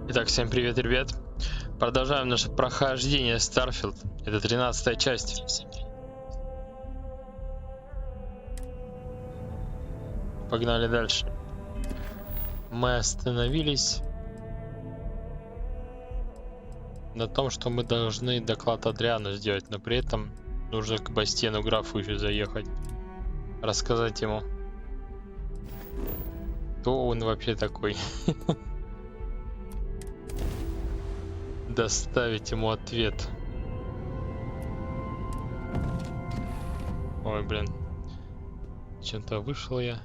Итак, всем привет, ребят. Продолжаем наше прохождение Starfield. Это 13-я часть. Погнали дальше. Мы остановились на том, что мы должны доклад Адриану сделать, но при этом нужно к Бастиану графу еще заехать. Рассказать ему, кто он вообще такой. Доставить ему ответ. Ой, блин. Чем-то вышел я.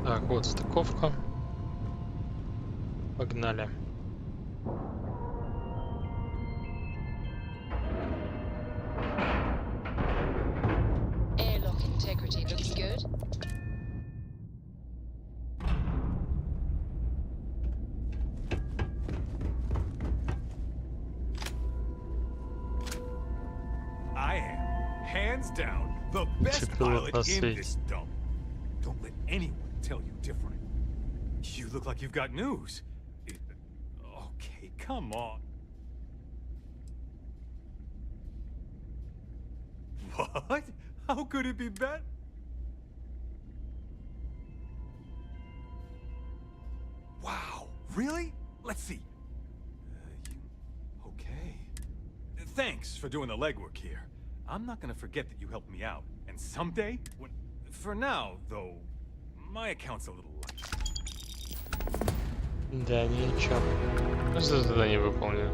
Так, вот стыковка. Погнали. Airlock integrity looks good. I am, hands down, the best pilot in this dump. Don't let anyone tell you different. You look like you've got news. Okay, come on. What? How could it be better? Wow, really? Let's see. Okay. Thanks for doing the legwork here. I'm not gonna forget that you helped me out. And someday, when... For now, though, my account's a little light. Да, ничего. Просто задание выполню.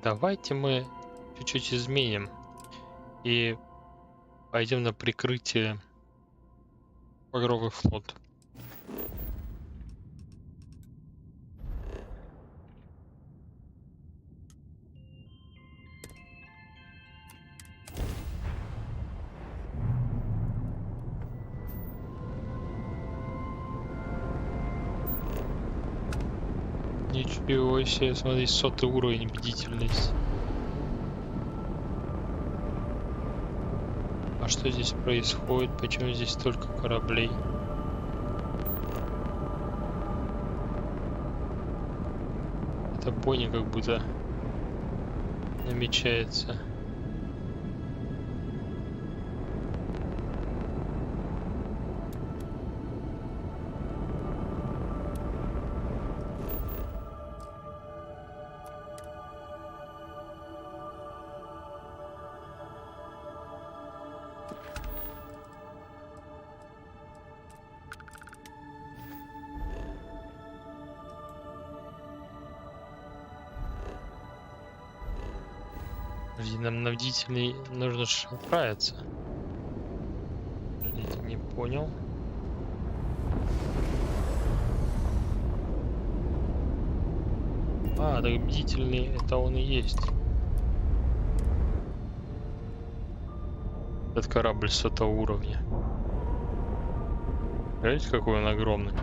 Давайте мы чуть-чуть изменим и пойдем на прикрытие Багровый флот. Ничего себе, смотри, 100-й уровень, бдительность. А что здесь происходит? Почему здесь столько кораблей? Это бойня как будто намечается. Нам на бдительный нужно отправиться. Подождите, не понял. А, так бдительный это он и есть. Этот корабль 100-го уровня. Видите, какой он огромный.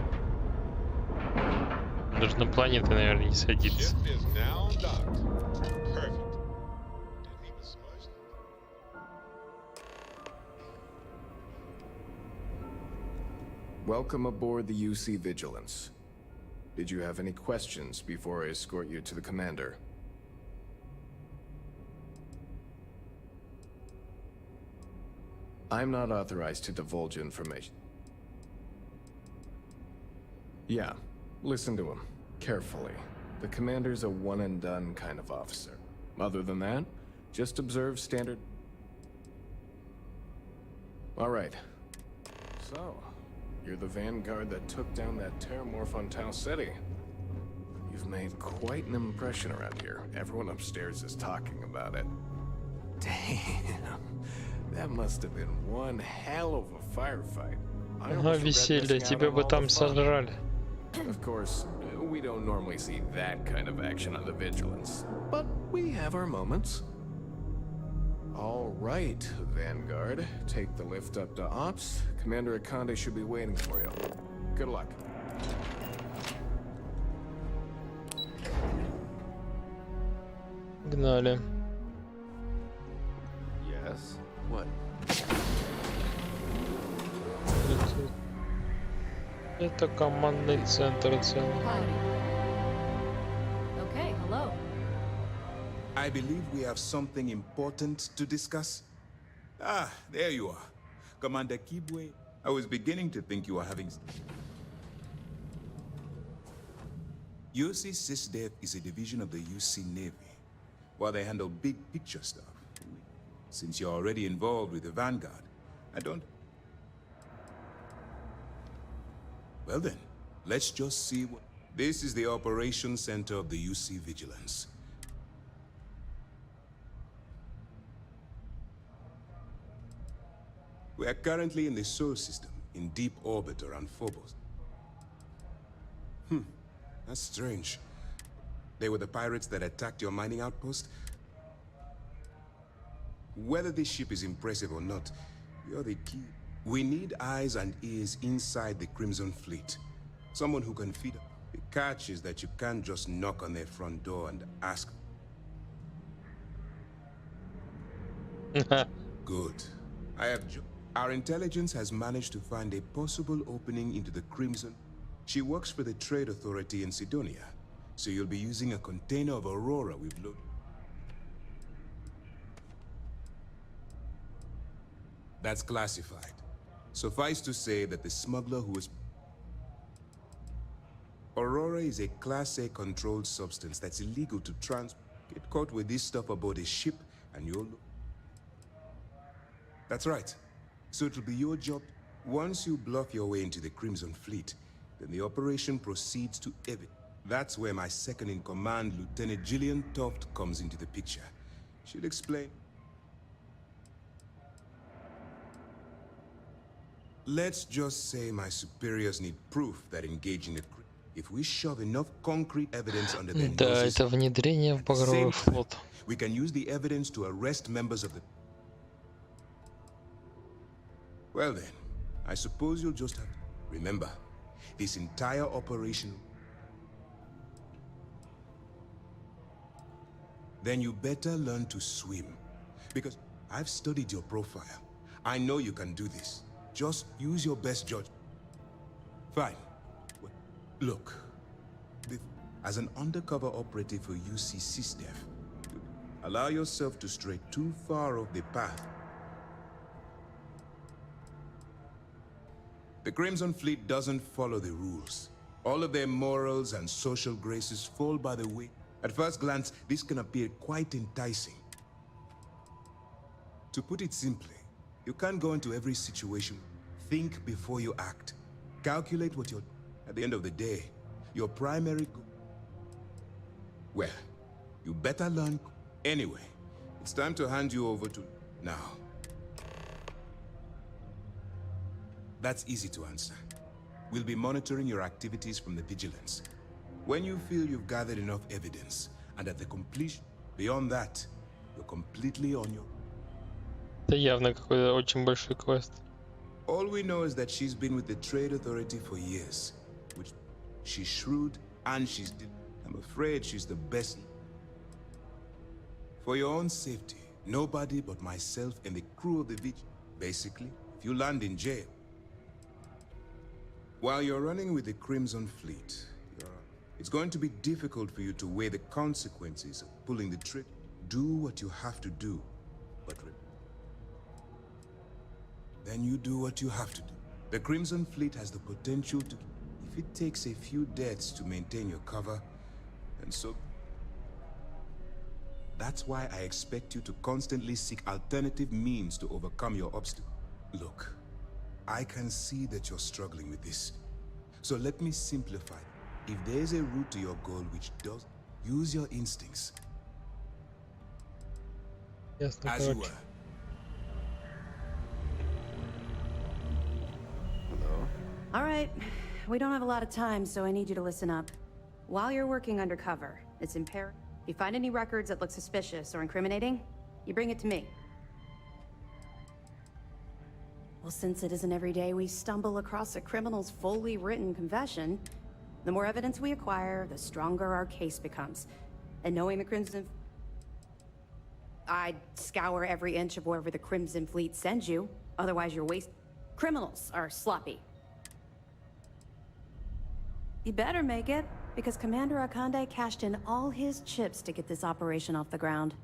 Даже на планеты, наверное, не садится. Welcome aboard the UC Vigilance. Did you have any questions before I escort you to the commander? I'm not authorized to divulge information. Yeah, listen to him carefully. The commander's a one-and-done kind of officer. Other than that, just observe standard... All right. So, you're the vanguard that took down that terramorph on Tau City. You've made quite an impression around here. Everyone upstairs is talking about it. Damn. That must have been one hell of a firefight. Ага, веселье, тебя бы там сожрали. Of course, we don't normally see that kind of action on the Vigilance, but we have our moments. All right, Vanguard, take the lift up to Ops. Commander Akande should be waiting for you. Good luck. Гнали. Yes? What? Это командный центр целый. Okay, hello. I believe we have something important to discuss. Ah, there you are. Commander Kibwe, I was beginning to think you were having... UC SysDev is a division of the UC Navy, while they handle big picture stuff. Since you're already involved with the Vanguard, I don't... Well then, let's just see what... This is the operations center of the UC Vigilance. We are currently in the Sol system, in deep orbit around Phobos. That's strange. They were the pirates that attacked your mining outpost? Whether this ship is impressive or not, you're the key. We need eyes and ears inside the Crimson Fleet. Someone who can feed up. The catch is that you can't just knock on their front door and ask. Good. Our intelligence has managed to find a possible opening into the Crimson. She works for the Trade Authority in Sidonia, so you'll be using a container of Aurora we've loaded. That's classified. Suffice to say that the smuggler who was... Aurora is a Class A controlled substance that's illegal to transport. Get caught with this stuff aboard a ship and you'll... That's right. So it'll be your job. Once you bluff your way into the Crimson Fleet, then the operation proceeds to Evid. That's where my second-in-command, Lieutenant Gillian Toft, comes into the picture. She'll explain. Let's just say my superiors need proof that engaging the... If we shove enough concrete evidence under their Да, noses, это внедрение в багровый флот. we can use the evidence to arrest members of the... Well then, I suppose you'll just have to... Remember, this entire operation... Then you better learn to swim. Because I've studied your profile. I know you can do this. Just use your best judgment. Fine. Look, as an undercover operative for UC SysDev, allow yourself to stray too far off the path. The Crimson Fleet doesn't follow the rules. All of their morals and social graces fall by the way. At first glance, this can appear quite enticing. To put it simply, you can't go into every situation. Think before you act. Calculate what you're... At the end of the day, your primary goal... Well, you better learn... Anyway, it's time to hand you over to... Now. That's easy to answer. We'll be monitoring your activities from the Vigilance. When you feel you've gathered enough evidence, and at the completion, beyond that, you're completely on your... Это явно какой-то очень большой квест. All we know is that she's been with the Trade Authority for years. Which she's shrewd and she's... I'm afraid she's the best. For your own safety, nobody but myself and the crew of the Vigil. Basically, if you land in jail. While you're running with the Crimson Fleet, it's going to be difficult for you to weigh the consequences of pulling the trigger. Do what you have to do, but then you do what you have to do. The Crimson Fleet has the potential to... If If it takes a few deaths to maintain your cover, and so... That's why I expect you to constantly seek alternative means to overcome your obstacle. Look, I can see that you're struggling with this. So let me simplify. If there's a route to your goal which does, use your instincts. Yes, As you were. Hello? All right, we don't have a lot of time, so I need you to listen up. While you're working undercover, it's imperative. If you find any records that look suspicious or incriminating, you bring it to me. Well, since it isn't every day we stumble across a criminal's fully written confession, the more evidence we acquire, the stronger our case becomes. And knowing the Crimson... I'd scour every inch of wherever the Crimson Fleet sends you, otherwise you're waste... Criminals are sloppy. You better make it, because Commander Akande cashed in all his chips to get this operation off the ground.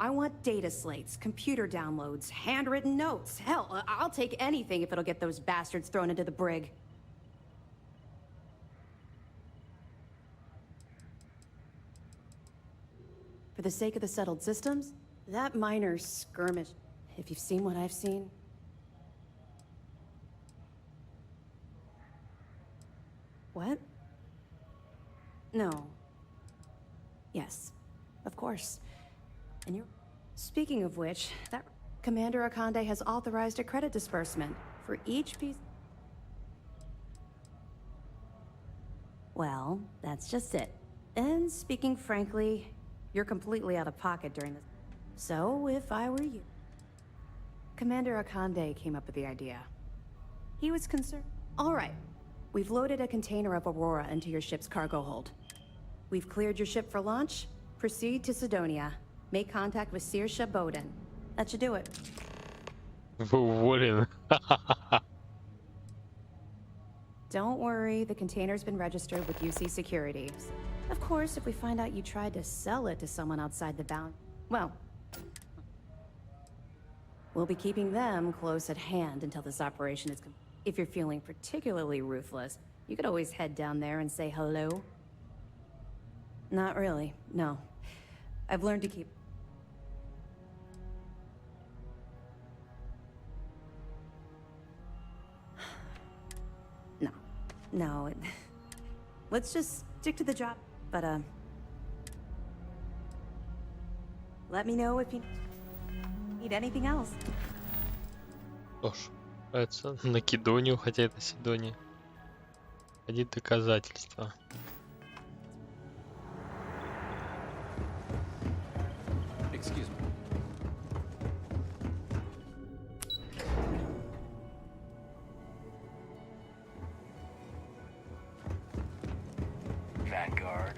I want data slates, computer downloads, handwritten notes. Hell, I'll take anything if it'll get those bastards thrown into the brig. For the sake of the settled systems, that minor skirmish, if you've seen what I've seen... What? No. Yes, of course. And you're... Speaking of which, that... Commander Akande has authorized a credit disbursement for each piece... Well, that's just it. And speaking frankly, you're completely out of pocket during this. So, if I were you... Commander Akande came up with the idea. He was concerned... All right. We've loaded a container of Aurora into your ship's cargo hold. We've cleared your ship for launch. Proceed to Sidonia. Make contact with Saoirse Bowden. That should do it. Уволен. Don't worry, the container's been registered with UC Security. Of course, if we find out you tried to sell it to someone outside the bound... Well... We'll be keeping them close at hand until this operation is complete. If you're feeling particularly ruthless, you could always head down there and say hello. Not really, no. I've learned to keep... No, let's just stick to the job, but, let me know if you need anything else. Что ж, нравится на Кедонию, хотя это Сидония. Ходит доказательства. Excuse me. Vanguard.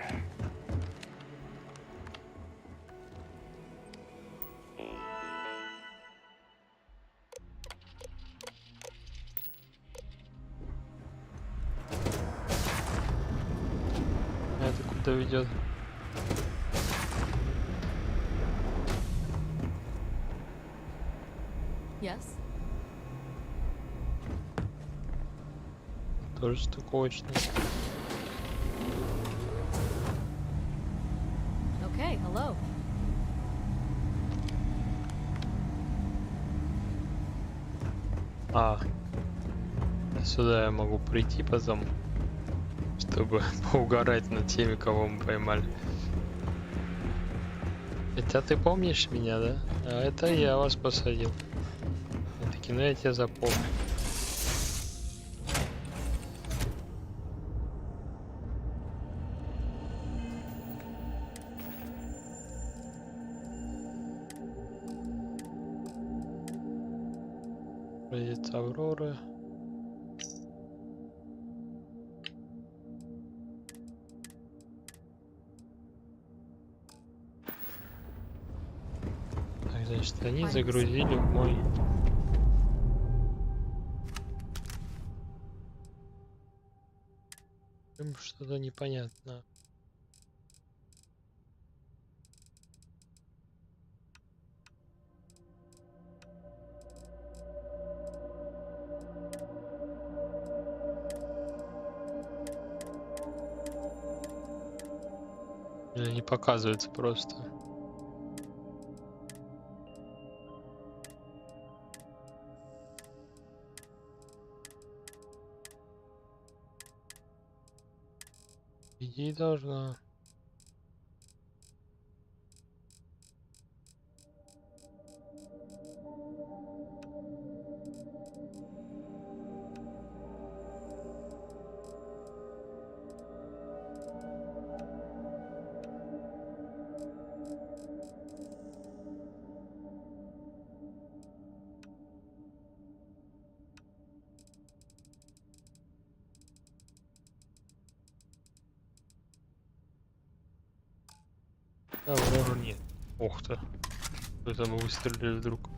Это куда ведет? Yes? Тоже стыковочный. Okay, hello. Сюда я могу прийти потом, чтобы поугарать над теми, кого мы поймали. Хотя ты помнишь меня, да? А это я вас посадил. Я таки, ну я тебя запомню. Проедет Аврора. Так, значит, они загрузили в мой... Им что-то непонятно. Не показывается просто. Иди должна. Да, вроде нет. Ух ты. Это мы выстрелили вдруг.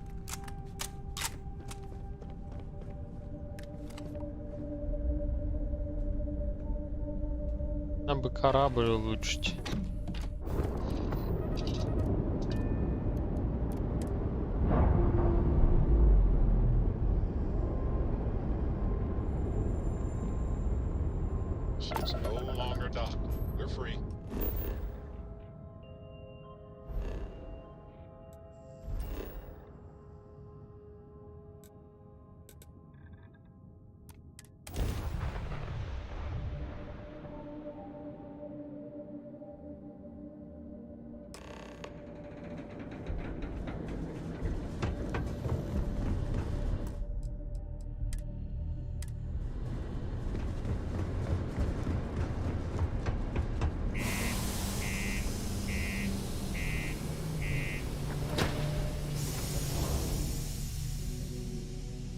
Нам бы корабль улучшить. Ships no longer docked. We're free.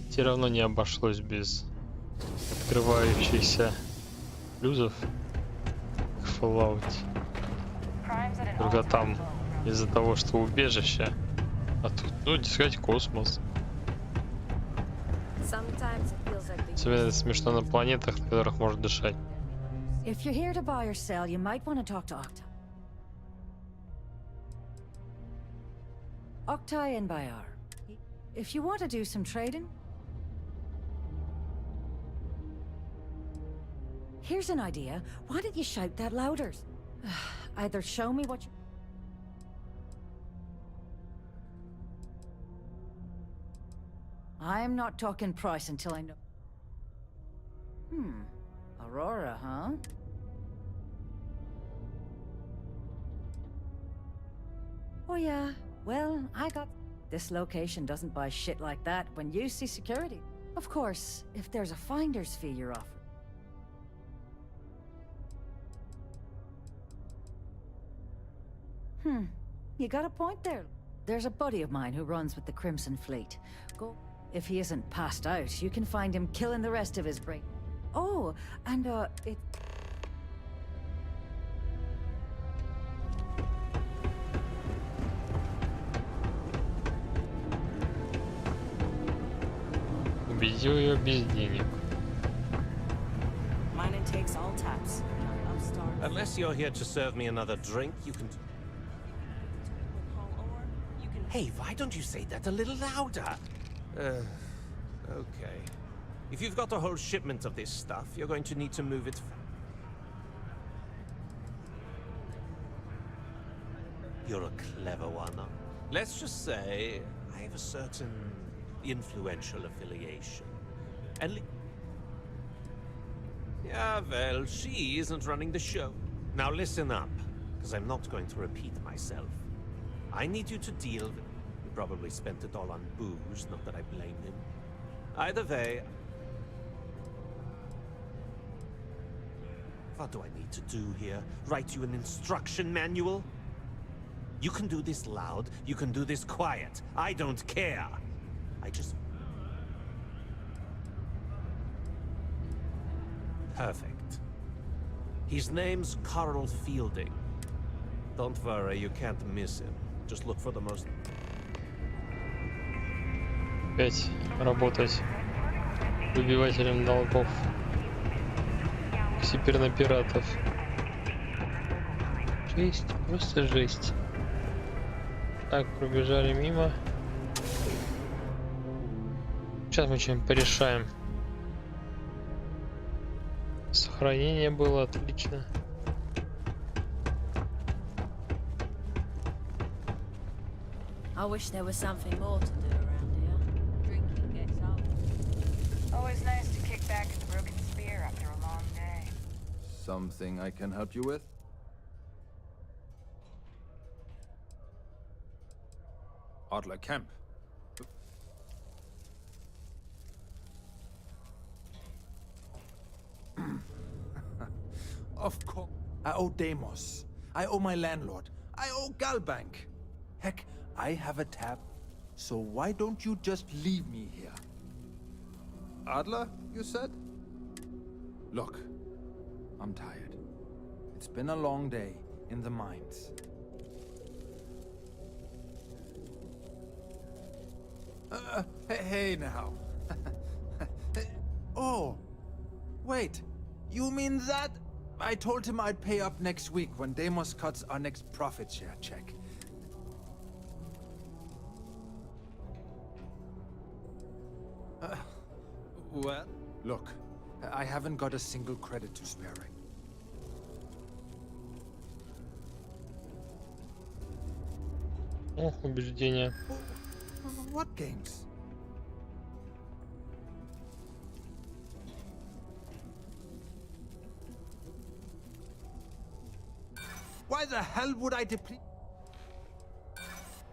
Все равно не обошлось без открывающихся плюсов в Fallout. Только там из-за того, что убежище, а тут, ну, не сказать, космос. Особенно это смешно на планетах, на которых можно дышать. If you're here to buy or sell, you might want to talk to Octa. Octa and Bayar. If you want to do some trading, here's an idea. Why don't you shout that louder? Either show me what you... I'm not talking price until I know... Aurora, huh? Oh yeah, well, I got... This location doesn't buy shit like that when you see security. Of course, if there's a finder's fee you're offering. You got a point there. There's a buddy of mine who runs with the Crimson Fleet. Go. If he isn't passed out, you can find him killing the rest of his brain. Oh, and it... Убедил ее без денег. Mine takes all taps. Unless you're here to serve me another drink, you can... Hey, why don't you say that a little louder? Okay. If you've got a whole shipment of this stuff, you're going to need to move it... You're a clever one. Let's just say I have a certain influential affiliation. And... Yeah, well, she isn't running the show. Now listen up, because I'm not going to repeat myself. I need you to deal with... He probably spent it all on booze, not that I blame him. Either way... What do I need to do here? Write you an instruction manual? You can do this loud, you can do this quiet. I don't care. I just... Perfect. His name's Carl Fielding. Don't worry, you can't miss him. Just look for the most... Опять работать выбивателем долгов. Теперь на пиратов. Жесть, просто жесть. Так, пробежали мимо. Сейчас мы что-нибудь порешаем. Сохранение было отлично. I wish there was something more to do around here. Drinking gets old. Always nice to kick back at the Broken Spear after a long day. Something I can help you with? Adler Camp. Of course. I owe Deimos. I owe my landlord. I owe Galbank. Heck, I have a tab. So why don't you just leave me here? Adler, you said? Look, I'm tired. It's been a long day in the mines. Hey now. Oh, wait. You mean that? I told him I'd pay up next week when Deimos cuts our next profit share check. Well, look, I haven't got a single credit to spare right. О, убеждение. What games? Why the hell would I deplete?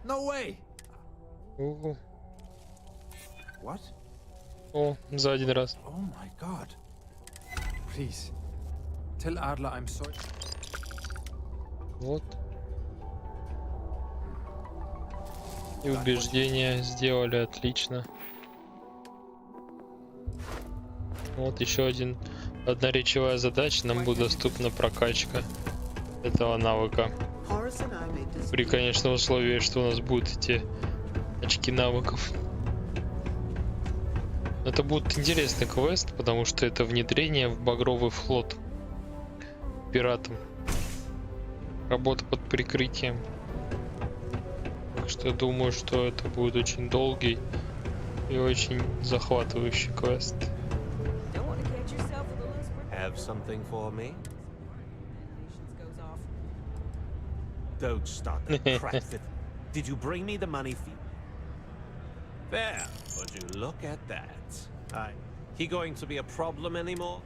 No way. Ого. What? О, за один раз. Oh my god. Please, tell Adler I'm sorry. Вот. И убеждения сделали отлично. Вот еще одна речевая задача. Нам будет доступна прокачка этого навыка. При, конечно, условии, что у нас будут эти очки навыков. Это будет интересный квест, потому что это внедрение в багровый флот пиратам. Работа под прикрытием. Так что я думаю, что это будет очень долгий и очень захватывающий квест. Have something for me? Don't start that crap. Did you bring me the money fee? There, would you look at that? He going to be a problem anymore?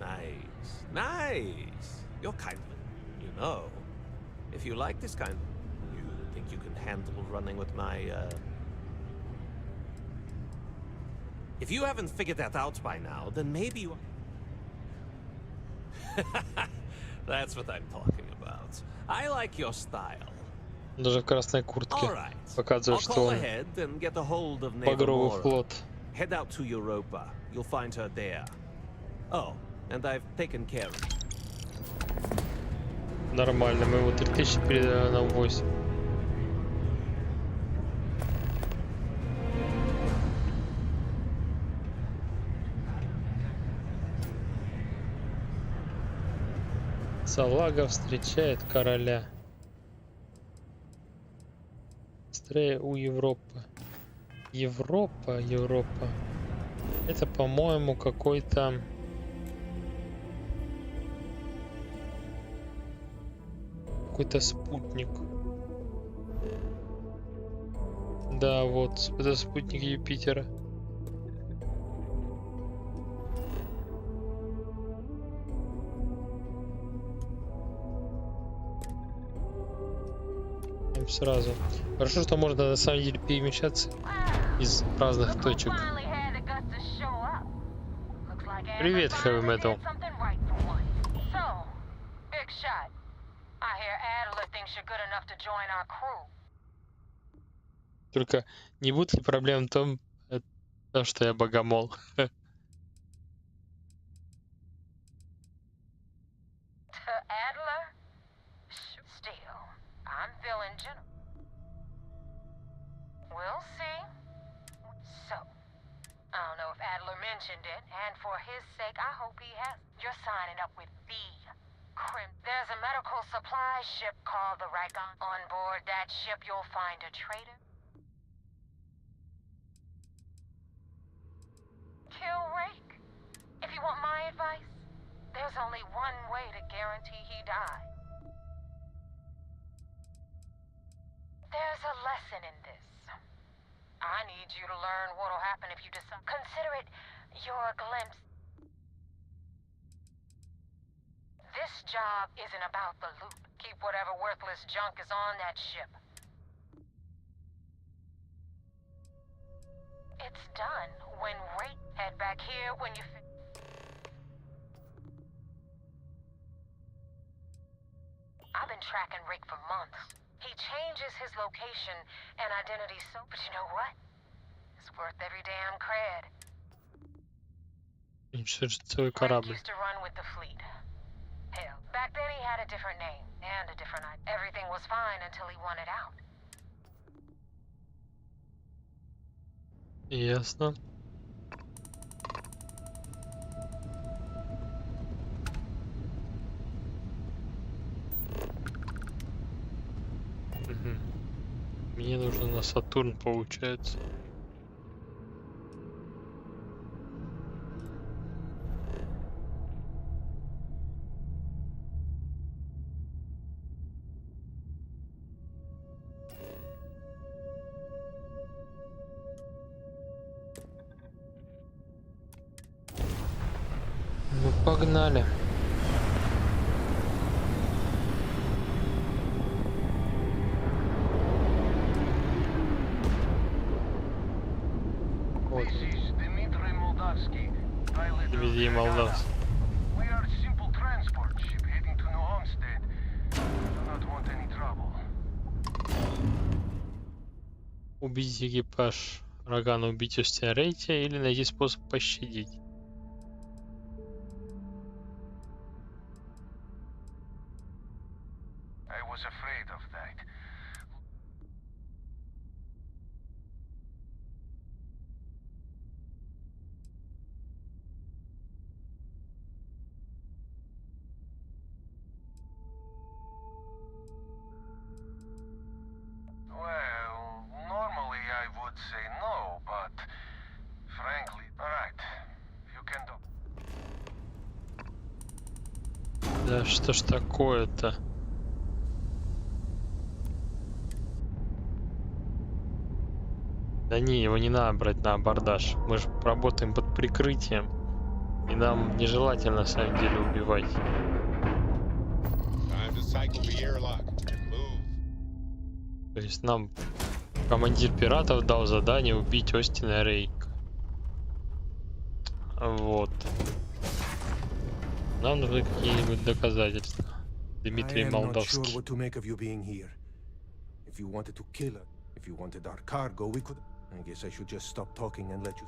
Nice, nice. You're kind of, you know. If you like this kind, you think you can handle running with my, If you haven't figured that out by now, then maybe you... That's what I'm talking about. I like your style. Даже в красной куртке показывает, что он багровый флот. Head out to Europa. You'll find her there. Oh, and I've taken care of it. Нормально, мы его 3000 передали на 8. Салага встречает короля. Быстрее у Европы. Европа. Это, по-моему, какой-то... Какой-то спутник. Да, вот, это спутник Юпитера. Сразу. Хорошо, что можно на самом деле перемещаться из разных точек. Привет, Heavy Metal. Только не будет ли проблем в том, что я богомол? We'll see. So, I don't know if Adler mentioned it, and for his sake, I hope he has. You're signing up with the Crim. There's a medical supply ship called the Rikon. On board that ship, you'll find a trader. Kill Rake. If you want my advice, there's only one way to guarantee he dies. There's a lesson in this. I need you to learn what'll happen if you decide. Consider it your glimpse. This job isn't about the loot. Keep whatever worthless junk is on that ship. It's done when head back here when you I've been tracking Rick for months. He changes his location and identity but you know what? It's worth every damn cred. Rick used to run with the fleet. Hell, back then he had a different name and a different everything was fine until he wanted out. Ясно. Мне нужно на Сатурн, получается. Ну, погнали. Дмитрий Молдавский. Убить экипаж Рогана, убить Остина Рейти или найти способ пощадить. Да что ж такое-то? Да не, его не надо брать на абордаж. Мы же работаем под прикрытием. И нам нежелательно на самом деле убивать. То есть нам командир пиратов дал задание убить Остина Рейка. Вот. Нам нужны какие-нибудь доказательства. Дмитрий Молдавский. If you wanted our cargo, we could. I guess I should just stop talking and let you.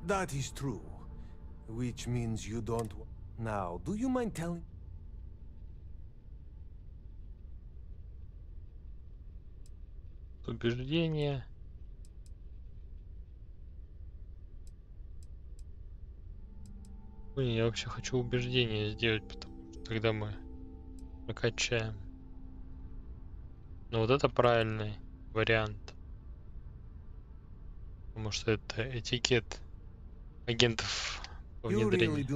That is true. Which means you don't. Now, do you mind telling? Подпишитесь. Я вообще хочу убеждение сделать, потому что тогда мы прокачаем. Но вот это правильный вариант. Потому что это этикет агентов по внедрению.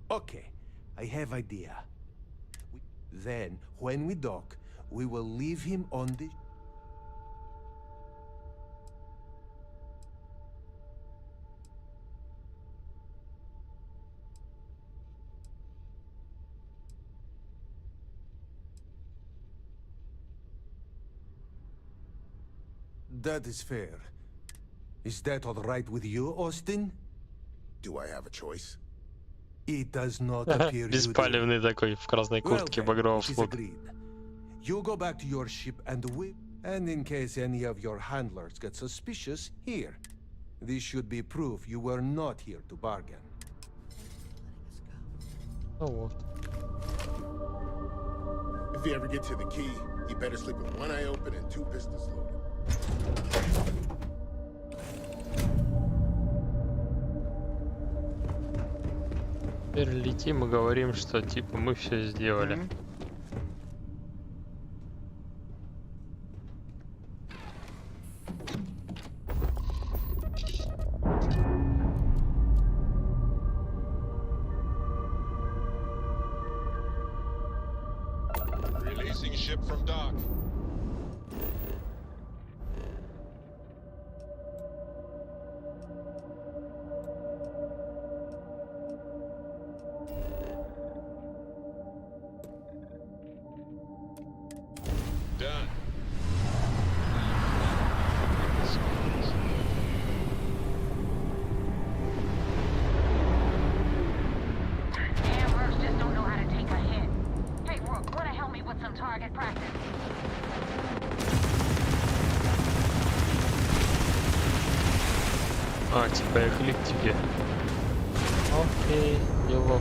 Okay, I have idea. Then, when we dock, we will leave him on the. That is fair. Is that all right with you, Austin? Do I have a choice? It does not appear Беспалевный такой в красной куртке багрового флота. You go back to your ship and in case any of your handlers get suspicious, here. This should be proof you were not here to bargain. Ну вот. If you ever get to the key, you better sleep with one eye open and two pistols loaded. Теперь летим и говорим, что типа мы все сделали. ship from dock. Done. Amherst just don't know how to take a hit. Hey, Rook, wanna help me with some target practice? А, типа я клик тебе. Окей, дело.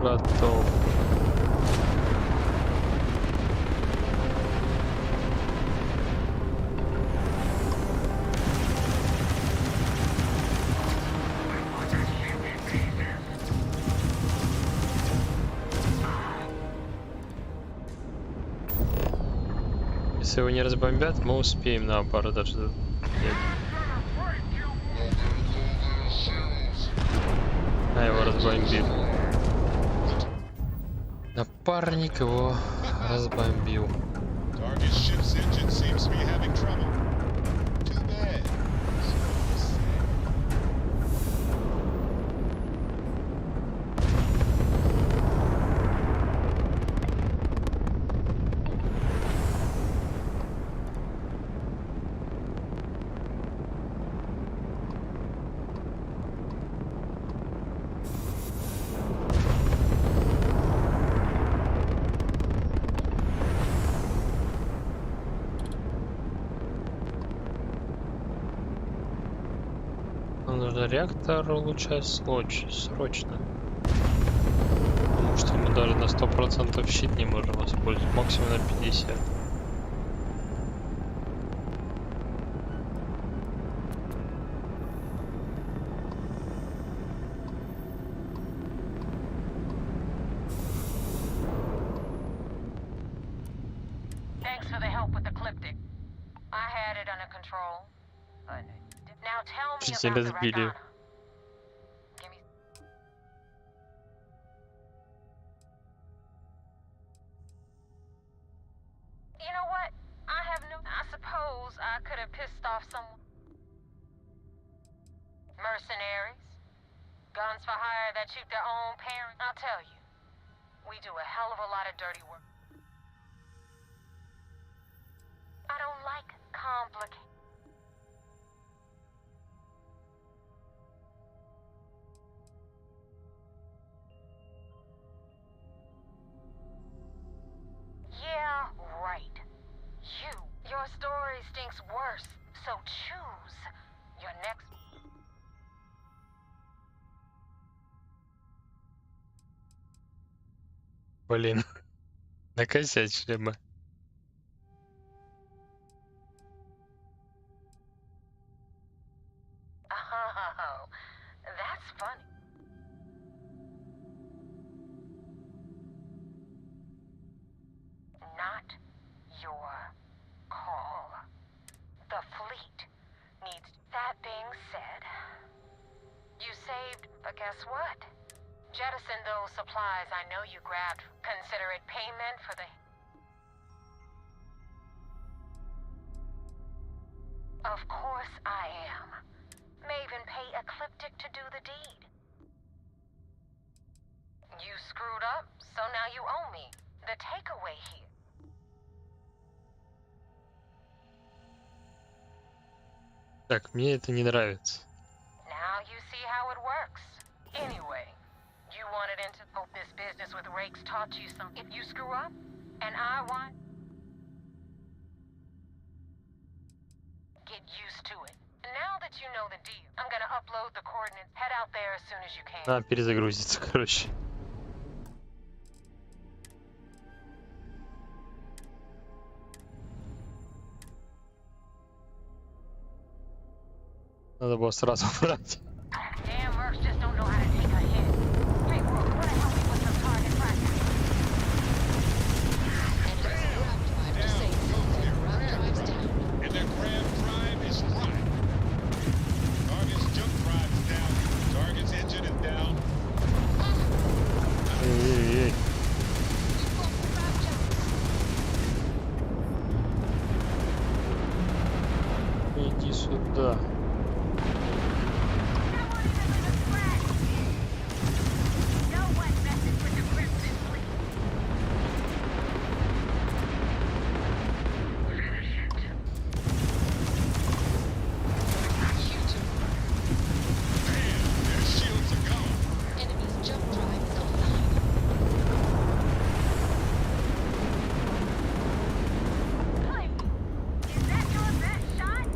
Готов. Если его не разбомбят, мы успеем наоборот даже. Нет. А его разбомбили. Напарник его разбомбил. Target ship's engine seems to be having trouble. Too bad. Нам нужно реактор улучшать срочно. Потому что мы даже на 100% щит не можем использовать, максимум на 50%. Thanks for the help with the Ecliptic. I had it under control. But now tell me Чуть about the разбили. Ragana. Give me... You know what? I suppose I could have pissed off someone. Mercenaries? Guns for hire that shoot their own parents? I'll tell you. We do a hell of a lot of dirty work. I don't like complicated. Yeah, right. Your story stinks worse, so choose your next... Блин, накосячили мы. Oh, that's funny. Not your call. The fleet needs... That being said, you saved, but guess what? Jettison those supplies I know you grabbed. Consider it payment for the... Of course I am. May even pay Ecliptic to do the deed. You screwed up, so now you owe me. The takeaway here. Так, мне это не нравится. Now you see how it works. Anyway, you wanted into this business with rakes taught you something. If you screw up, and I want... Get used to it. Now that you know the deal, I'm gonna upload the coordinates. Head out there as soon as you can. Надо перезагрузиться, короче. Надо было сразу брать. Damn mercs just don't know how to take a hit. Hey, bro, wanna help me with some target practice? And their grab drive is right. Target's jump drive is down. Target's engine is down. Эй-эй-эй. Иди сюда. Their shields are gone. Is that your best shot?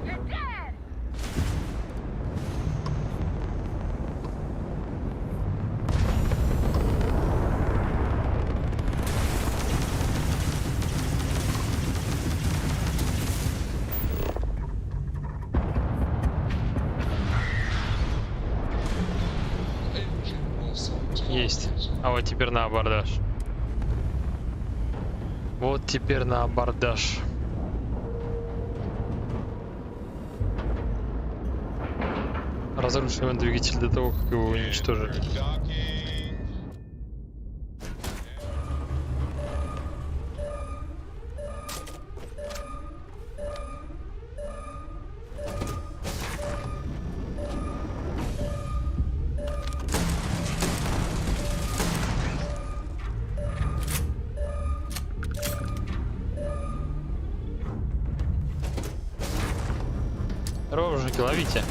You're dead! Есть. А вот теперь на абордаж. Вот теперь на абордаж. Разрушим двигатель до того, как его уничтожили. Docking. Здорово, мужики, ловите.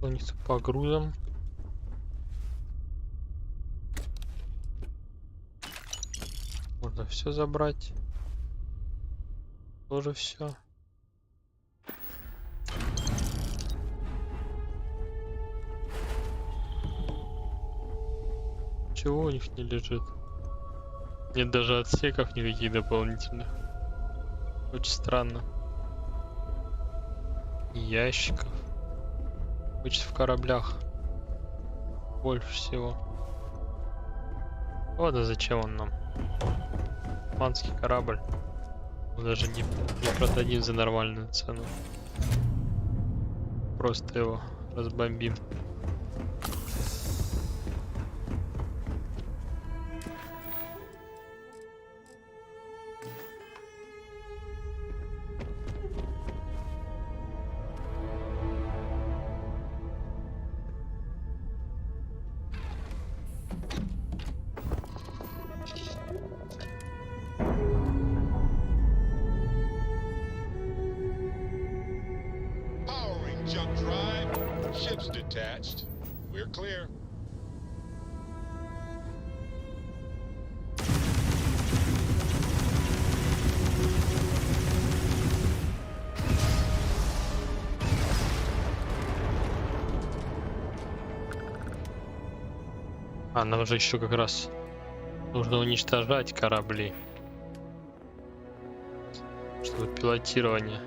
У них тут по грузам. Можно все забрать. Тоже все. Чего у них не лежит? Нет даже отсеков никаких дополнительных. Очень странно. Ящиков. Хочется в кораблях больше всего. Вот а зачем он нам? Манский корабль. Мы даже не продадим за нормальную цену. Просто его разбомбим. Powering jump drive. Ships detached. We're clear. А, нам же еще как раз нужно уничтожать корабли. Чтобы пилотирование.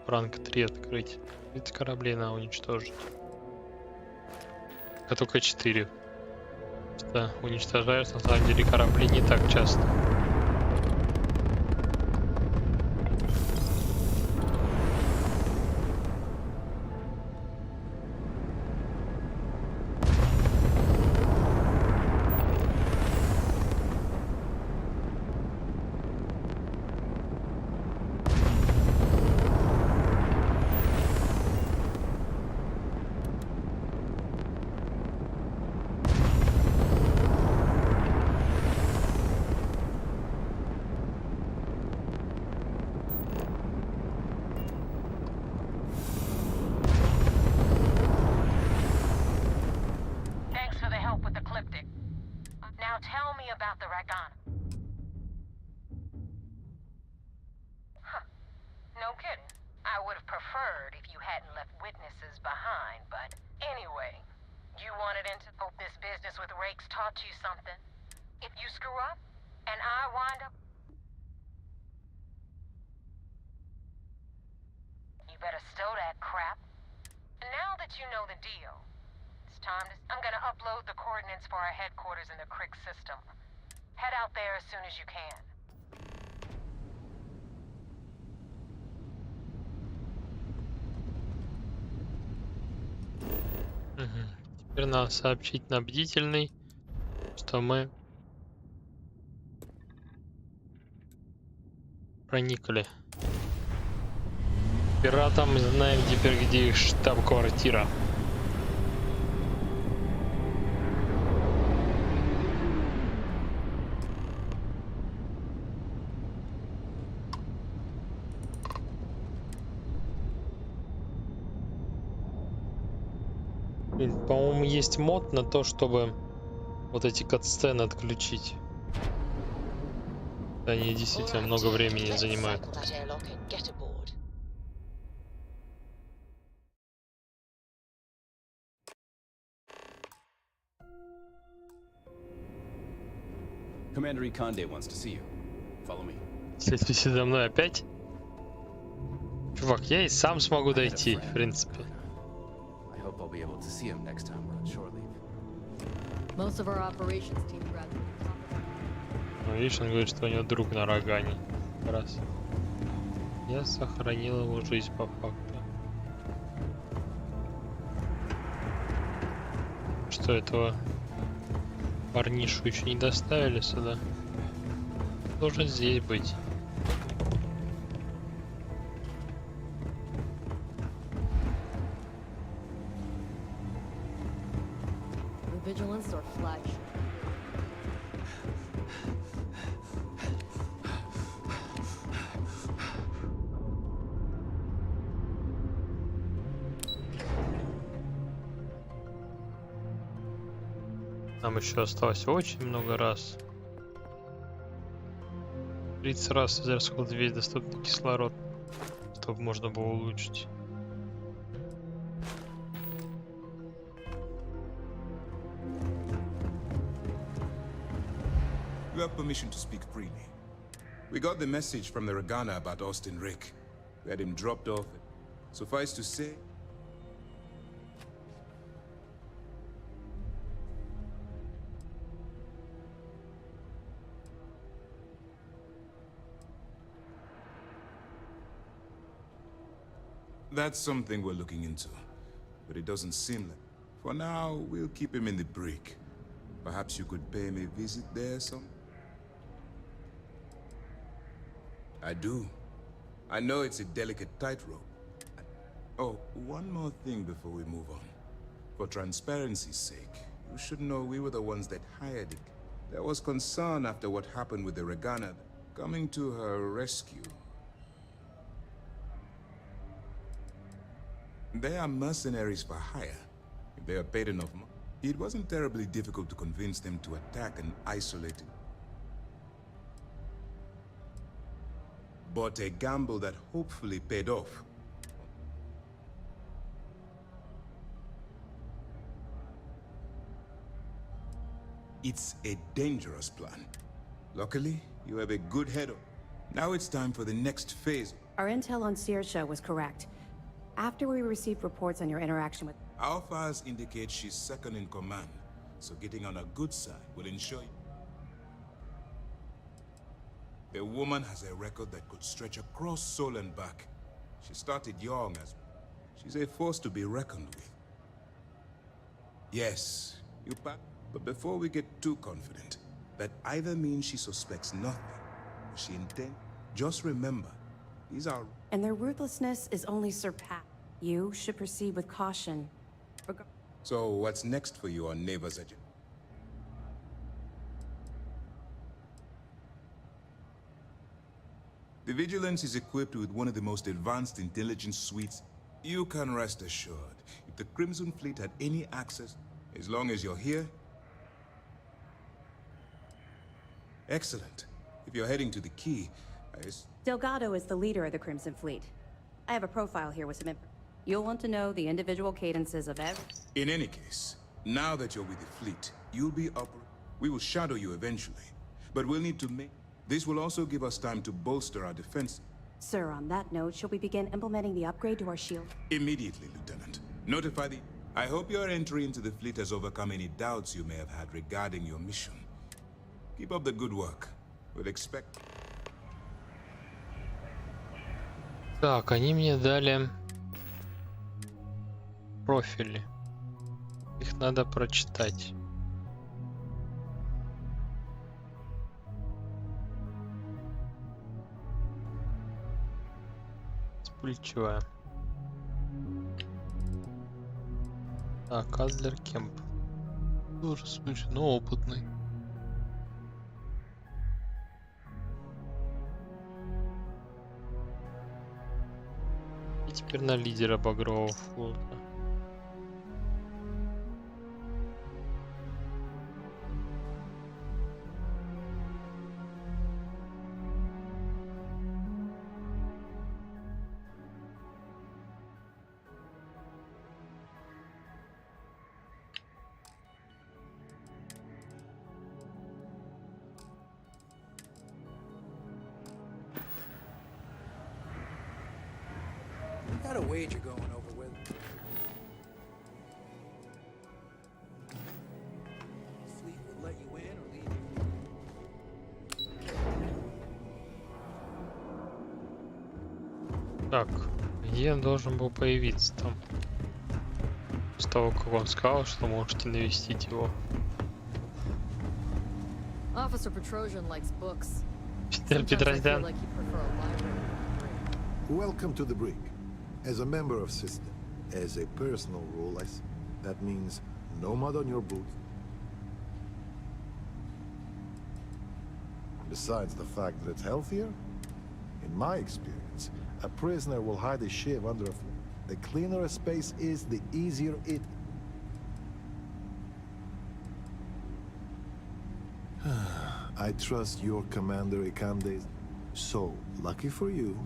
Ранг 3 открыть. Эти корабли надо уничтожить. А только 4. Просто уничтожаешь на самом деле корабли не так часто. behind, but anyway, you wanted into this business with rakes taught you something. If you screw up, and I wind up, you better stow that crap. Now that you know the deal, it's time to... I'm gonna upload the coordinates for our headquarters in the Crick system. Head out there as soon as you can. Теперь надо сообщить на бдительный, что мы проникли. Пиратам мы знаем теперь, где их штаб-квартира. По-моему, есть мод на то, чтобы вот эти катсцены отключить. Они действительно много времени занимают. Commander Conde wants to see you. Follow me. Следуйте за мной опять? Чувак, я и сам смогу дойти, в принципе. I hope I'll be able to see him next time we're on shore leave. Most of our operations team rather. Ну, видишь, он говорит, что у него друг на Рогане. Раз. Я сохранил его жизнь по факту. Что, этого парнишу еще не доставили сюда? Должен здесь быть. Vigilance or flash. Нам еще осталось очень много раз. 30 раз израсходовать весь доступный кислород, чтобы можно было улучшить. You have permission to speak freely. We got the message from the Regana about Austin Rick. We had him dropped off. Suffice to say, that's something we're looking into, but it doesn't seem like. For now, we'll keep him in the break. Perhaps you could pay him a visit there some? I do. I know it's a delicate tightrope. Oh, one more thing before we move on. For transparency's sake, you should know we were the ones that hired it. There was concern after what happened with the Regana coming to her rescue. They are mercenaries for hire. If they are paid enough money, it wasn't terribly difficult to convince them to attack an isolated. But a gamble that hopefully paid off. It's a dangerous plan. Luckily, you have a good head on. Now it's time for the next phase. Our intel on Saoirse was correct. After we received reports on your interaction with... Our files indicate she's second in command, so getting on her good side will ensure you. The woman has a record that could stretch across Seoul and back. She started young as... She's a force to be reckoned with. Yes, you pack. But before we get too confident, that either means she suspects nothing, or she intends... Just remember, these are... And their ruthlessness is only surpassed. You should proceed with caution. So what's next for you on Neva's agenda? The Vigilance is equipped with one of the most advanced intelligence suites. You can rest assured, if the Crimson Fleet had any access, as long as you're here... Excellent. If you're heading to the Key, Delgado is the leader of the Crimson Fleet. I have a profile here with some info. You'll want to know the individual cadences of every... In any case, now that you're with the fleet, you'll be up. We will shadow you eventually, but we'll need to make... This will also give us time to bolster our defense. Sir, on that note, shall we begin implementing the upgrade to our shield? Immediately, Lieutenant. Notify the... I hope your entry into the fleet has overcome any doubts you may have had regarding your mission. Keep up the good work. We'll expect... Так, они мне дали профили. Их надо прочитать. Вспыльчивая. Так, Адлер Кемп. Тоже смешно, но опытный. И теперь на лидера багрового флота. Got a wager going over with. Fleet will let you in or leave you. Так, где он должен был появиться там? С того, как он сказал, что можете навестить его. Officer Petrosian likes books. Sometimes I feel like you prefer a library. Welcome to the brig. As a member of system, as a personal rule, that means no mud on your boots. Besides the fact that it's healthier, in my experience, a prisoner will hide a shiv under a floor. The cleaner a space is, the easier it. I trust your commander Ikande. So, lucky for you.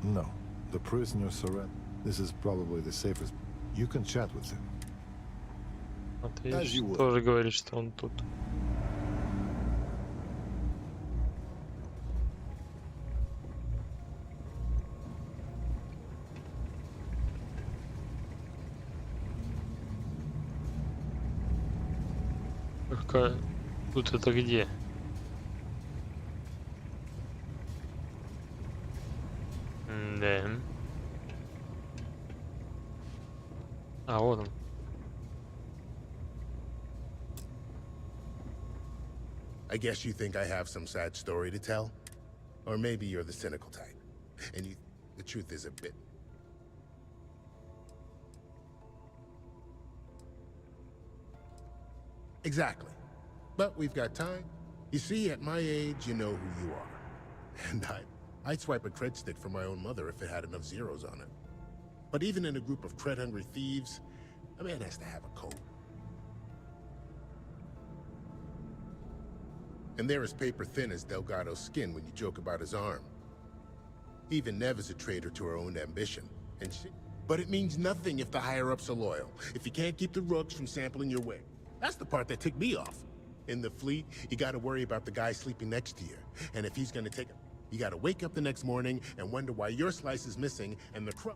No, the prisoner surrendered. This is probably the safest. You can chat with him. Вот видишь, тоже говорит, что он тут. Только тут это где? Да. А вот он. I guess you think I have some sad story to tell? Or maybe you're the cynical type, and the truth is a bit... Exactly. But we've got time. You see, at my age, you know who you are. And I'd swipe a cred stick for my own mother if it had enough zeros on it. But even in a group of cred-hungry thieves, a man has to have a code. And they're as paper-thin as Delgado's skin when you joke about his arm. Even Nev is a traitor to her own ambition. And but it means nothing if the higher-ups are loyal. If you can't keep the rooks from sampling your wig. That's the part that ticked me off. In the fleet, you gotta worry about the guy sleeping next to you. And if he's gonna take it, you gotta wake up the next morning and wonder why your slice is missing and the crumb.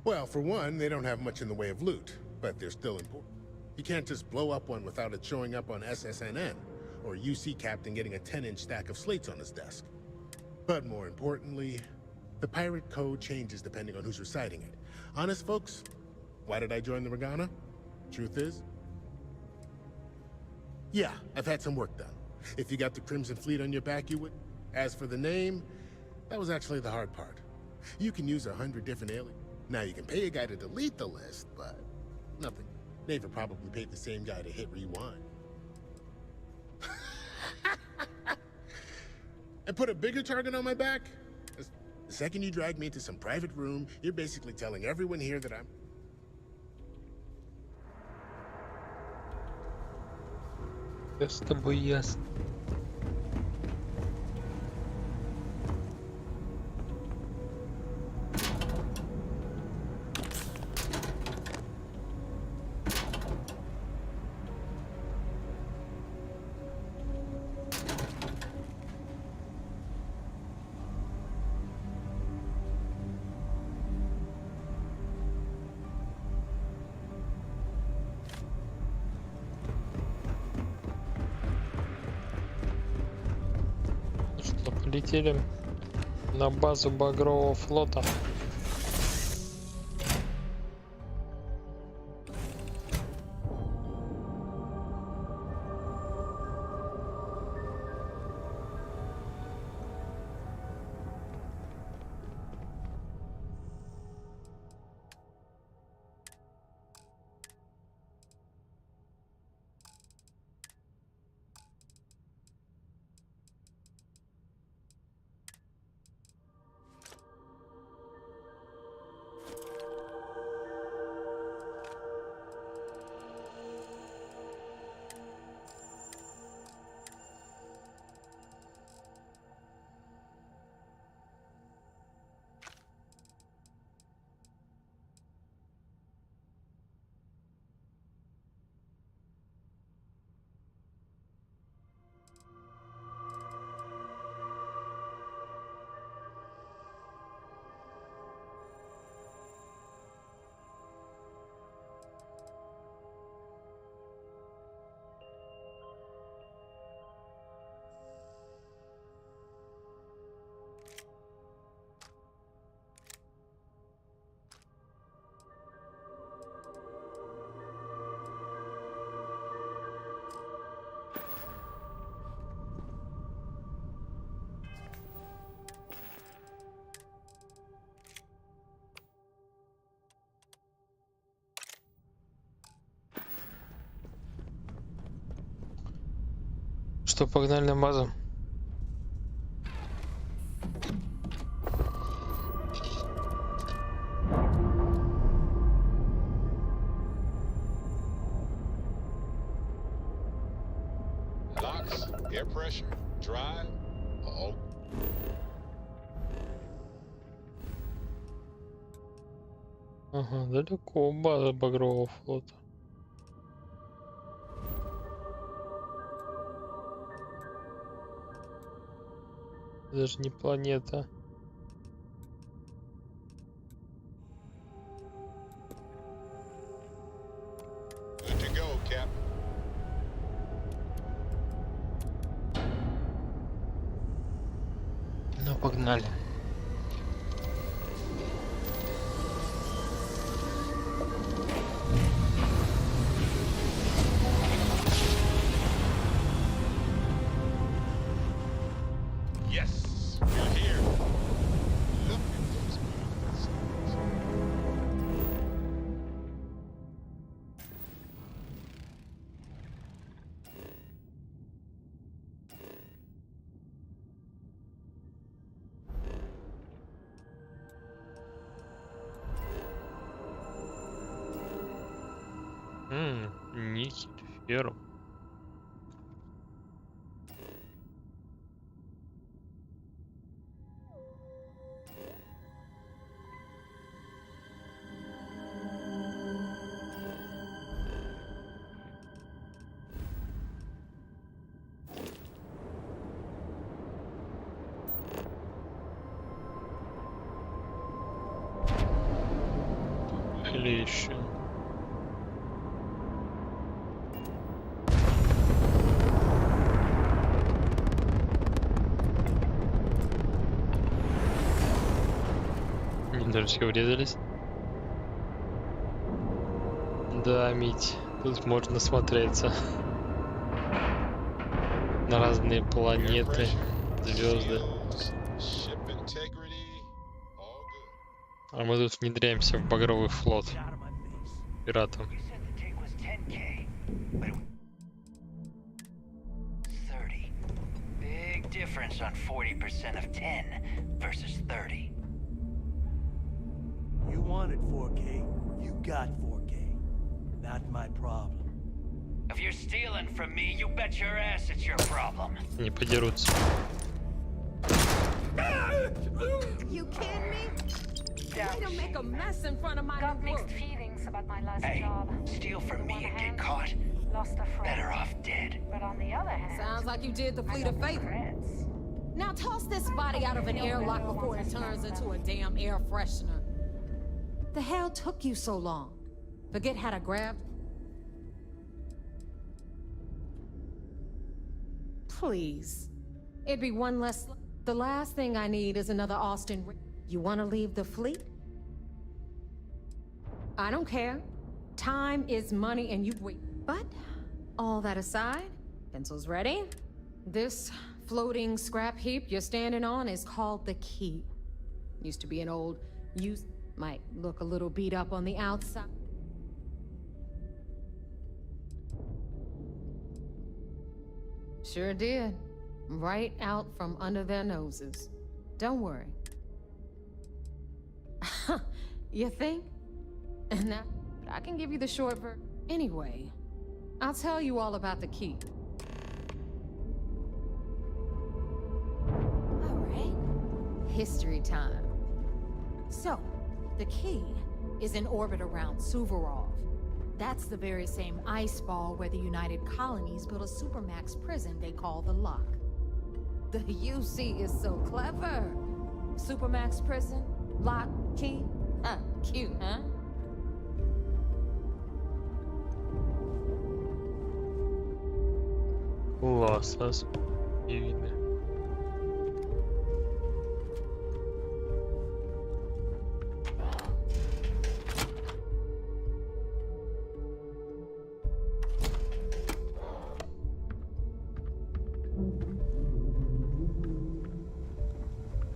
Well, for one, they don't have much in the way of loot, but they're still important. You can't just blow up one without it showing up on SSNN, or UC Captain getting a 10-inch stack of slates on his desk. But more importantly, the pirate code changes depending on who's reciting it. Honest folks, why did I join the Regana? Truth is, yeah, I've had some work done. If you got the Crimson Fleet on your back, you would. As for the name, that was actually the hard part. You can use 100 different aliases. Now, you can pay a guy to delete the list, but nothing. Navy probably paid the same guy to hit rewind. And put a bigger target on my back? The second you drag me into some private room, you're basically telling everyone here that I'm... Я с тобой ясно. Полетели на базу Багрового флота. Что, погнали на базу? Locks, air pressure, drive. Uh-oh. Ага, далеко база Багрового флота. Даже не планета. Good to go, Cap. Ну, погнали. Yes, we're here. Look at those birds. Никель, ферм. Или еще. Даже все урезались. Да, Мить, тут можно смотреться на разные планеты, звезды. А мы тут внедряемся в Багровый флот пиратом. Difference on 40% of 10 versus 30. You wanted 4K, you got 4K. Not my problem. If you're stealing from me, you bet your ass it's your problem. Не подерутся. You kidding me? Way to make a mess in front of my Got new mixed work. feelings about my last Hey, job. steal from On me one and hand, get caught. Lost a friend. Better off dead. But on the other hand, Sounds like you did the I fleet got a favor. regrets. Now toss this body out of an airlock before it turns into a damn air freshener. The hell took you so long? Forget how to grab? Please. It'd be one less. The last thing I need is another Austin. You want to leave the fleet? I don't care. Time is money and you wait. But all that aside, pencils ready? This floating scrap heap you're standing on is called the Key. Used to be an old use. Might look a little beat up on the outside. Sure did. Right out from under their noses. Don't worry. You think? And that, I can give you the short version. Anyway, I'll tell you all about the Key. All right. History time. So, the Key is in orbit around Suvorov. That's the very same ice ball where the United Colonies built a supermax prison they call the Lock. The UC is so clever. Supermax prison, Lock, Key. Cute, huh? Классно. Не видно.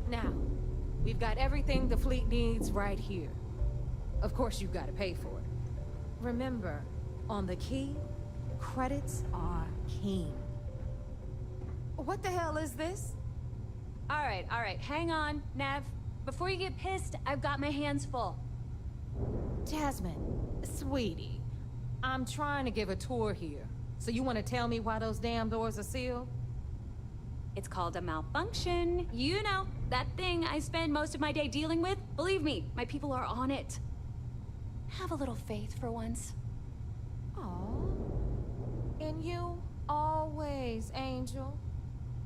Now, we've got everything the fleet needs right here. Of course, you've got to pay for it. Remember, on the Key, credits are king. What the hell is this? All right, hang on, Nev. Before you get pissed, I've got my hands full. Jasmine, sweetie, I'm trying to give a tour here. So you want to tell me why those damn doors are sealed? It's called a malfunction. You know, that thing I spend most of my day dealing with. Believe me, my people are on it. Have a little faith for once. Oh, and you always, Angel.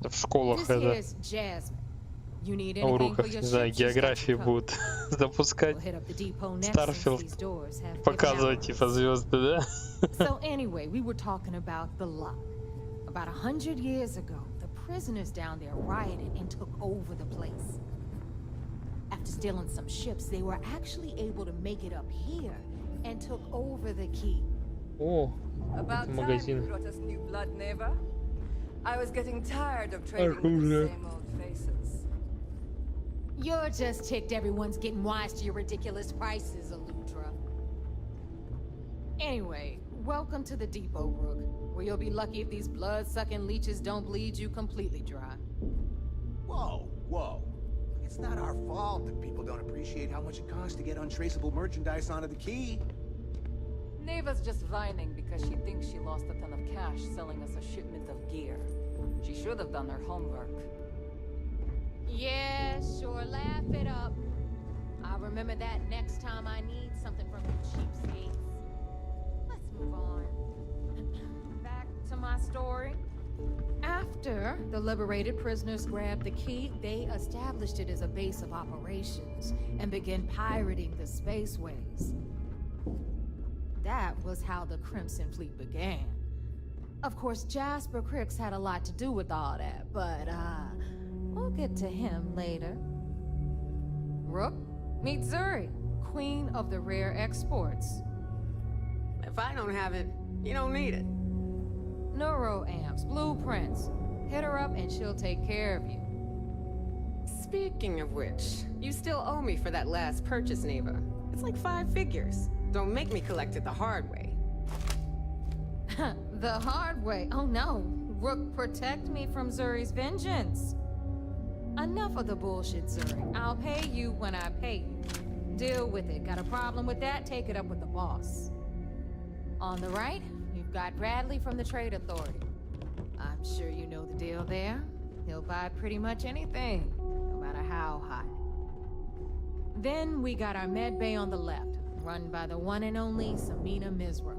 В школах This это here's Jasmine. You need на anything for уроках, your не знаю, ship, she's got географии you covered. будут запускать We'll hit up the depot next since Starfield, these doors have показывать типа звезды, да? So anyway, we were talking about the Lock. About 100 years ago, the prisoners down there rioted and took over the place. After stealing some ships, they were actually able to make it up here and took over the Key. О, About это time you магазин. brought us new blood, Neva. I was getting tired of trading with the Оружие. same old faces. You're just ticked everyone's getting wise to your ridiculous prices, Aludra. Anyway, welcome to the depot, Rook, where you'll be lucky if these blood-sucking leeches don't bleed you completely dry. Whoa, whoa. It's not our fault that people don't appreciate how much it costs to get untraceable merchandise onto the Key. Neva's just whining because she thinks she lost a ton of cash selling us a shipment of gear. She should have done her homework. Yeah, sure, laugh it up. I'll remember that next time I need something from you cheapskates. Let's move on. Back to my story. After the liberated prisoners grabbed the Key, they established it as a base of operations and began pirating the spaceways. That was how the Crimson Fleet began. Of course, Jasper Cricks had a lot to do with all that, but, we'll get to him later. Rook, meet Zuri, queen of the rare exports. If I don't have it, you don't need it. Neuroamps, blueprints. Hit her up and she'll take care of you. Speaking of which, you still owe me for that last purchase, Neva. It's like 5 figures. Don't make me collect it the hard way. The hard way? Oh no. Rook, protect me from Zuri's vengeance. Enough of the bullshit, Zuri. I'll pay you when I pay you. Deal with it. Got a problem with that? Take it up with the boss. On the right, you've You've got Bradley from the Trade Authority. I'm sure you know the deal there. He'll buy pretty much anything, no matter how hot. Then we got our med bay on the left, run by the one and only Samina Mizra.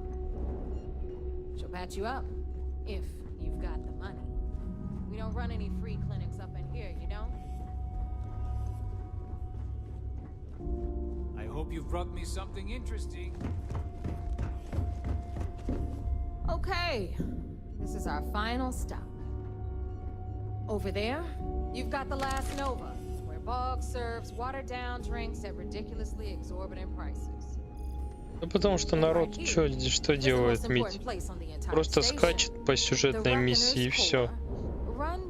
She'll patch you up, if you've got the money. We don't run any free clinics up in here, you know? I hope you've brought me something interesting. Okay, this is our final stop. Over there, you've got the last Nova, where Bog serves watered-down drinks at ridiculously exorbitant prices. Ну потому что народ что делает, Мить? Просто скачет по сюжетной миссии и все.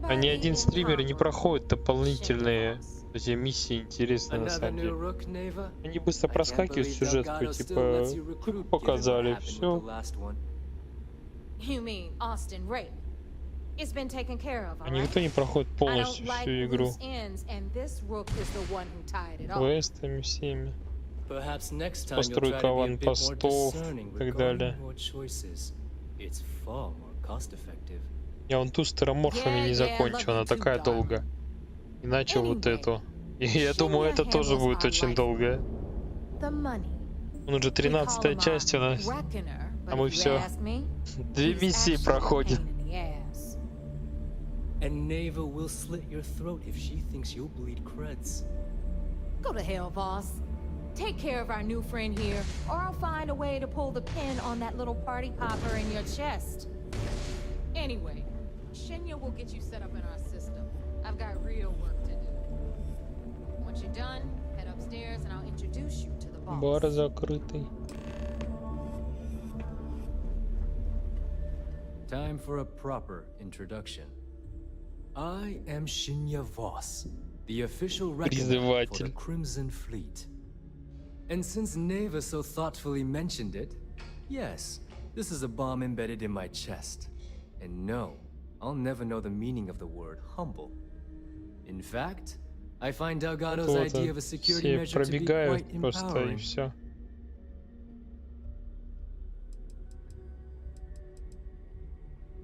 А ни один стример не проходит дополнительные эти миссии интересные на самом деле. Они быстро проскакивают сюжетку, типа показали, все. А никто не проходит полностью всю игру. Квестами всеми. Постройка аванпостов и так далее. Я вон ту с тераморфами не закончил, она такая долгая. Иначе вот эту. И я думаю, это тоже будет очень долго. Он уже 13-я часть у нас. А мы все 2 миссии проходим. And Neva will slit your throat if she thinks you'll bleed creds. Go to hell, boss. Take care of our new friend here, or I'll find a way to pull the pin on that little party popper in your chest. Anyway, Shinya will get you set up in our system. I've got real work to do. Once you're done, head upstairs and I'll introduce you to the boss. Бар закрытый. Time for a proper introduction. I am Shinya Voss, the official reckoner for the Crimson Fleet. And since Neva so thoughtfully mentioned it, yes, this is a bomb embedded in my chest. And no, I'll never know the meaning of the word humble. In fact, I find Delgado's idea of a security measure to be quite empowering.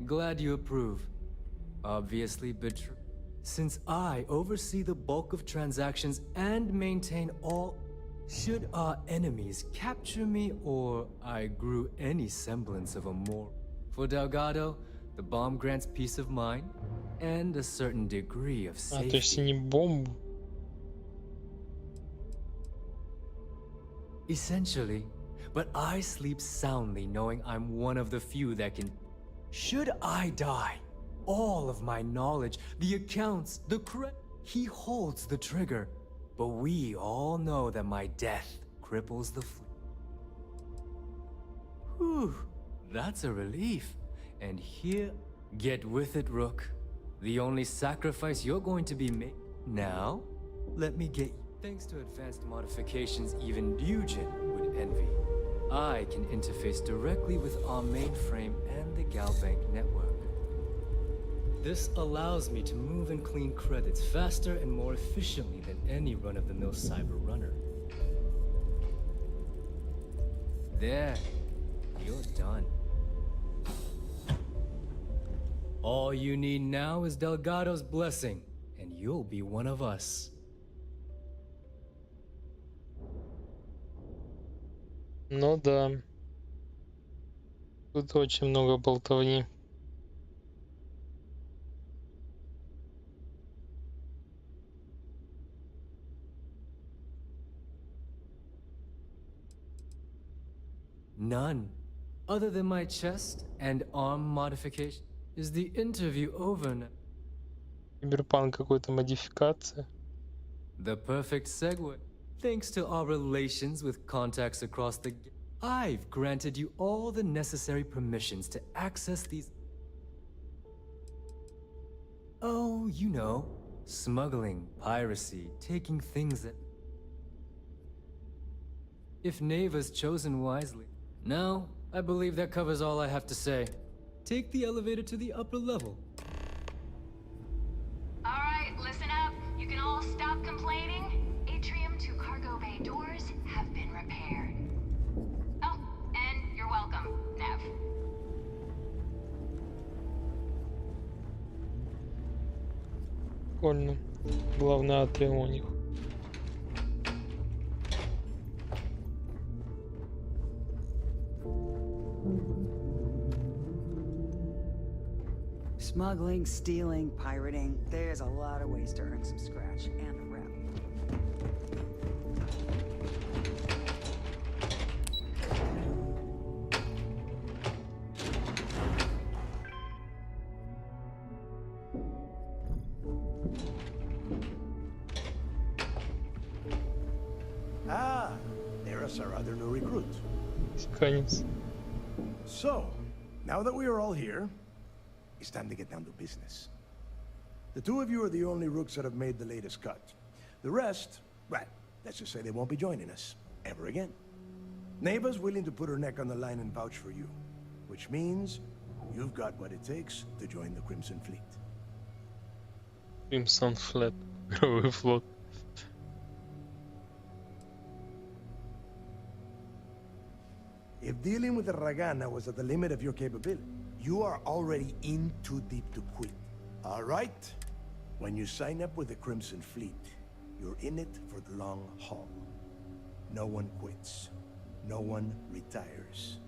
Glad you approve. Obviously, but since I oversee the bulk of transactions and maintain all, should our enemies capture me or I grew any semblance of a moral. For Delgado, the bomb grants peace of mind and a certain degree of safety. То есть не бомбу. Essentially, but I sleep soundly knowing I'm one of the few that can. Should I die, all of my knowledge, the accounts, the he holds the trigger. But we all know that my death cripples the fleet. Whew, that's a relief. And here, get with it, Rook. The only sacrifice you're going to be made. Now, let me get you. Thanks to advanced modifications even Bugin would envy, I can interface directly with our mainframe and the Galbank network. This allows me to move and clean credits faster and more efficiently than any run-of-the-mill cyber runner. There, you're done. All you need now is Delgado's blessing, and you'll be one of us. Ну да. Тут очень много болтовни. None. Other than my chest and arm modification. Is the interview over now? Киберпанк какой-то модификация. The perfect segue. Thanks to our relations with contacts across the... I've granted you all the necessary permissions to access these... Oh, you know. Smuggling, piracy, taking things that... If Neva's chosen wisely. Now, I believe that covers all I have to say. Take the elevator to the upper level. Alright, listen up. You can all stop complaining. Atrium to cargo bay doors have been repaired. Oh, and you're welcome, Nev. Прикольно. Главный атриум у них. Smuggling, stealing, pirating. There's a lot of ways to earn some scratch and a rep. Ah, there's our other new recruit. Конец. So, now that we are all here, it's time to get down to business. The two of you are the only rooks that have made the latest cut. The rest, well, let's just say they won't be joining us ever again. Neva's willing to put her neck on the line and vouch for you, which means you've got what it takes to join the Crimson Fleet. Crimson Fleet. Игровой флот. If dealing with the Ragana was at the limit of your capability, you are already in too deep to quit. All right? When you sign up with the Crimson Fleet, you're in it for the long haul. No one quits. No one retires.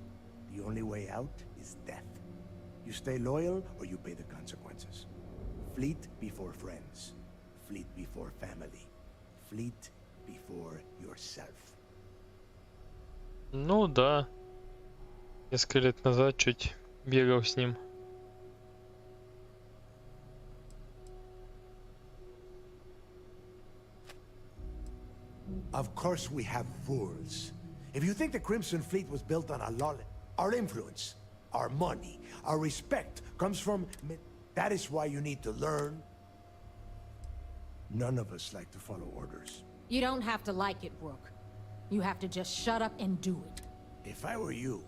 The only way out is death. You stay loyal or you pay the consequences. Fleet before friends. Fleet before family. Fleet before yourself. Ну да. Несколько лет назад чуть бегал с ним. Of course we have rules. If you think the Crimson Fleet was built on our influence, our money, our respect comes from... That is why you need to learn. None of us like to follow orders. You don't have to like it, Rook. You have to just shut up and do it. If I were you,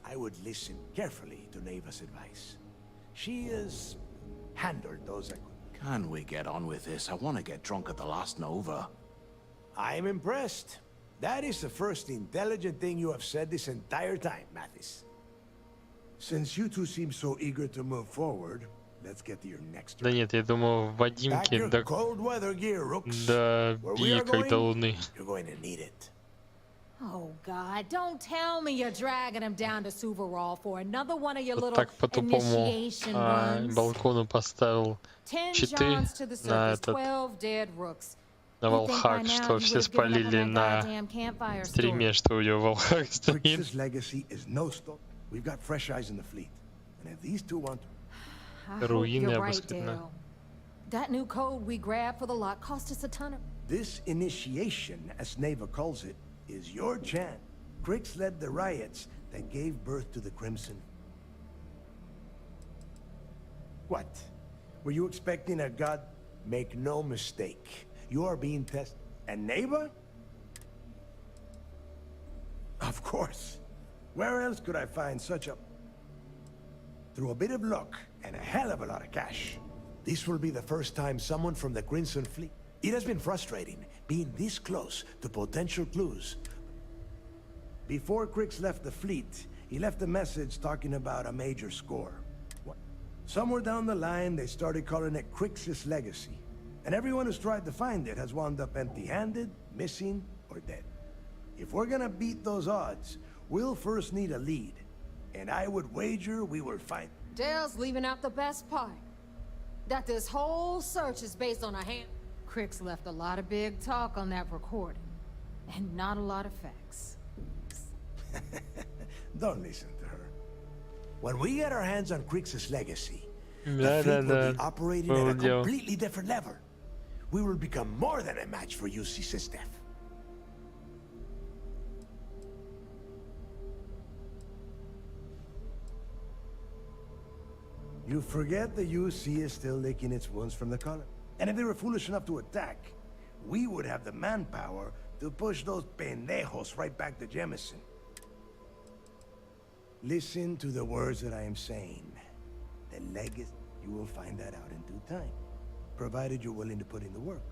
I would listen carefully to Neva's advice. She has handled those... Can we get on with this? I want to get drunk at the last Nova. I'm impressed. That is the first intelligent thing you have said this entire time, Mathis. Since you two seem so eager to move forward, let's get to your next... Да нет, я думал, в Вадимке до пика до Луны. You're going to need it. Oh, God, don't tell me you're dragging him down to Suvarol for another one of your Вот little так по-тупому initiation runs. балкону поставил 10 щиты Johns to the на surface, этот, 12 dead rooks. на волхак, что все спалили на стриме, что у него волхак стоит. Crix's legacy is no stop. We've got fresh eyes in the fleet. And if these two want to... Руины обысканы. That new code we grabbed for the lock cost us a ton of... This initiation, as Neva calls it, is your chance. Crix led the riots that gave birth to the Crimson. What? Were you expecting a god? Make no mistake. You are being tested. And Neva? Of course. Where else could I find such a... Through a bit of luck and a hell of a lot of cash, this will be the first time someone from the Crimson Fleet... It has been frustrating being this close to potential clues. Before Crix left the fleet, he left a message talking about a major score. What? Somewhere down the line, they started calling it Crix's legacy. And everyone who's tried to find it has wound up empty-handed, missing, or dead. If we're gonna beat those odds, we'll first need a lead. And I would wager we will find... Dale's leaving out the best part. That this whole search is based on a hand... Crix left a lot of big talk on that recording. And not a lot of facts. Don't listen to her. When we get our hands on Crix's legacy, the Да, fleet да, will be да. operating at a completely different level. We will become more than a match for UC Sistef. You forget the UC is still licking its wounds from the colony. And if they were foolish enough to attack, we would have the manpower to push those pendejos right back to Jemison. Listen to the words that I am saying. The legacy, you will find that out in due time, provided you're willing to put in the work.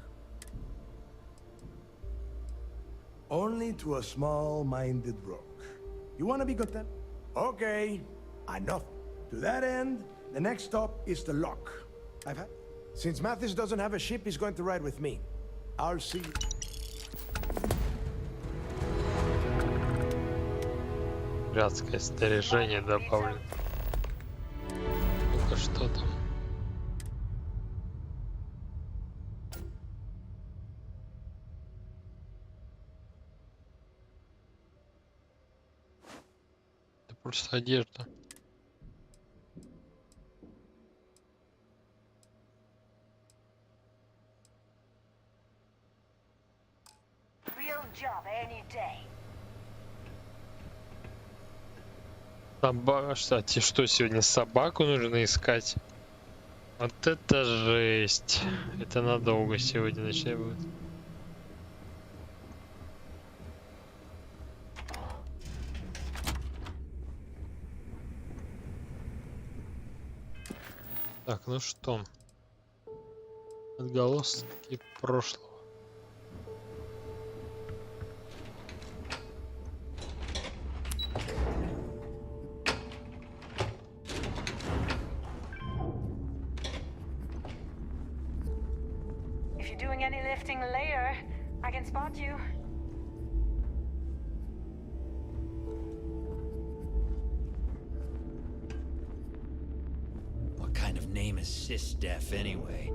Only to a small-minded rook. You want to be content? Okay, enough. To that end, the next stop is the lock. Since Mathis doesn't have a ship, he's going to ride with me. I'll see you. Пиратское снаряжение добавлено. Ну-ка, что там? Это просто одежда. Real job any day. Собака, кстати, что сегодня собаку нужно искать? Вот это жесть. Это надолго сегодня ночной будет. Так, ну что? Отголоски прошлого. If you're doing any lifting later, I can spot you. What kind of name is Sysdef anyway?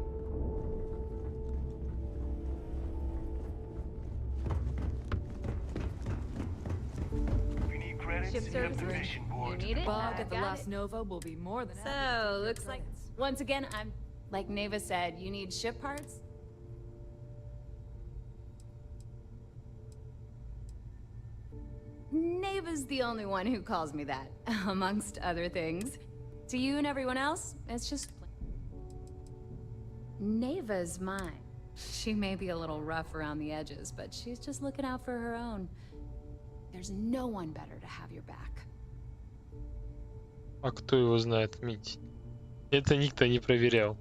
Ship service you need it? Bog at the last Nova will be more than So, looks like, once again, I'm, like Neva said, you need ship parts? Neva's the only one who calls me that, amongst other things. To you and everyone else, it's just... Neva's mine. She may be a little rough around the edges, but she's just looking out for her own. There's no one better to have your back. А кто его знает, Мить? Это никто не проверял.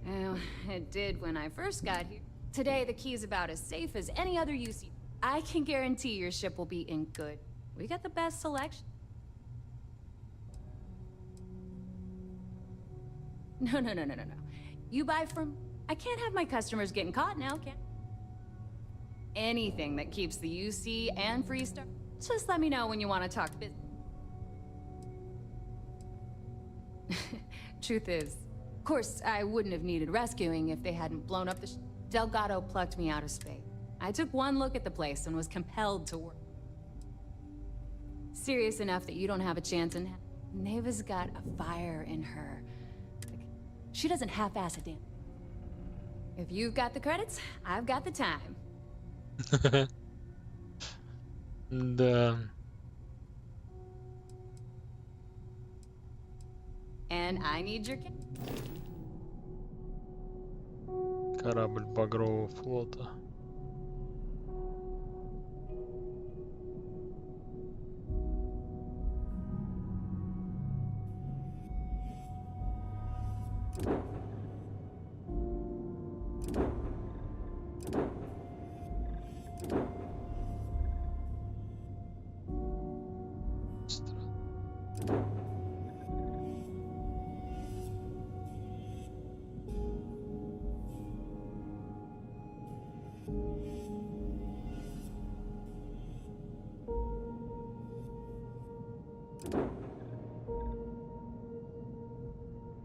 Oh, it did when I first got here. Today, the key's about as safe as any other you see. I can guarantee your ship will be in good. We got the best selection. No. You buy from... I can't have my customers getting caught now, can I? Anything that keeps the UC and Freestar. Just let me know when you want to talk business. Truth is, of course, I wouldn't have needed rescuing if they hadn't blown up the Delgado plucked me out of space. I took one look at the place and was compelled to work. Serious enough that you don't have a chance in... Neva's got a fire in her. She doesn't half-ass a damn. If you've got the credits, I've got the time. Да. And I need your... Корабль Багрового флота.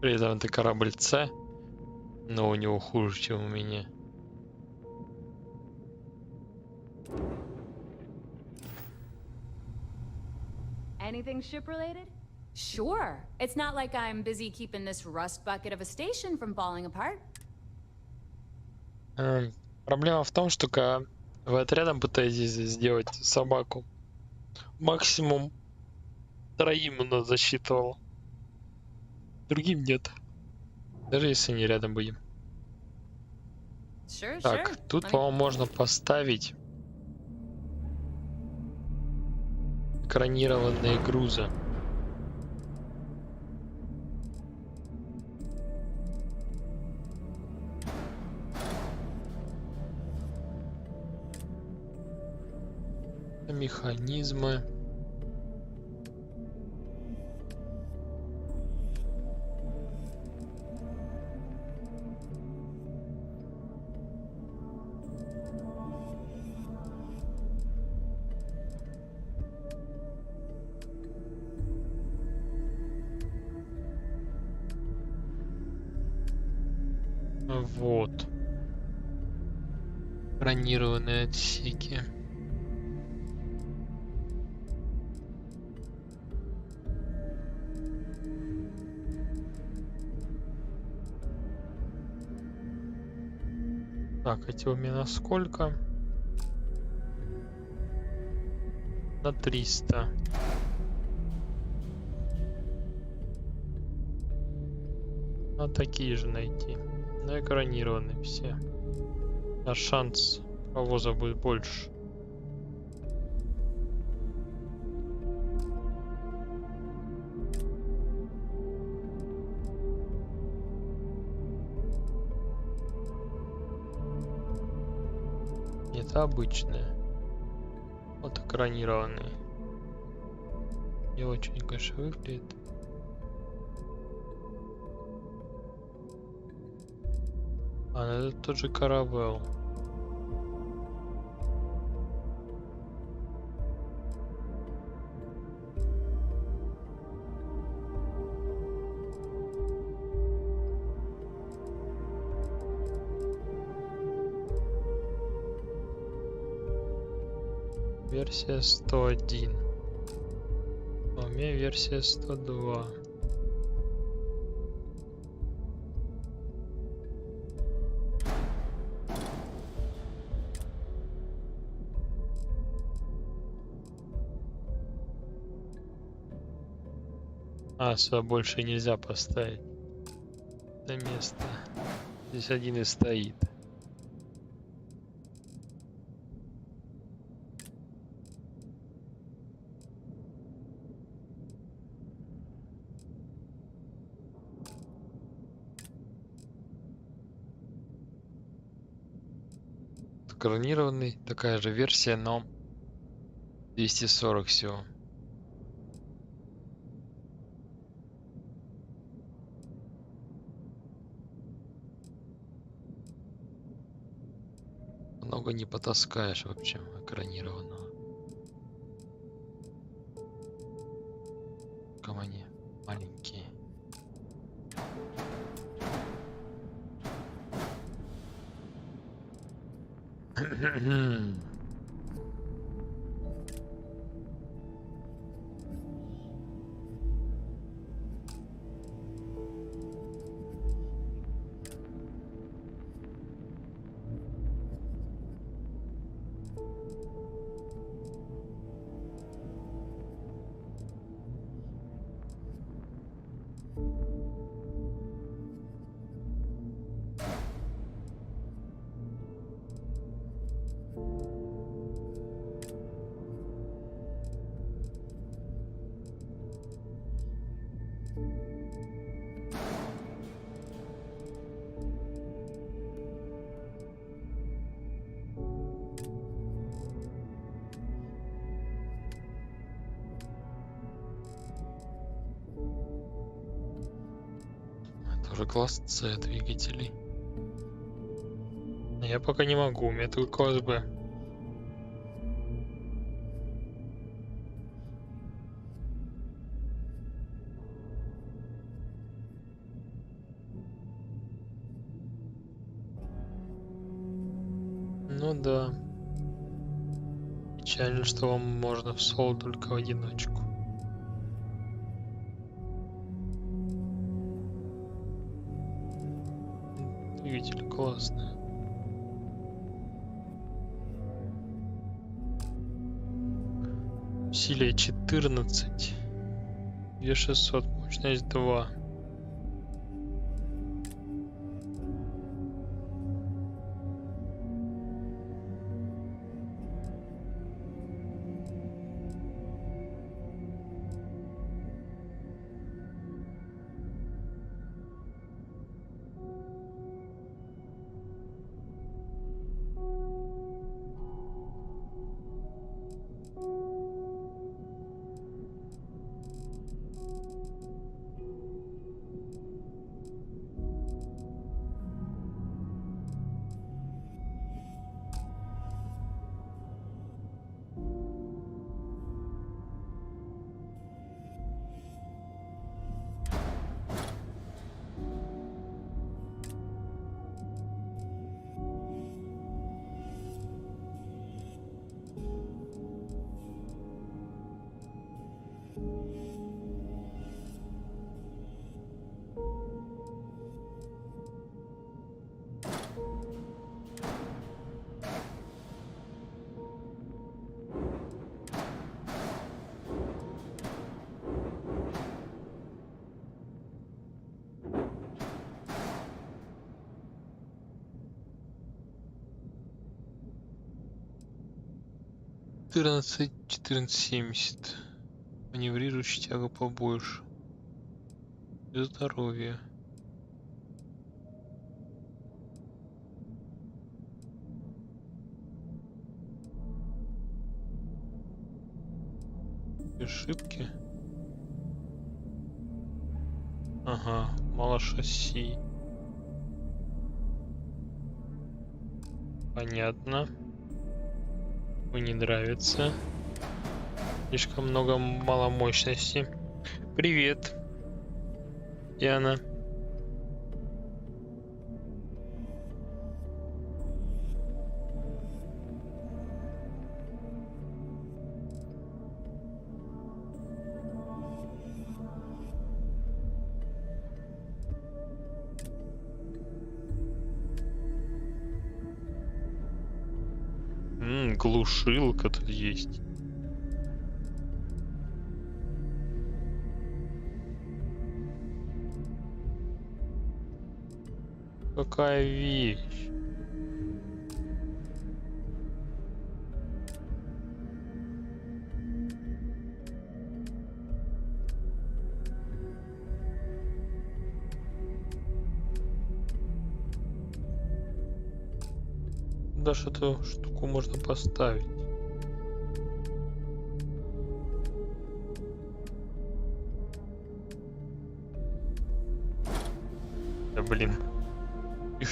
При этом это корабль С, но у него хуже, чем у меня. Anything ship-related? Sure. It's not like I'm busy keeping this rust bucket of a station from falling apart. Проблема в том, что когда вы отрядом пытаетесь сделать собаку, максимум 3 она засчитывала. Другим нет. Даже если не рядом будем. Так, тут, по-моему, можно поставить экранированные грузы. Механизмы. Вот. Бронированные отсеки. Так, эти у меня на сколько? На 300. А такие же найти. Но экранированные все. А шанс провоза будет больше. Это обычные. Вот экранированные. Не очень, конечно, выглядит. А, ну это тот же каравелл. Версия 101. А у меня версия 102. А, сюда больше нельзя поставить на место. Здесь один и стоит. Экранированный, такая же версия, но 240 всего. Много не потаскаешь, в общем, экранированного. Как они маленькие. Тоже класс C двигателей. Я пока не могу, у меня только класс B. Ну да. Печально, что вам можно в соло только в одиночку. Двигатель классный. Усилие 14. 2600, мощность 2. 14-14-70. Маневрирующий тяга побольше. Здоровье. Ошибки. Ага, мало шасси. Понятно. Мне не нравится. Слишком много мало мощности. Привет, Диана. Глушилка тут есть. Какая вещь. Даже эту штуку можно поставить. Да блин.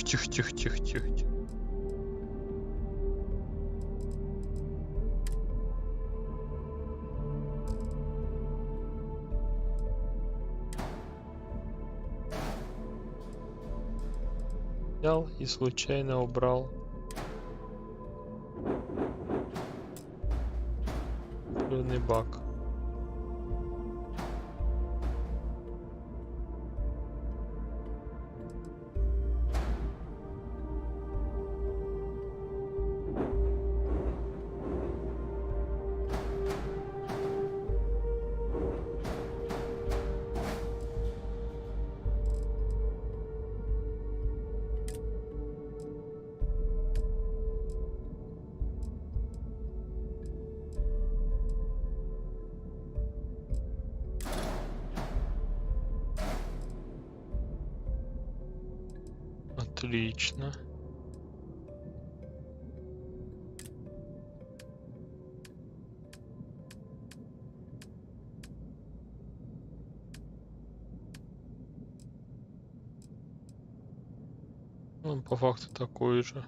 Тихо. Взял и случайно убрал. Баг. Отлично. Он по факту такой же.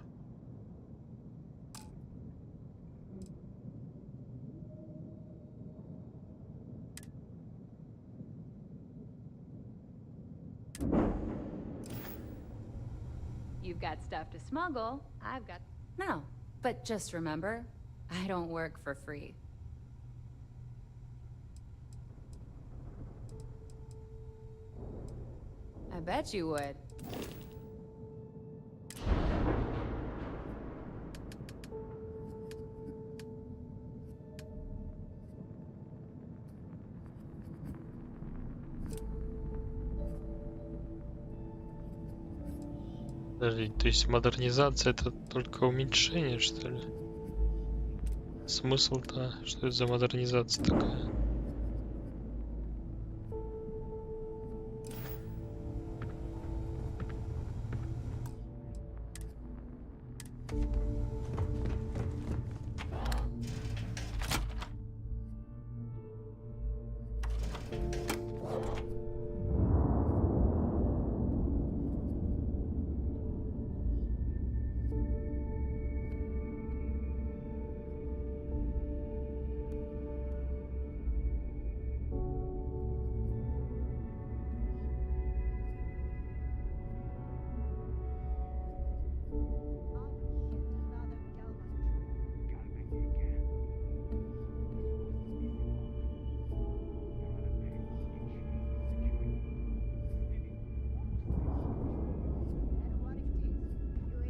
You've got stuff to smuggle. I've got... No, but just remember, I don't work for free. I bet you would. Подожди, то есть модернизация это только уменьшение, что ли? Смысл-то, что это за модернизация такая?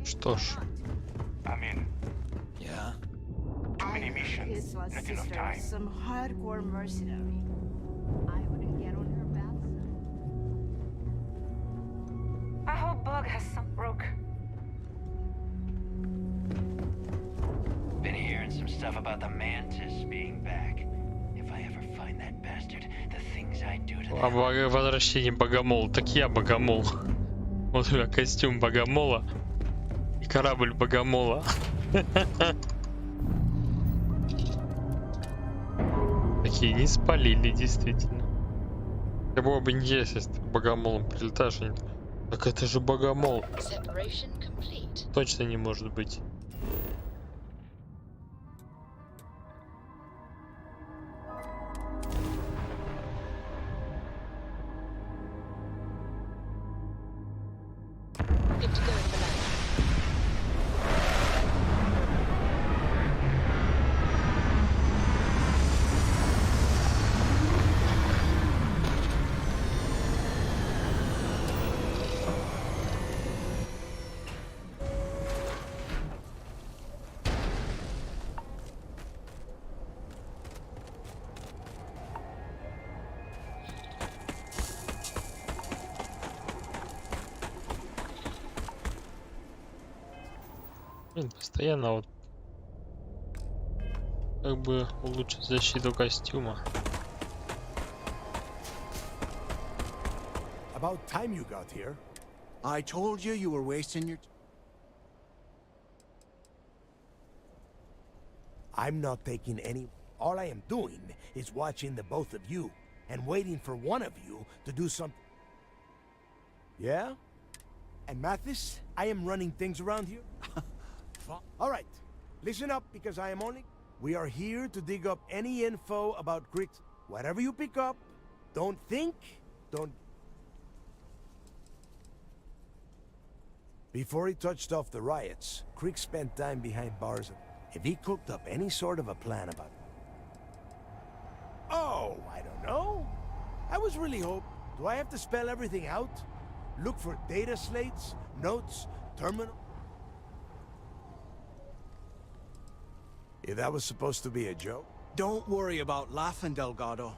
Что ж. Yeah. Too many missions, not enough time. Some hardcore mercenary. I wouldn't get on her bad side. I hope Bug has some broke. Been hearing some stuff about the mantis being back. If I ever find that bastard, the things I do to them. Возвращение богомола. Так я богомол. Вот у меня костюм богомола и корабль богомола. Такие не спалили, действительно. Это было бы интересно, если ты богомолом прилетаешь. Так это же богомол. Точно не может быть. Постоянно вот как бы улучшить защиту костюма. About time you got here. I told you you were wasting your... I'm not taking any... All I am doing is watching the both of you and waiting for one of you to do something. Yeah? And Mathis, I am running things around here. All right, listen up because I am only... We are here to dig up any info about Griggs. Whatever you pick up, don't think, don't... Before he touched off the riots, Crick spent time behind bars. If he cooked up any sort of a plan about... Oh, I don't know. I was really hoping... Do I have to spell everything out? Look for data slates, notes, terminal... If that was supposed to be a joke? Don't worry about laughing, Delgado.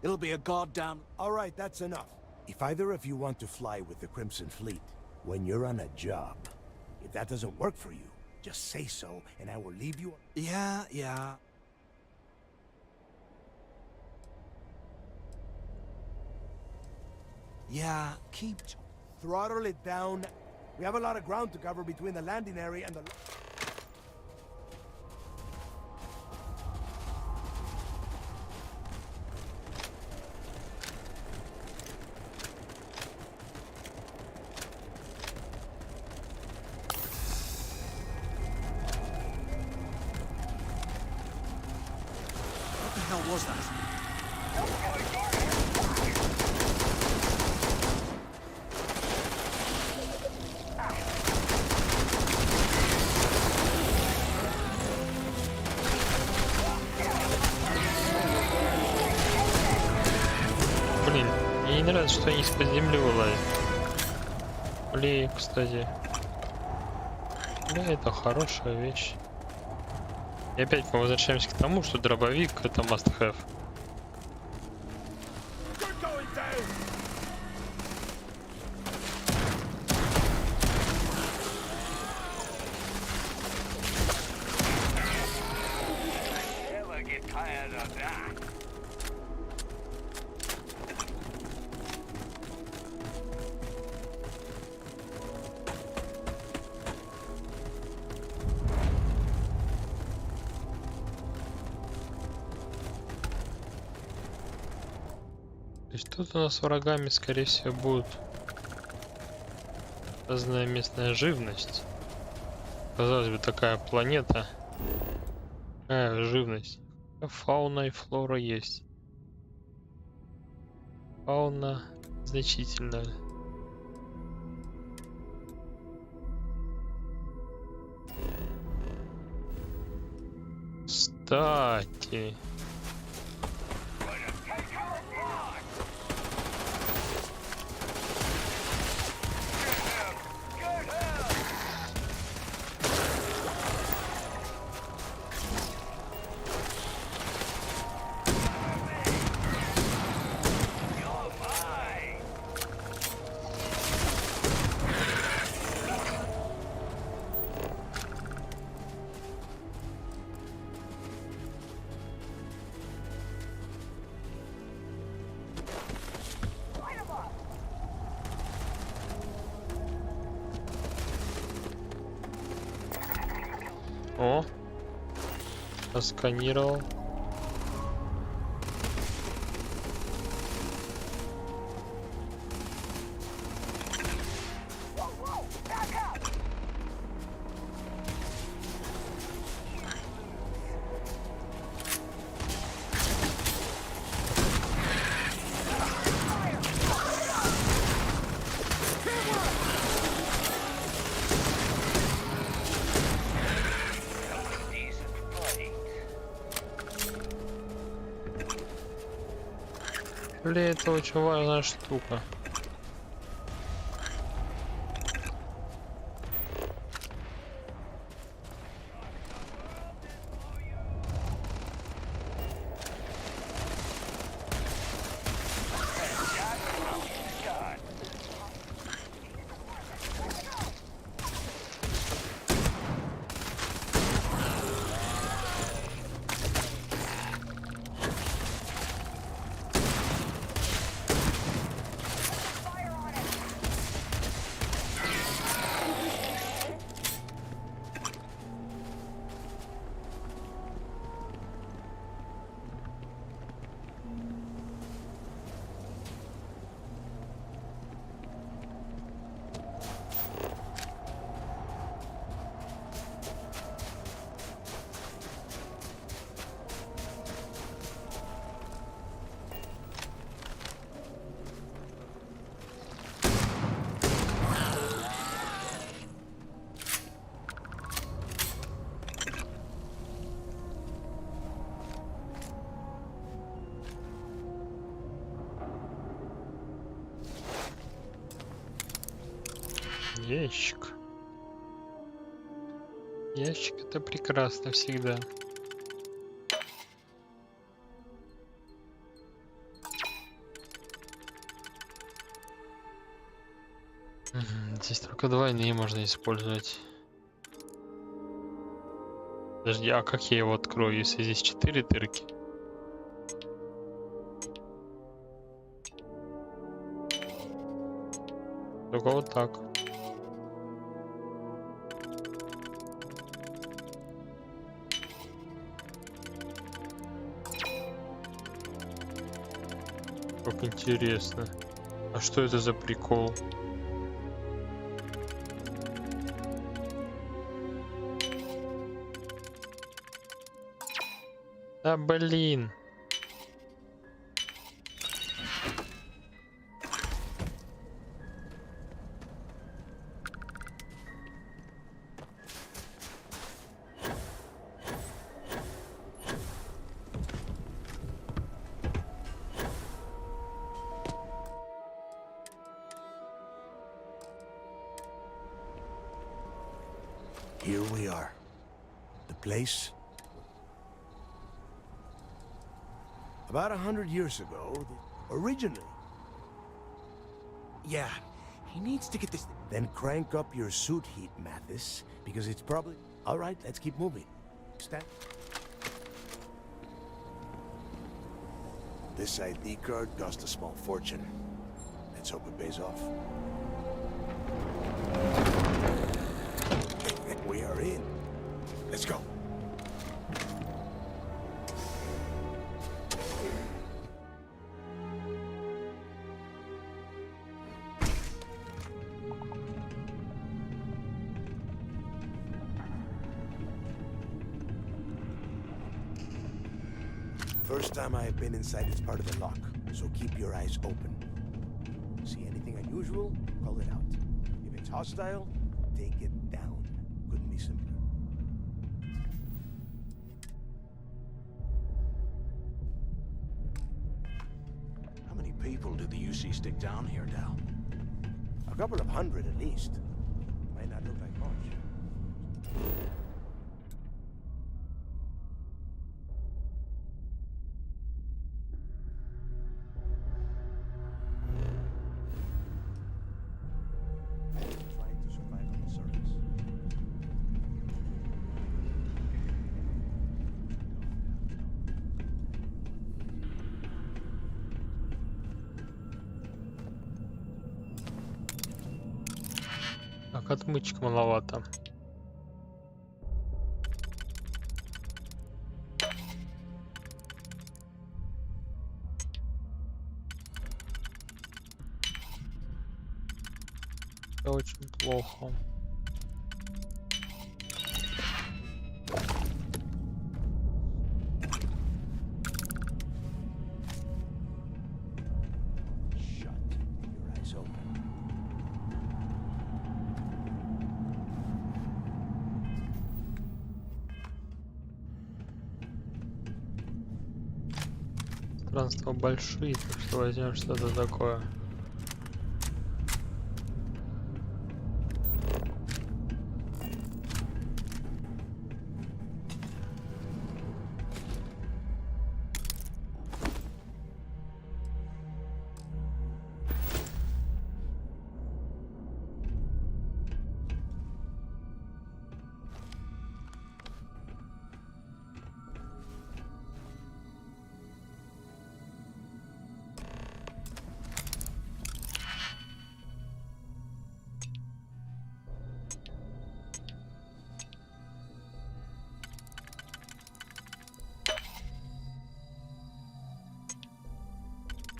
It'll be a goddamn... All right, that's enough. If either of you want to fly with the Crimson Fleet, when you're on a job, if that doesn't work for you, just say so, and I will leave you... Yeah. Yeah, keep... Throttle it down. We have a lot of ground to cover between the landing area and the... What was that? Блин, мне не нравится, что они из-под земли вылазят. Блин, кстати. Да, это хорошая вещь. И опять мы возвращаемся к тому, что дробовик это must have. То есть тут у нас врагами, скорее всего, будут разная местная живность. Казалось бы, такая планета. Живность. Фауна и флора есть. Фауна значительная. Кстати. О, просканировал. Блин, это очень важная штука. Ящик. Ящик — это прекрасно всегда. Здесь только двойные можно использовать. Подожди, а как я его открою, если здесь 4 дырки? Только вот так. Как интересно. А что это за прикол? Да блин. Here we are. The place. About 100 years ago, originally. Yeah, he needs to get this. Then crank up your suit heat, Mathis, because it's probably... All right, let's keep moving. Stand. This ID card cost a small fortune. Let's hope it pays off. We are in. Let's go. First time I have been inside this part of the lock, so keep your eyes open. See anything unusual? Call it out. If it's hostile, take it down. Couldn't be simpler. How many people did the UC stick down here, Dal? A couple of hundred at least. Might not look like much. Trying to survive on the surface. Так, отмычек маловато. Это очень плохо. Пространства большие, так что возьмем что-то такое.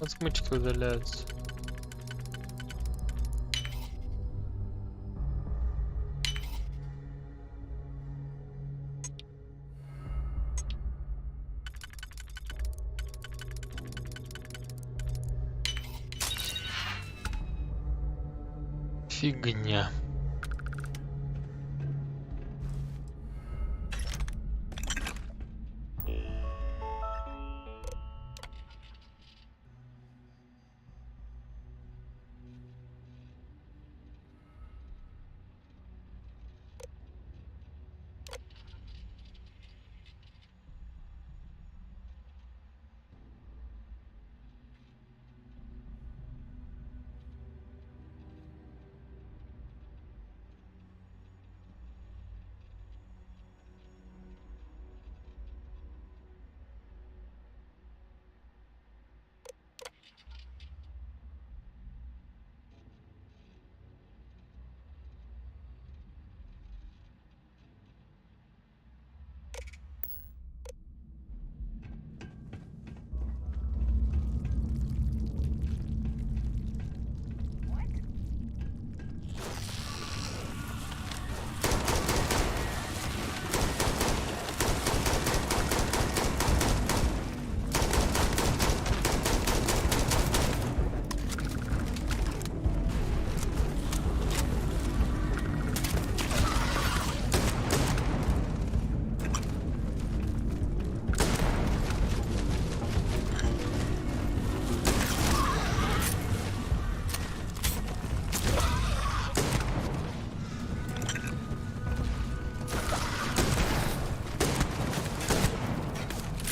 Смычки удаляются. Фигня.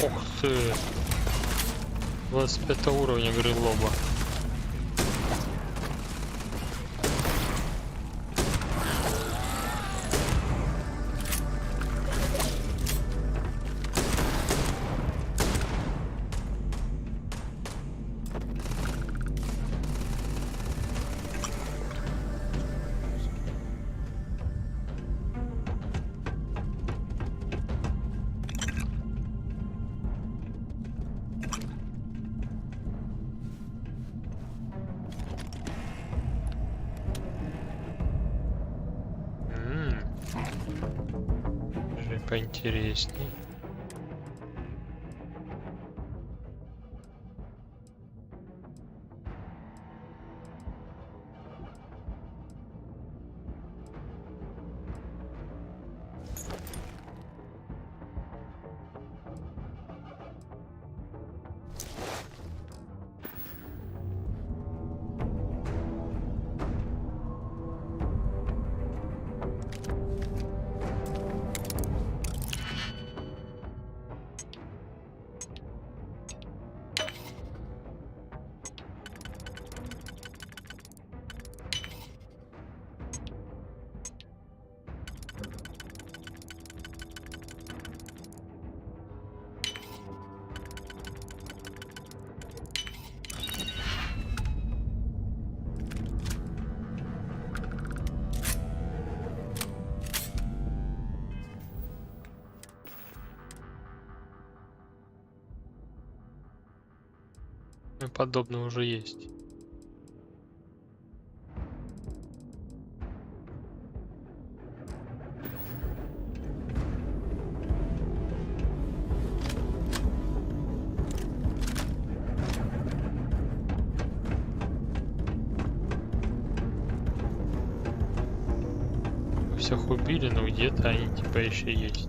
Ух ты! 25 уровня грилоба. Поинтересней. Подобное уже есть. всех убили, но где-то они типа еще есть.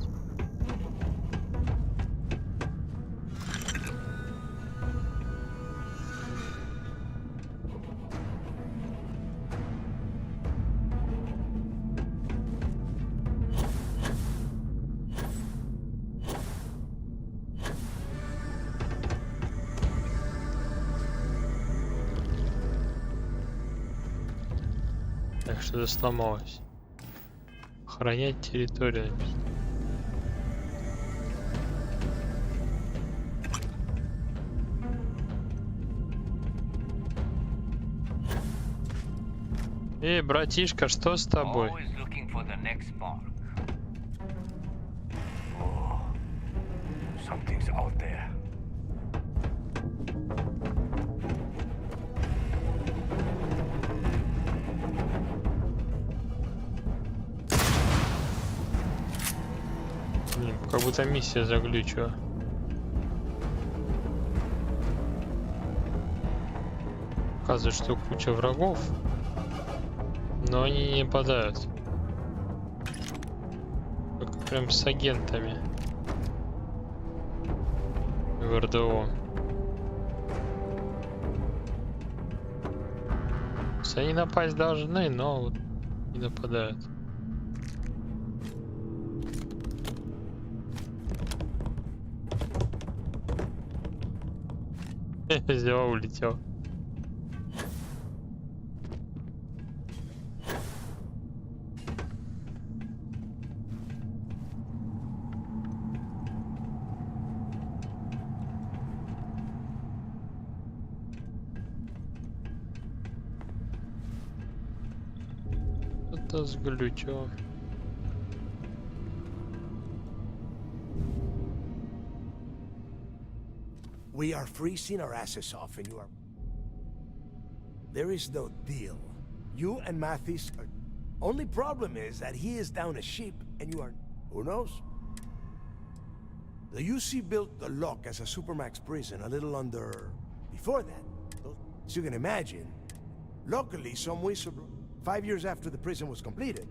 Так, что-то сломалось. Охранять территорию написано. Эй, братишка, что с тобой? Блин, как будто миссия заглючила. Показывает, что куча врагов, но они не нападают. Только прям с агентами в РДО. Они напасть должны, но вот не нападают. Взял, улетел. Это сглючило. We are freezing our asses off and you are... There is no deal. You and Mathis are... Only problem is that he is down a ship and you are... Who knows? The UC built the lock as a Supermax prison a little under... Before that. As you can imagine, locally some whistleblower... 5 years after the prison was completed.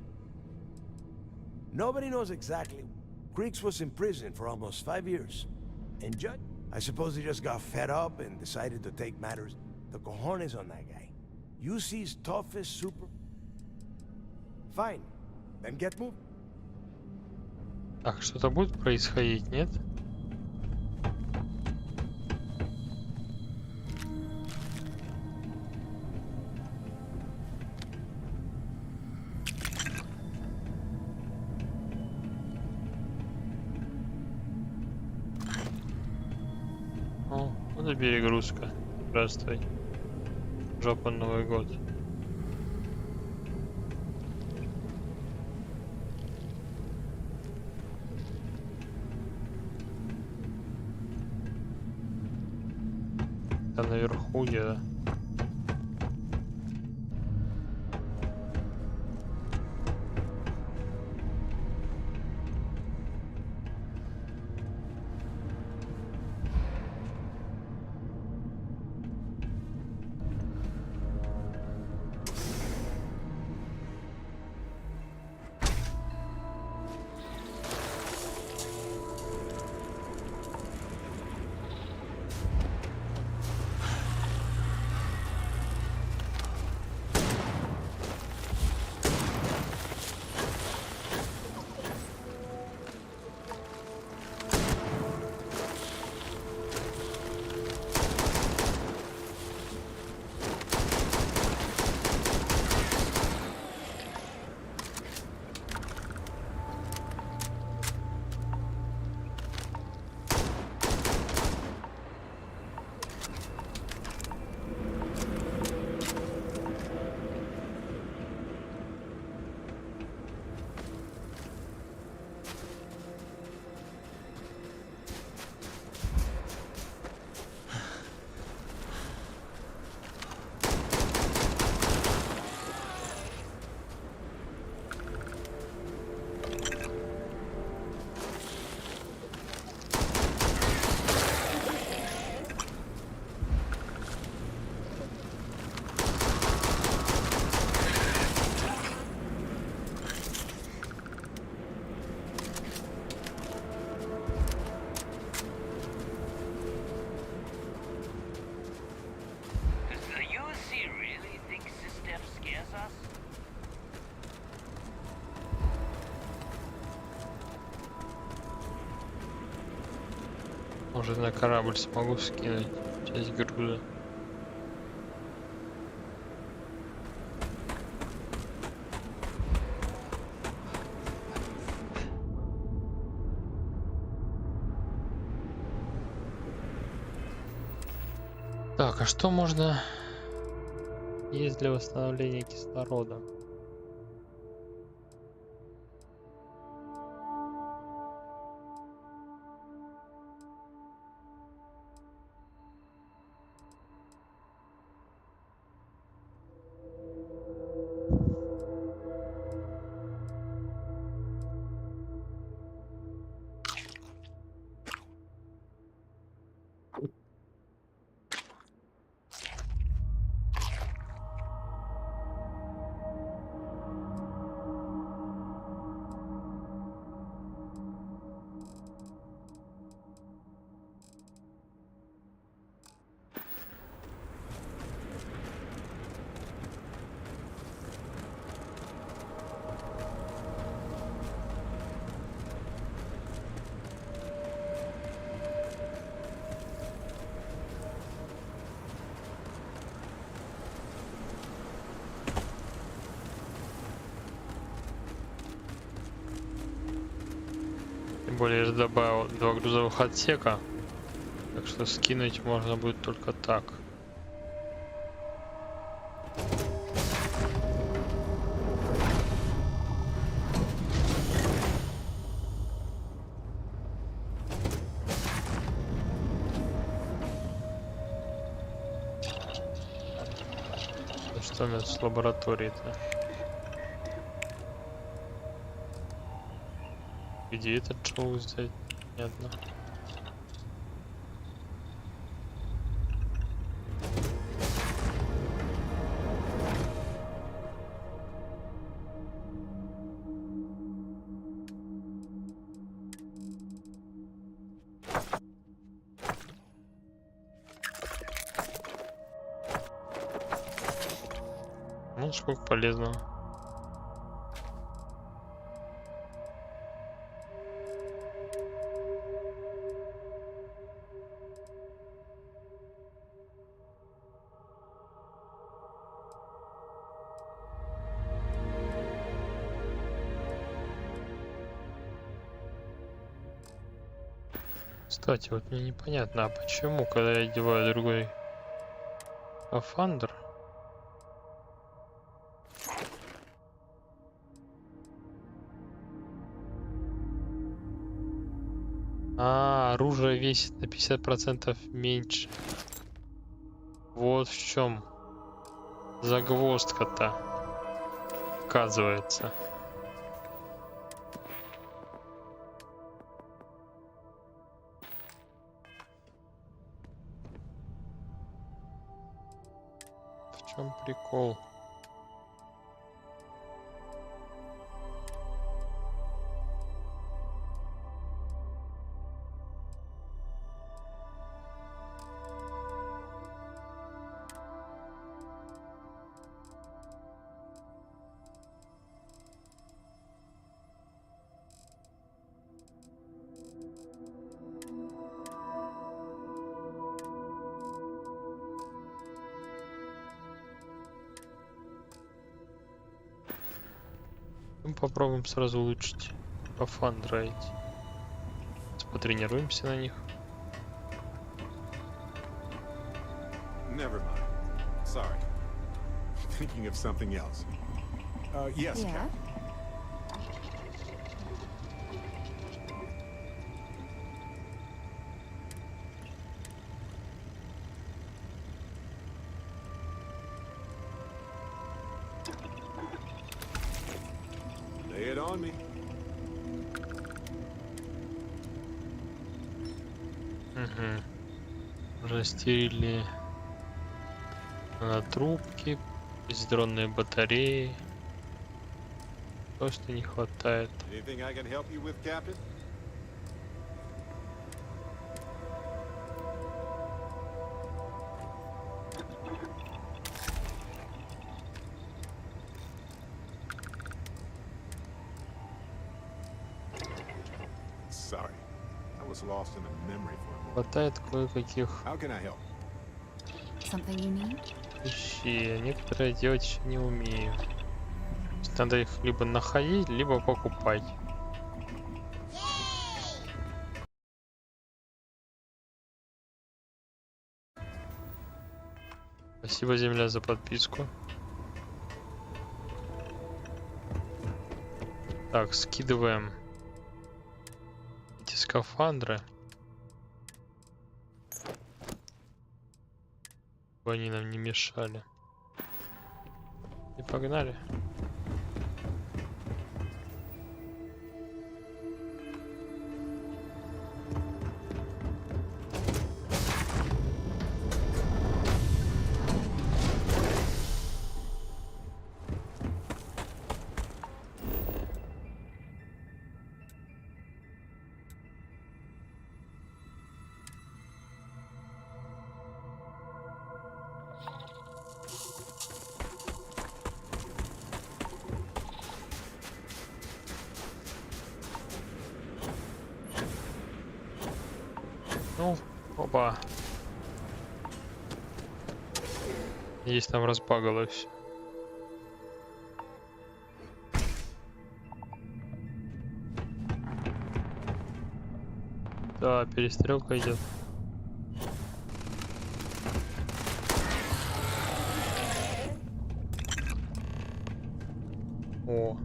Nobody knows exactly. Creeks was in prison for almost 5 years. And Judge... I suppose he just got fed up and decided to take matters. The cojones on that guy. UC's toughest super... Fine. Then get moved. Так, что-то будет происходить, нет? Вот перегрузка. Здравствуй. Жопа, Новый год. Там наверху где-то. Может, на корабль смогу скинуть часть груза. Так, а что можно есть для восстановления кислорода? Тем более я же добавил 2 грузовых отсека, так что скинуть можно будет только так. Что у меня с лабораторией-то? Где этот шоу взять? Понятно. Ну, сколько полезного. Кстати, вот мне непонятно, а почему, когда я одеваю другой скафандр, оружие весит на 50% меньше. Вот в чем загвоздка-то, оказывается. В чем прикол? Ну, попробуем сразу улучшить скафандры эти. Потренируемся на них. Never mind. Sorry. Thinking of something else. Yes, Yeah. Captain. Lay it on me. Уже стерильные трубки, позитронные батареи. То, что не хватает. Anything I can help you with, Captain? Sorry, I was lost in a memory for a moment. Хватает кое-каких вещей, а некоторые делать еще не умею. Надо их либо находить, либо покупать. Спасибо, земля, за подписку. Так, скидываем эти скафандры. Чтобы они нам не мешали. И погнали. Ну, опа. Есть там разбагалось все. Да, перестрелка идет. О.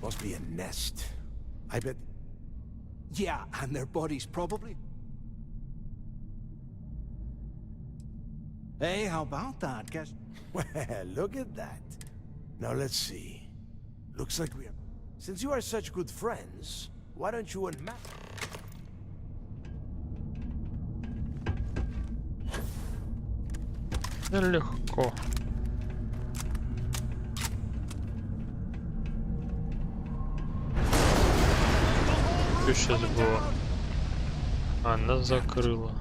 Must be a nest. I bet. Yeah, and their bodies probably. Hey, how about that? Guess. Well, look at that. Now let's see. Looks like we are. Since you are such good friends, why don't you and Matt? Легко. Что сейчас было? Она закрыла.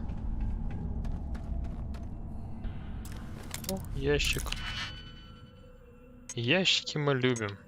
О, ящик. Ящики мы любим.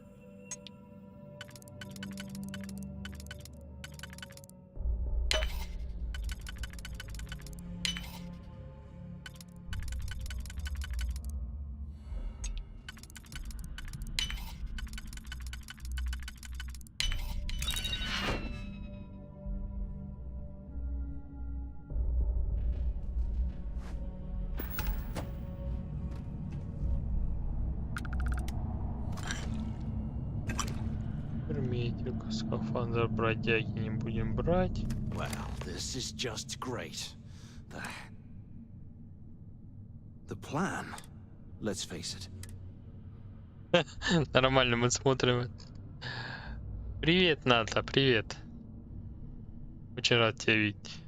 Скафандр бродяги не будем брать. Well, this is just great. The plan. Let's face it. Нормально мы смотрим. Привет, Ната, привет. Очень рад тебя видеть.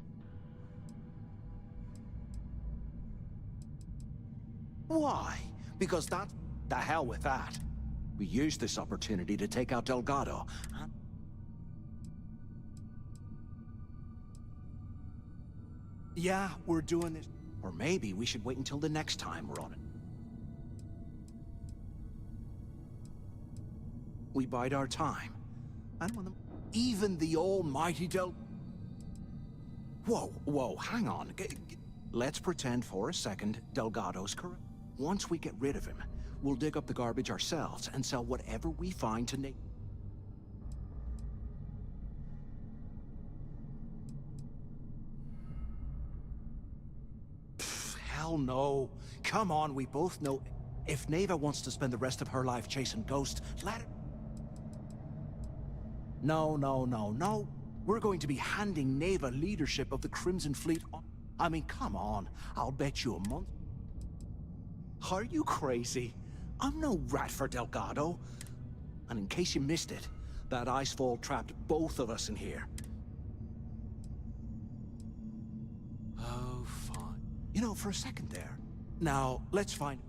Why? Because that... The hell with that. We used this opportunity to take out Delgado. Yeah, we're doing this. Or maybe we should wait until the next time we're on it. We bide our time. And when even the almighty Whoa, hang on. Let's pretend for a second Delgado's correct. Once we get rid of him, we'll dig up the garbage ourselves and sell whatever we find to Nate. Hell no. Come on, we both know. If Neva wants to spend the rest of her life chasing ghosts, let it. No. We're going to be handing Neva leadership of the Crimson Fleet on. I mean, come on. I'll bet you a month. Are you crazy? I'm no rat for Delgado. And in case you missed it, that icefall trapped both of us in here. Oh, fine. You know, for a second there. Now, let's find...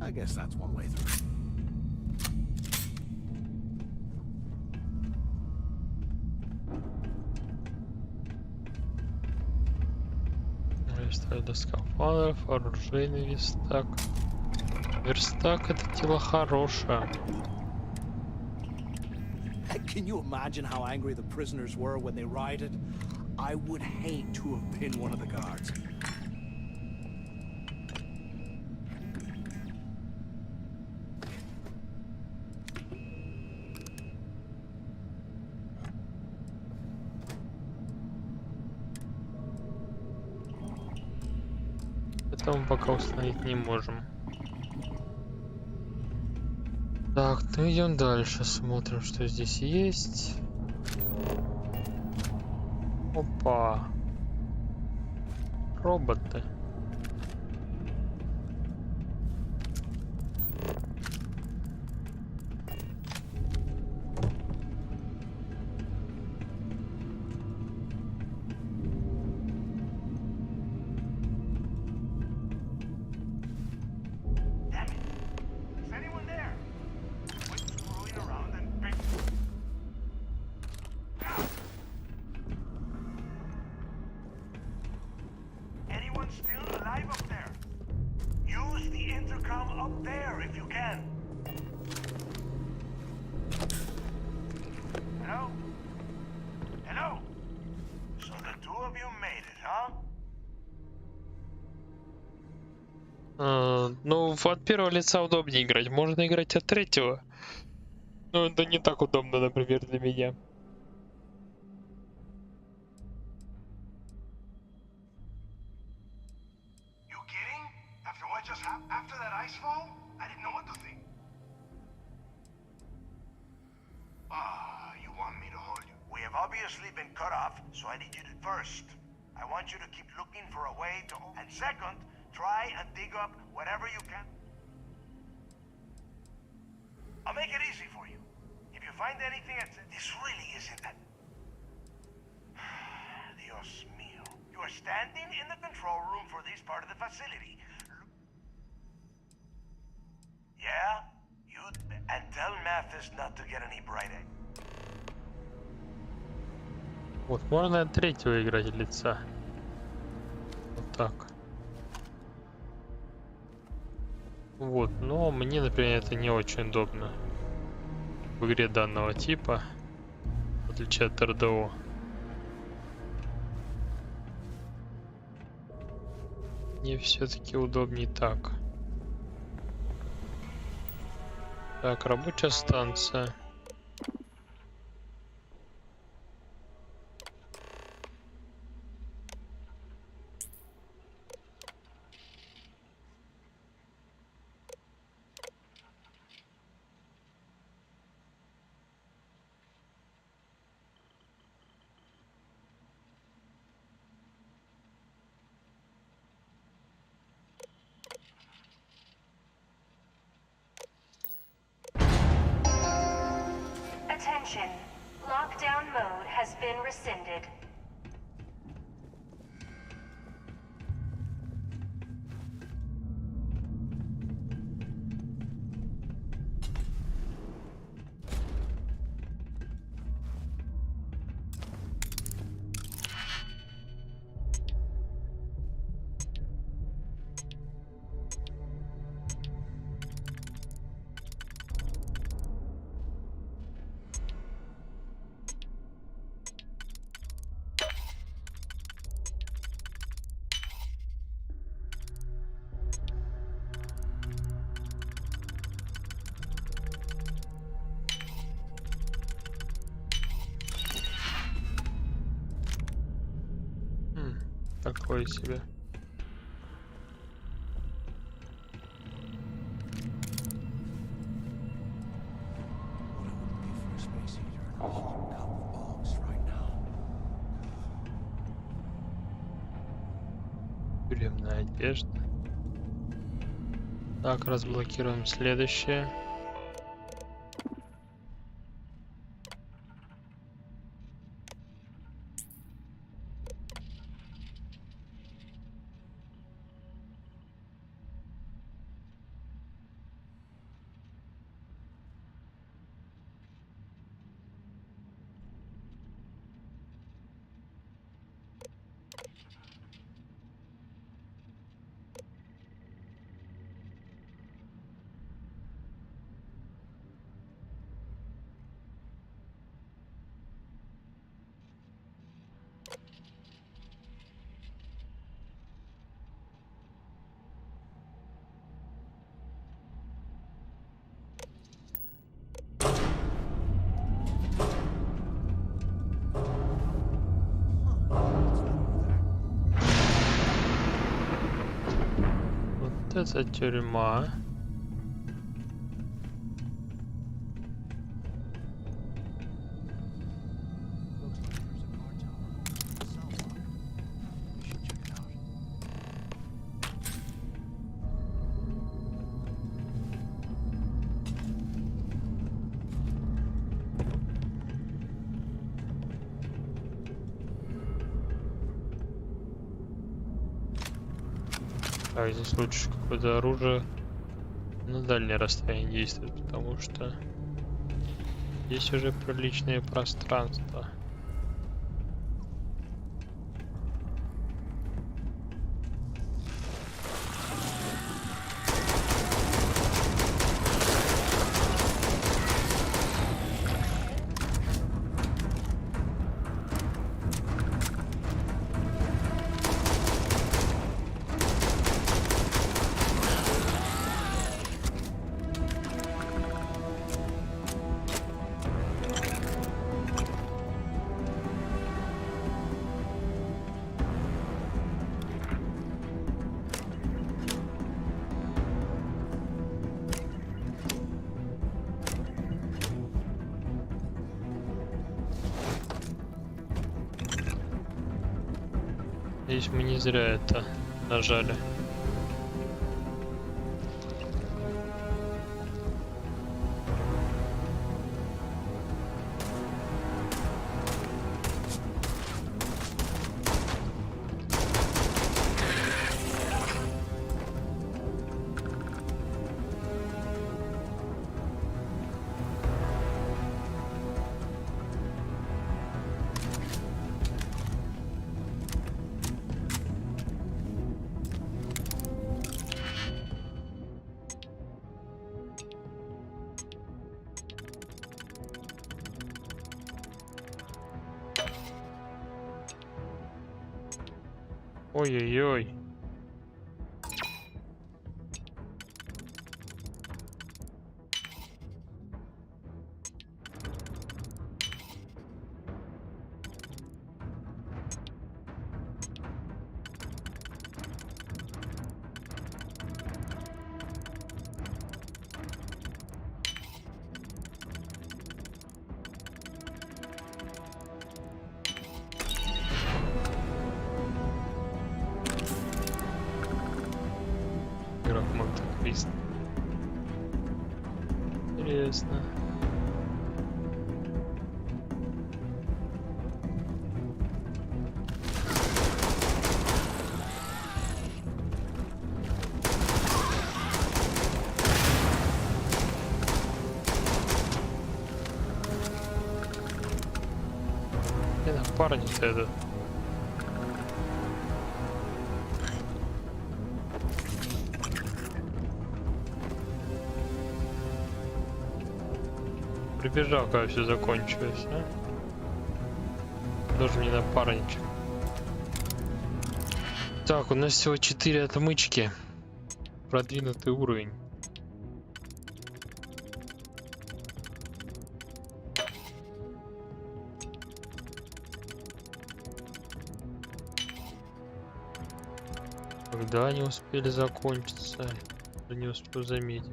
I guess that's one way through. верстак для скафандров, оружейный верстак. Верстак — это тело хорошее. Can you imagine how angry the prisoners were when they rioted? I would hate to have been one of the guards. Это мы пока установить не можем. Так, ну идем дальше, смотрим, что здесь есть. Опа. Роботы. Ну, от первого лица удобнее играть. Можно играть от третьего. Но это не так удобно, например, для меня. Obviously been cut off, so I need you to first. I want you to keep looking for a way to... And second, try and dig up whatever you can. I'll make it easy for you. If you find anything, this really isn't that... Dios mío. You are standing in the control room for this part of the facility. Yeah? You... And tell Mathis not to get any bright egg. Вот, можно от третьего играть лица. Вот так. Вот, но мне, например, это не очень удобно в игре данного типа, в отличие от РДО. Мне все-таки удобнее так. Так, рабочая станция. Attention. Lockdown mode has been rescinded. Такое себе. Тюремная одежда. Так, разблокируем следующее. Вот это тюрьма. Так, здесь лучше какое-то оружие на дальнее расстояние действует, потому что здесь уже приличное пространство. Здесь мы не зря это нажали. Ой-ой-ой. Интересно. Где напарник-то этот? Прибежал, когда все закончилось, а? Тоже не напарничек. Так, у нас всего 4 отмычки. Продвинутый уровень. Когда они успели закончиться? Я не успел заметить.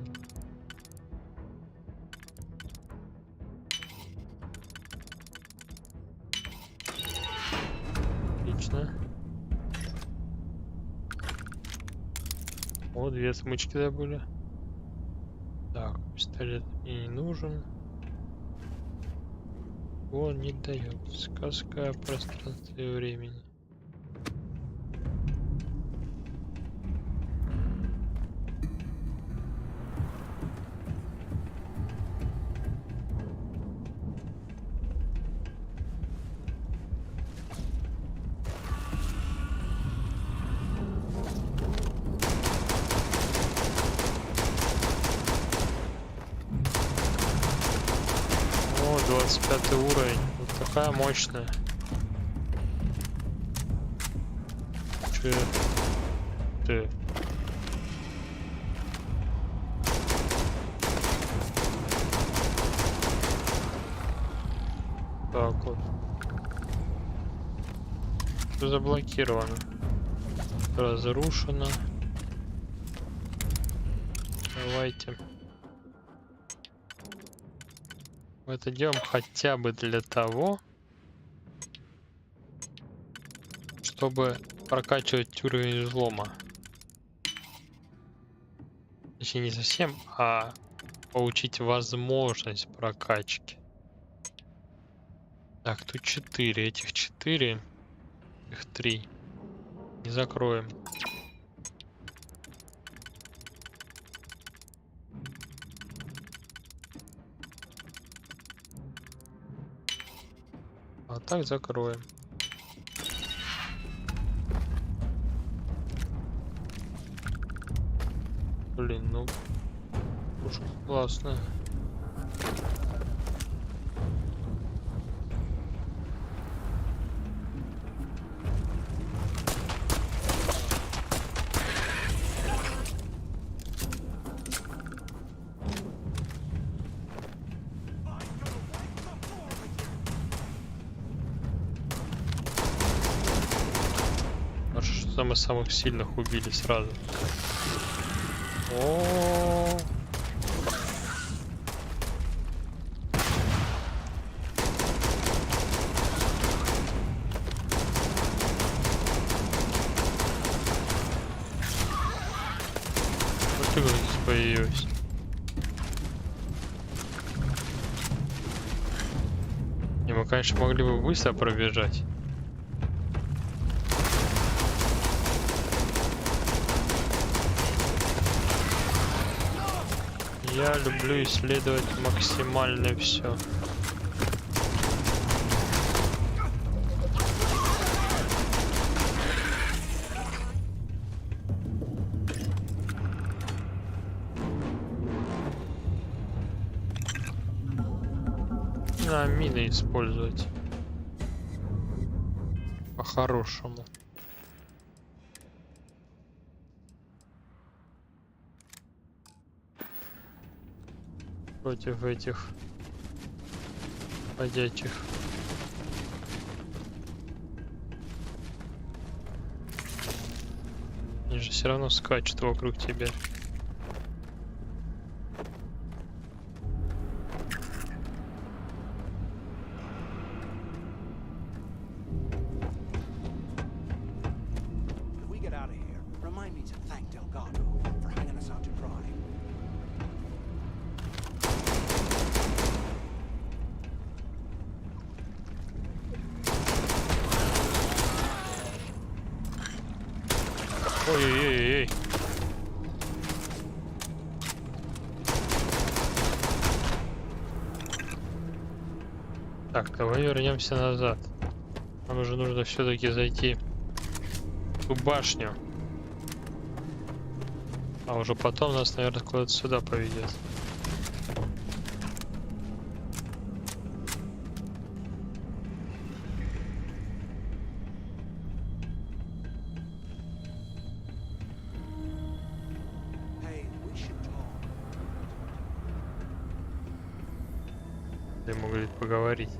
О, 2 смычки забыли. Так, пистолет мне не нужен. Он не дает. Сказка о пространстве и времени. О, 25 уровень. Вот такая мощная. Че ты? Так вот. Все заблокировано. Разрушено. Давайте. Мы это делаем хотя бы для того, чтобы прокачивать уровень взлома. Точнее, не совсем, а получить возможность прокачки. Так, тут 4. Этих 4. Их 3. Не закроем. А так закроем. Блин, ну уж классно. Что мы самых сильных убили сразу. О-о-о. Вот игра здесь появилась. И мы, конечно, могли бы быстро пробежать. Я люблю исследовать максимально все. На мины использовать. По-хорошему. Против этих ходячих. Они же все равно скачут вокруг тебя. Ой-ой-ой-ой. Так, давай вернемся назад. Нам уже нужно все-таки зайти в ту башню. А уже потом нас, наверное, куда-то сюда поведет. Могли поговорить.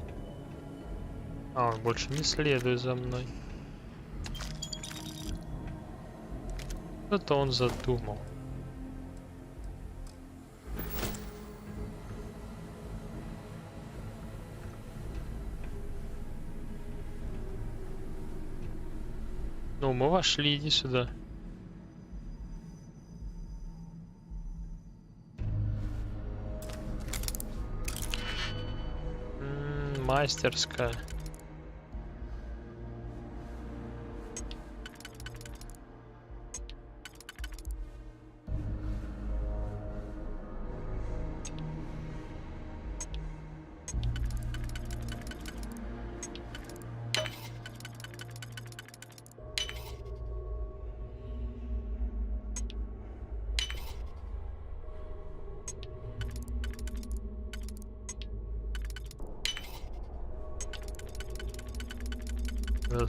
А, он больше не следует за мной. Что-то он задумал. Ну, мы вошли, иди сюда. Мастерская.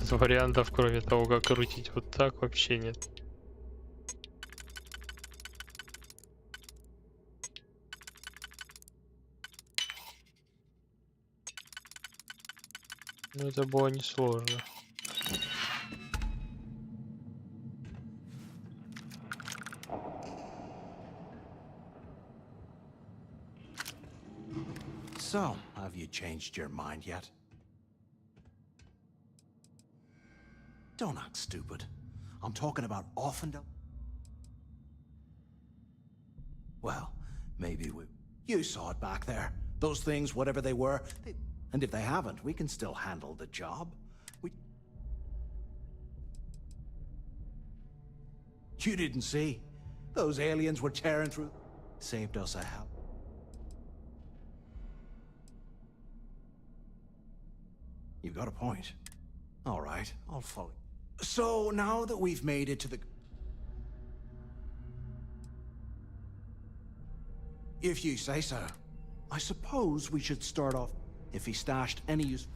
Вариантов, кроме того, как крутить вот так, вообще нет. Но это было несложно. So, have you changed your mind yet? Don't act stupid. I'm talking about Offendel. Well, maybe we... You saw it back there. Those things, whatever they were. And if they haven't, we can still handle the job. You didn't see. Those aliens were tearing through. Saved us a hell. You've got a point. All right, I'll follow. So, now that we've made it to the... If you say so. I suppose we should start off if he stashed any use...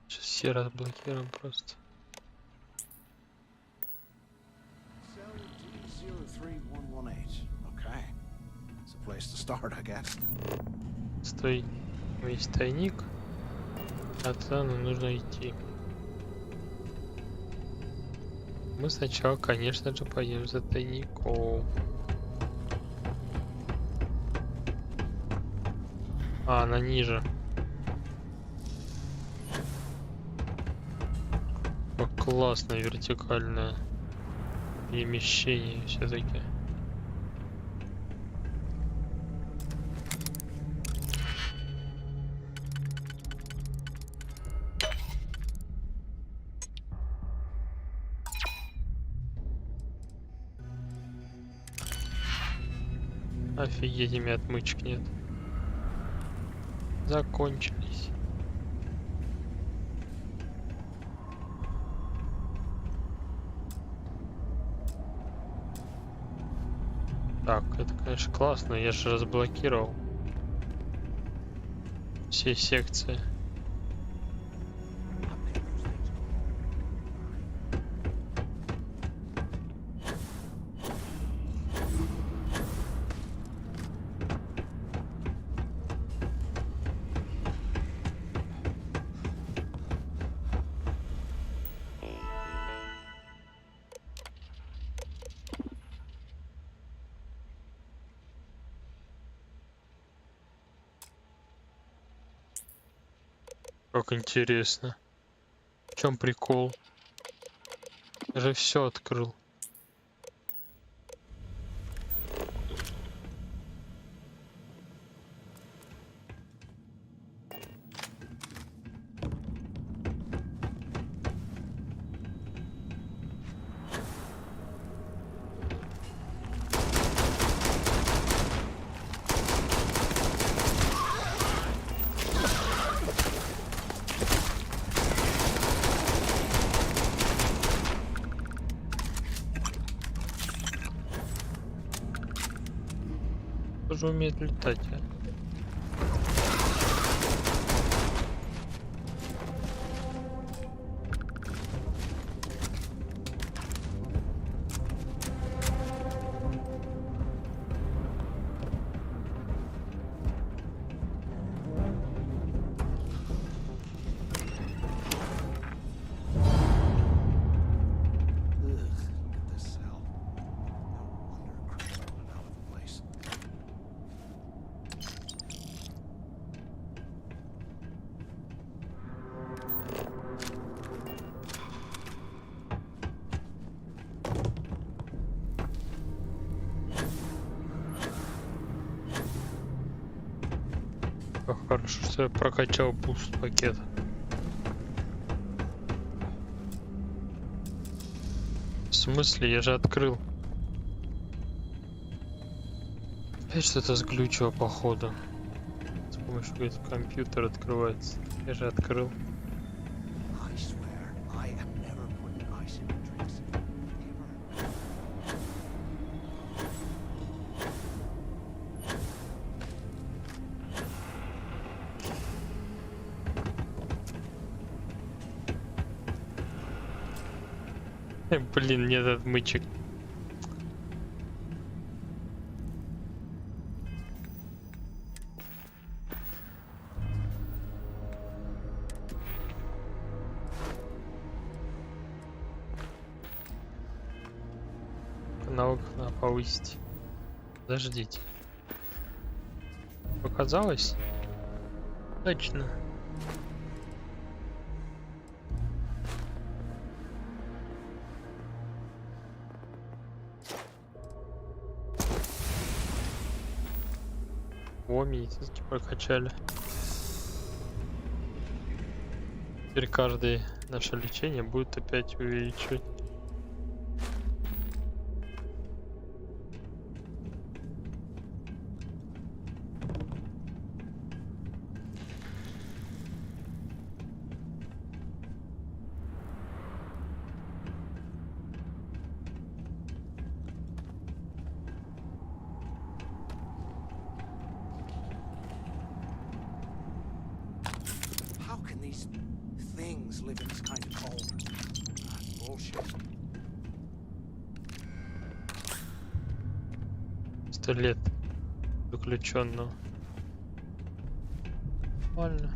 Все разблокируем просто. Okay. It's a place to start, I guess. Стой, весь тайник. Отсюда нам нужно идти. Мы сначала, конечно же, пойдем за тайником. А, она ниже. Классное вертикальное перемещение все-таки. Офигеть, ими отмычек нет. Закончились. Так, это, конечно, классно. Я же разблокировал все секции. Как интересно. В чем прикол? Я же все открыл. Кто же умеет летать, а? Как хорошо, что я прокачал буст пакет. В смысле? Я же открыл. Опять что-то сглючило, походу. С помощью какого-то компьютера открывается. Я же открыл. Блин, нет отмычек. Навыков надо повысить. Подождите. Показалось? Точно. О, медицинский прокачали. Теперь каждое наше лечение будет опять увеличивать. How can these things live in this kind of cold? Bullshit. 100 лет заключенного. Нормально.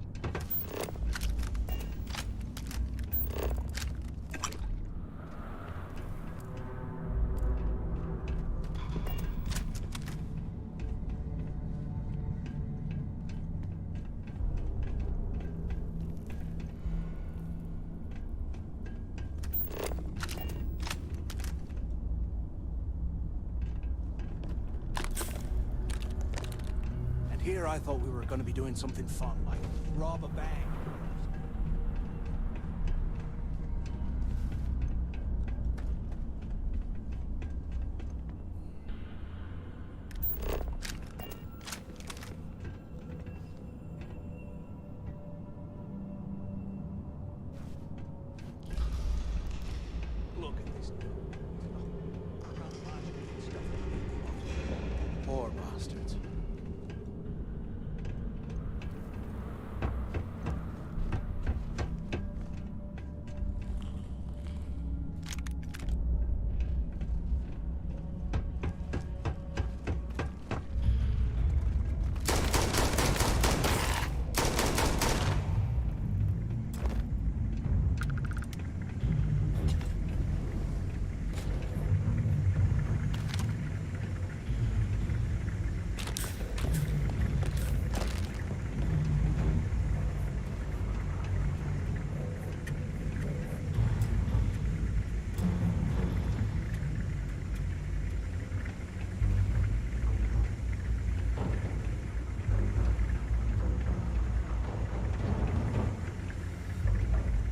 Here I thought we were going to be doing something fun, like rob a bank. Look at this. Poor bastards.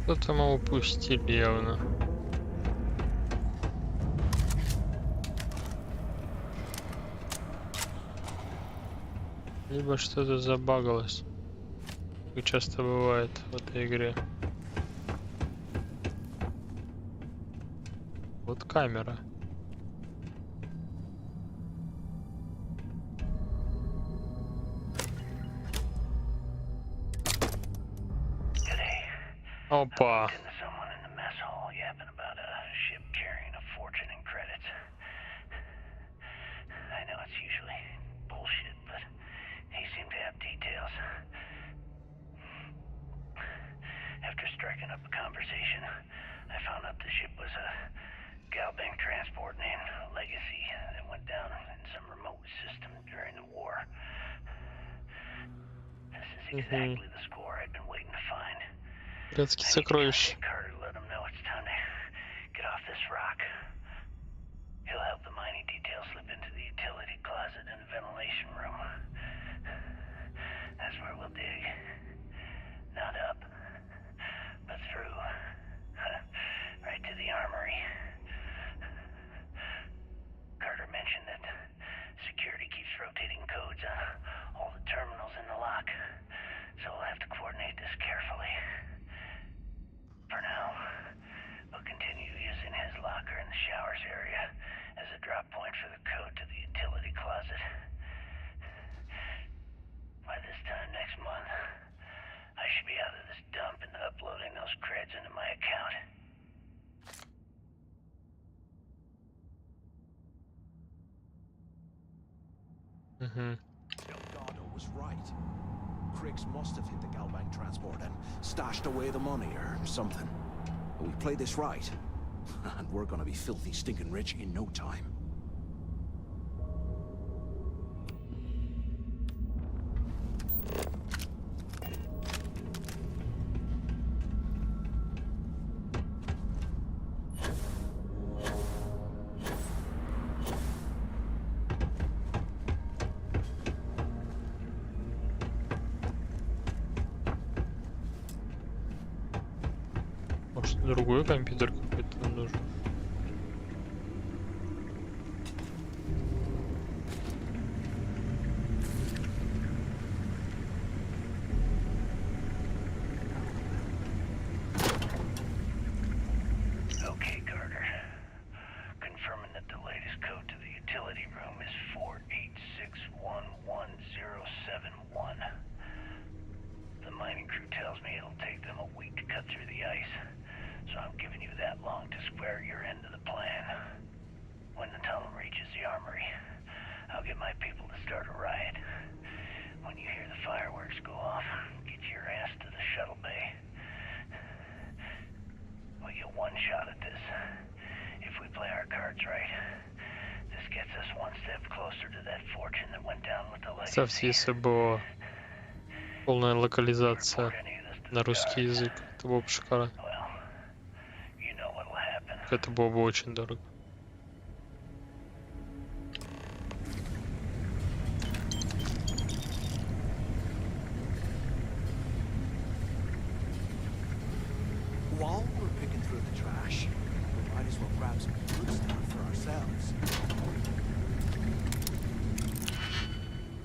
Что-то мы упустили явно. Либо что-то забагалось. Как часто бывает в этой игре. Вот камера. Опа. Someone in the mess hall yapping about a ship carrying a fortune in credits. I know it's usually bullshit, but he seemed to have details. After striking up a conversation, I found out the ship was a Galbank transport named Legacy that went down in some remote system during the war. This is exactly the score I'd been waiting to find. Пиратские сокровища. Let him know it's time to get off this rock. He'll help the mining detail slip into the utility closet in the ventilation room. That's where we'll Delgado was right. Cricks must have hit the Galbank transport and stashed away the money or something. But we play this right, and we're gonna be filthy stinking rich in no time. Может, другой компьютер какой-то нужен? Okay, Carter. Confirming that the latest code to the utility room is 486111071. The mining crew tells me it'll take them a week to cut through the ice, so I'm giving you that long to square your end of the plan. When the tunnel reaches the armory, I'll get my people to start a riot. When you hear the fireworks go off, get your ass to the shuttle bay. We get one shot at this. If we play our cards right, this gets us one step closer to that fortune that went down with the Представьте, если бы полная локализация на русский язык, это было бы шикарно. Это было бы очень дорого. While we're picking through the trash, we might as well grab some good stuff for ourselves.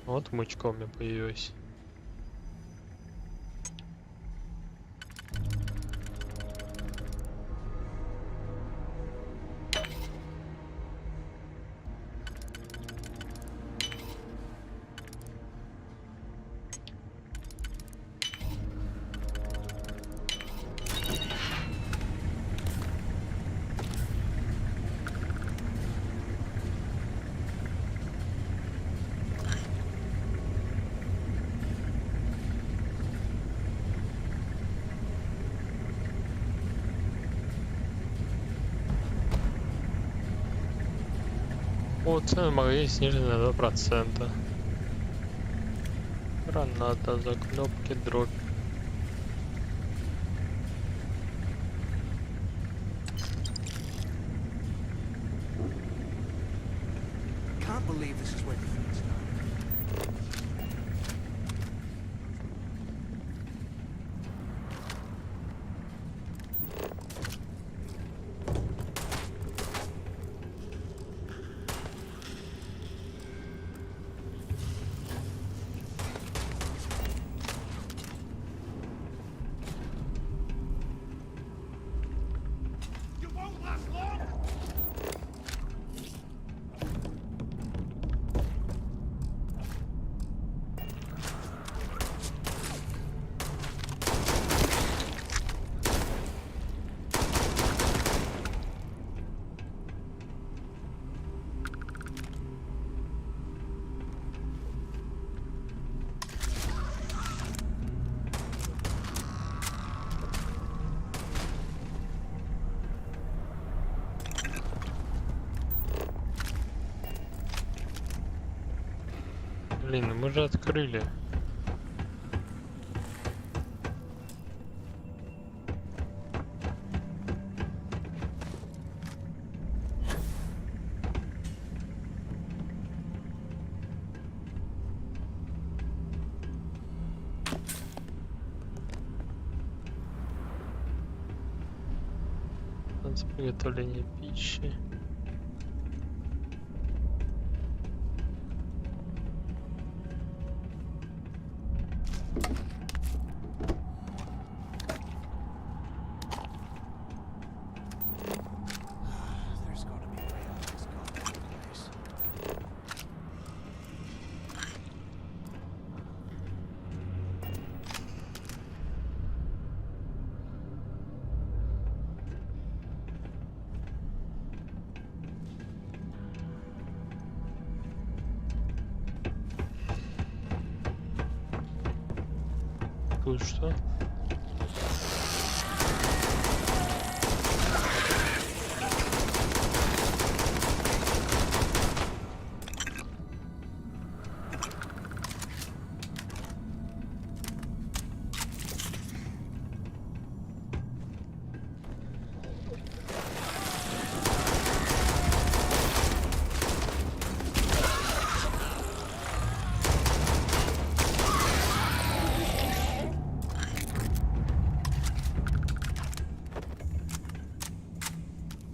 Вот мучка у меня появилась. Вот цены могли снижены на 2%. Граната, заклепки, дробь. Can't believe this is where the fleet started. Блин, ну мы же открыли. Приготовление пищи. Тут что?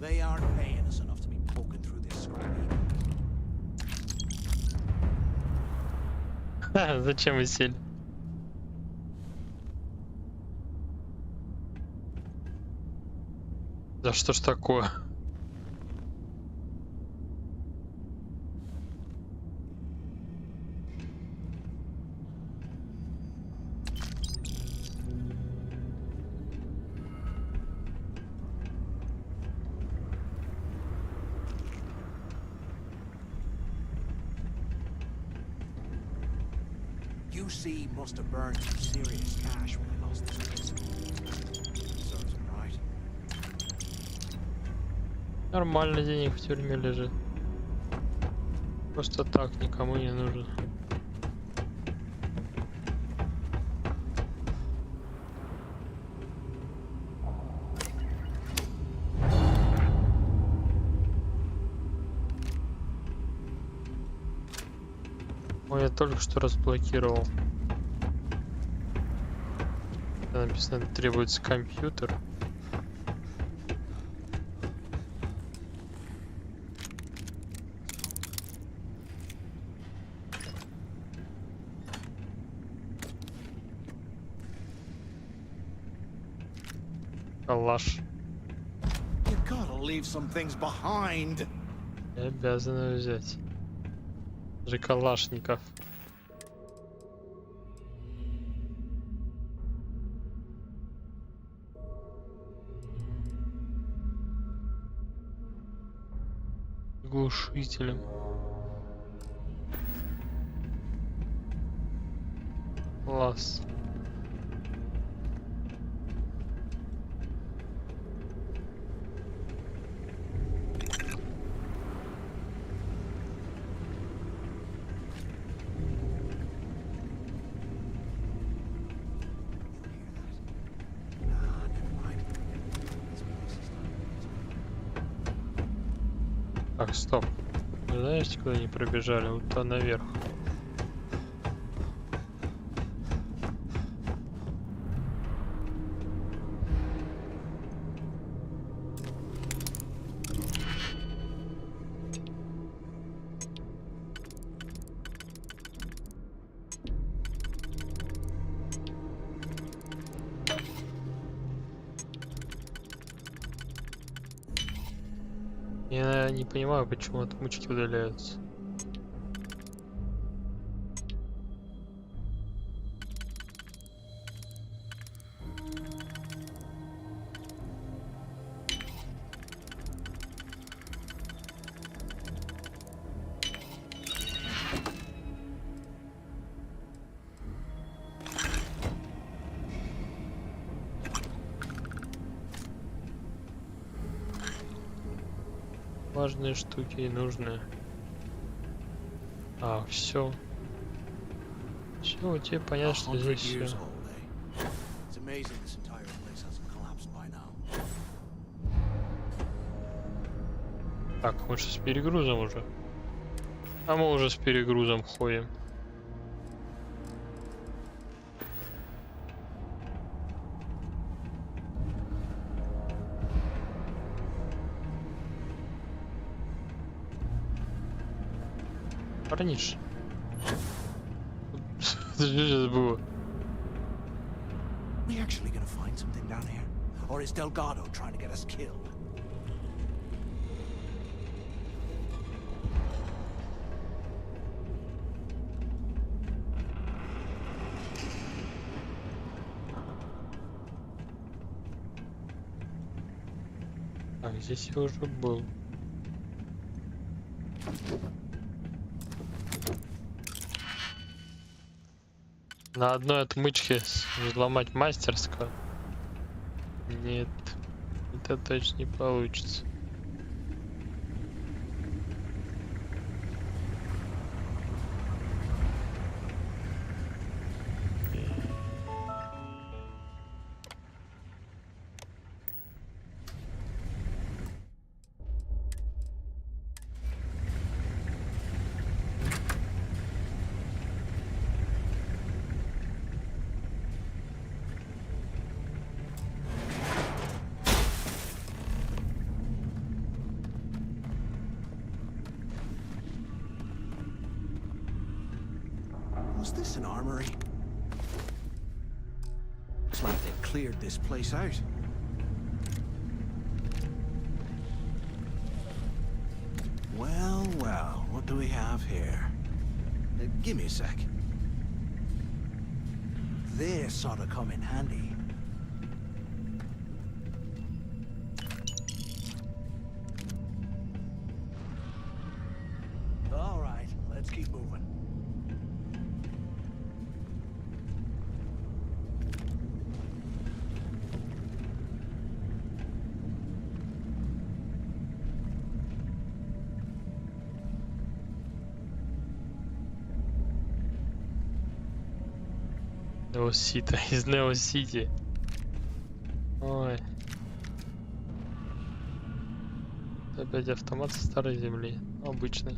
They aren't paying us enough to be poking through this scrap heap. Зачем вы сели? Да что ж такое? UC must have burned some serious cash when they lost this place. Serves them right. Нормально денег в тюрьме лежит. Просто так никому не нужен. Ой, я только что разблокировал. Там написано, требуется компьютер. Калаш. You gotta leave some things behind. Я обязан взять. Же калашников. Глушителем. Класс. Так, стоп. Вы знаете, куда они пробежали? Вот там наверх. Я не понимаю, почему отмычки удаляются. Важные штуки и нужные. А, все. Все, у тебя понятно, что здесь все. Так, мы что, с перегрузом уже? А мы уже с перегрузом ходим. Парниш. Что сейчас было? We actually gonna find something down here? Or is Delgado trying to get us killed? Так, здесь я уже был. На одной отмычке взломать мастерскую? Нет, это точно не получится. Was this an armory? Looks like they cleared this place out. Well, well, what do we have here? Give me a sec. This ought to come in handy. All right, let's keep moving. Неосита из Неосити. Ой. Опять автомат со старой земли. Обычный.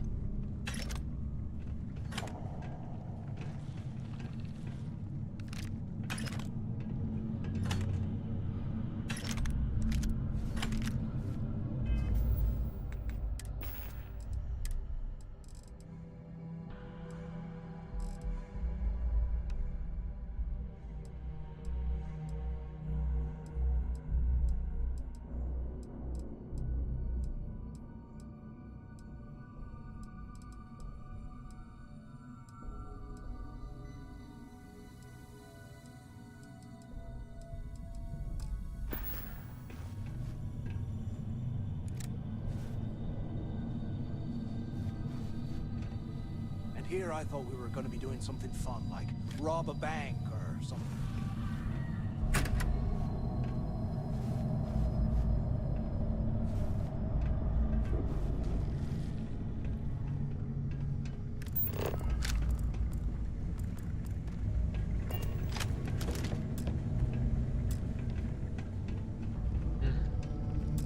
Here I thought we were going to be doing something fun, like rob a bank or something.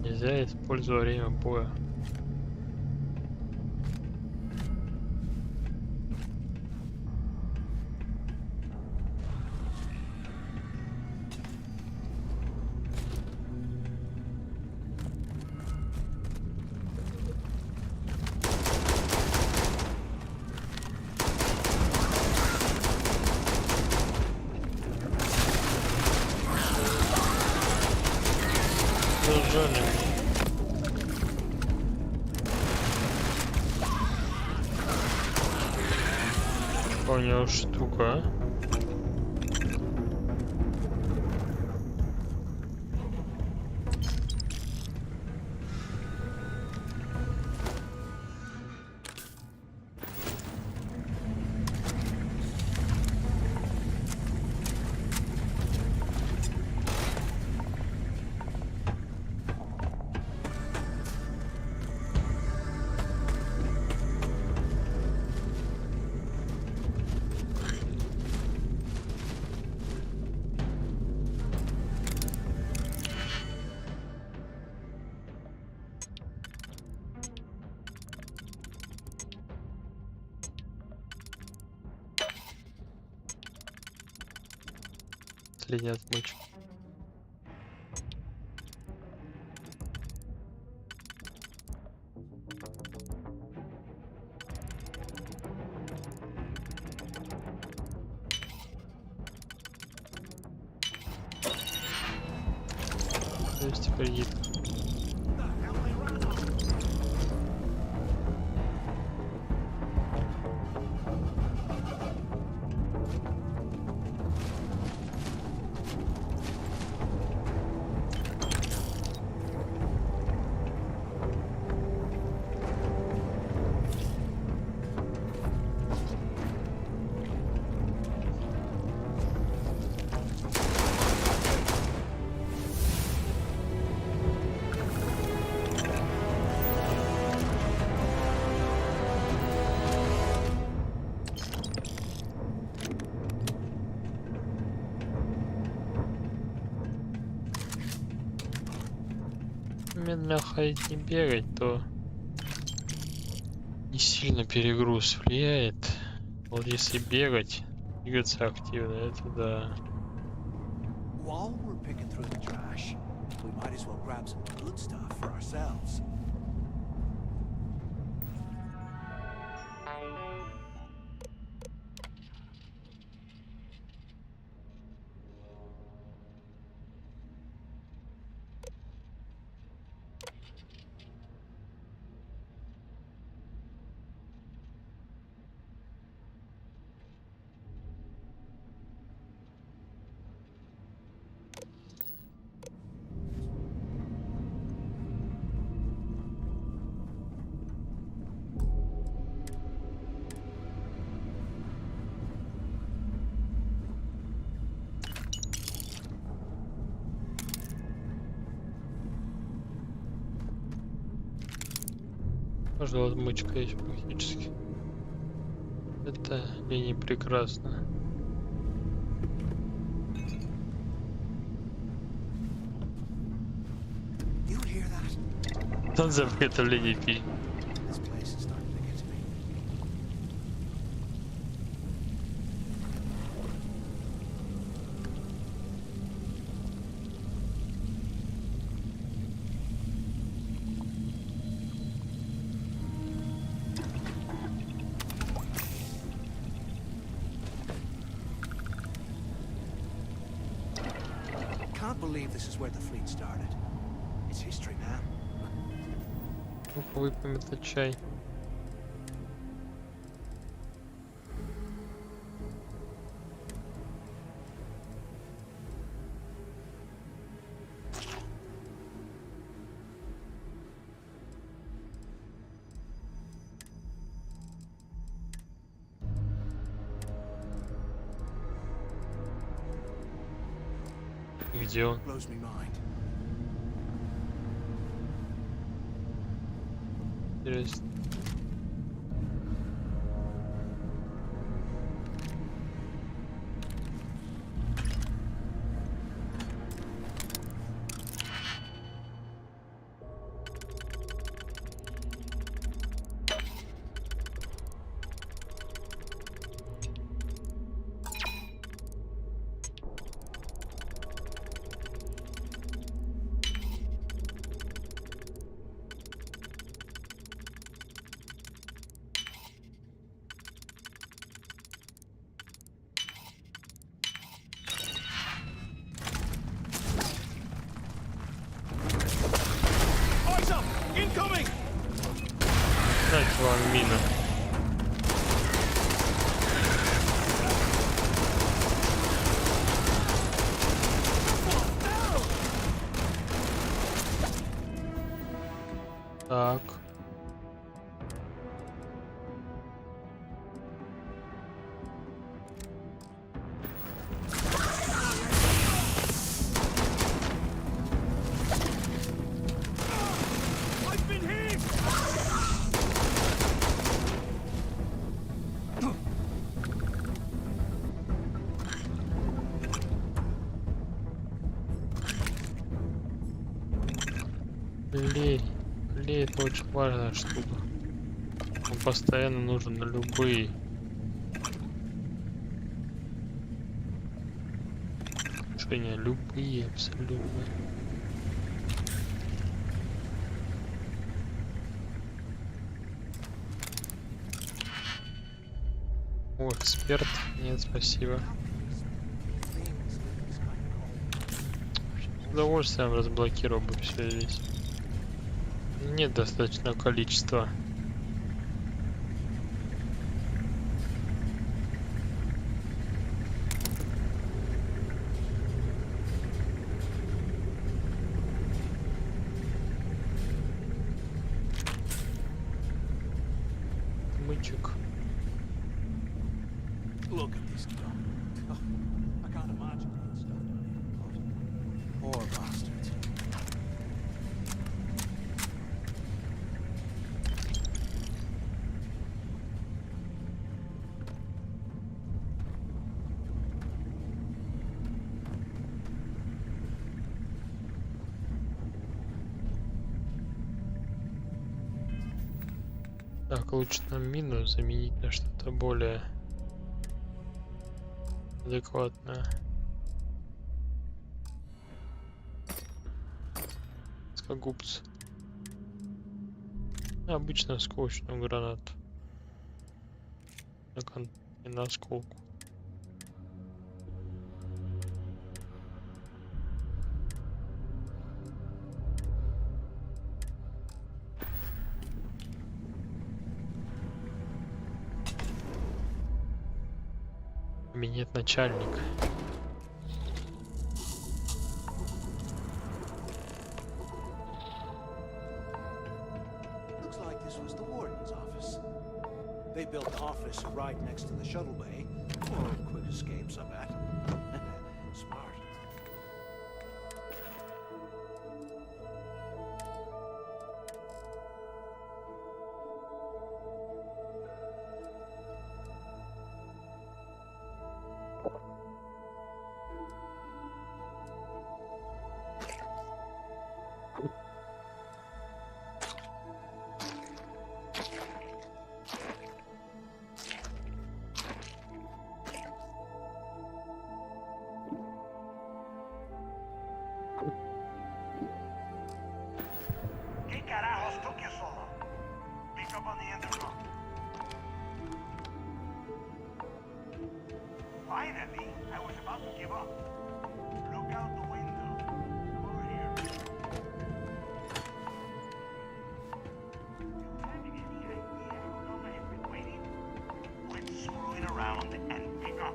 Нельзя использовать время боя. Понял, штука. Последняя отмычка. То есть теперь есть. медленно ходить, не бегать, то не сильно перегруз влияет. Вот если бегать, двигаться активно, это да. While we're picking through the trash, we might as well grab some good stuff for ourselves. Можно отмычка есть практически. Это линия прекрасно. Он запрет линии пи. Can't believe this is where the fleet started. It's history, man. Выпьем этот чай. Где он? Интересно. Дайте вам мину. Так. Клей это очень важная штука. Он постоянно нужен на любые. Решения любые абсолютно. О, эксперт. Нет, спасибо. С удовольствием разблокировал бы все здесь. Нет достаточного количества. Мычек. Look at this stuff. Oh, I can't imagine that stuff. Poor bastards. Так, лучше нам мину заменить на что-то более адекватное. Скогубцы. Обычно осколочную гранату. И на осколку. Кабинет начальника. Looks like this was the warden's office. They built the office right next to the shuttle bay for quick escapes, I bet. Smart. Finally, I was about to give up. Look out the window. Over here. You having any idea how long I have been waiting? Quit screwing around and pick up.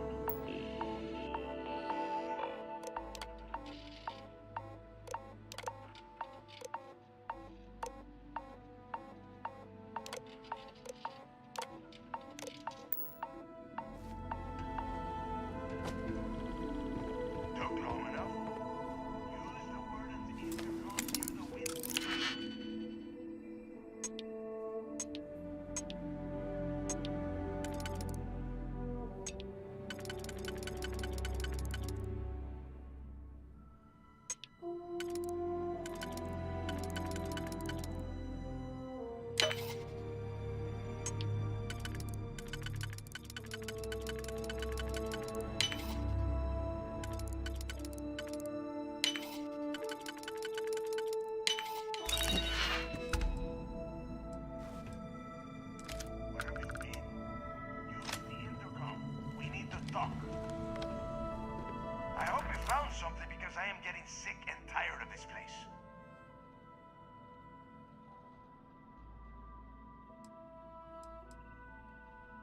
I hope you found something because I am getting sick and tired of this place.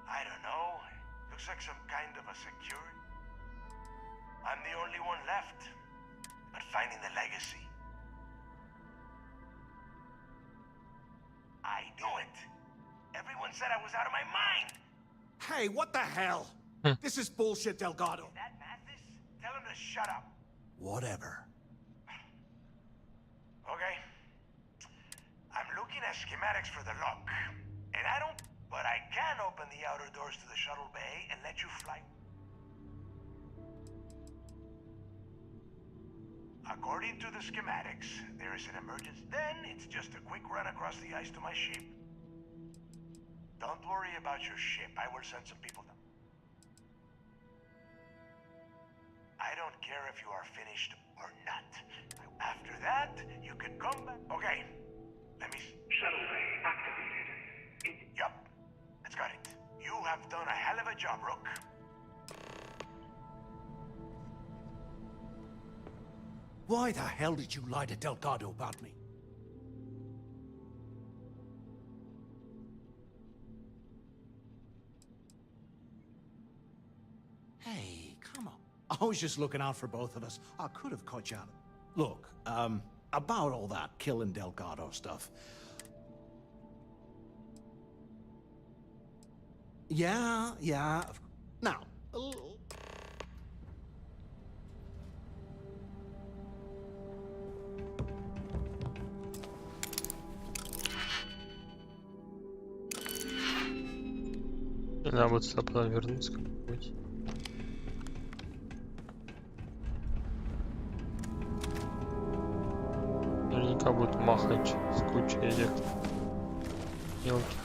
I don't know. Looks like some kind of a security. I'm the only one left. But finding the legacy. I knew it. Everyone said I was out of my mind. Hey, what the hell? This is bullshit, Delgado. That Mathis? Tell him to shut up. Whatever. Okay. I'm looking at schematics for the lock. And I don't... But I can open the outer doors to the shuttle bay and let you fly. According to the schematics, there is an emergency. Then it's just a quick run across the ice to my ship. Don't worry about your ship. I will send some people down. I don't care if you are finished or not. After that, you can come back. Okay. Let me... Shuttle bay activated. Yup. That's got it. You have done a hell of a job, Rook. Why the hell did you lie to Delgado about me? Hey, come on. I was just looking out for both of us. I could have caught you out. Look, about all that killing Delgado stuff. Yeah. Now, надо вот сюда потом вернуться как-нибудь. Наверняка будет махать с кучей этих мелких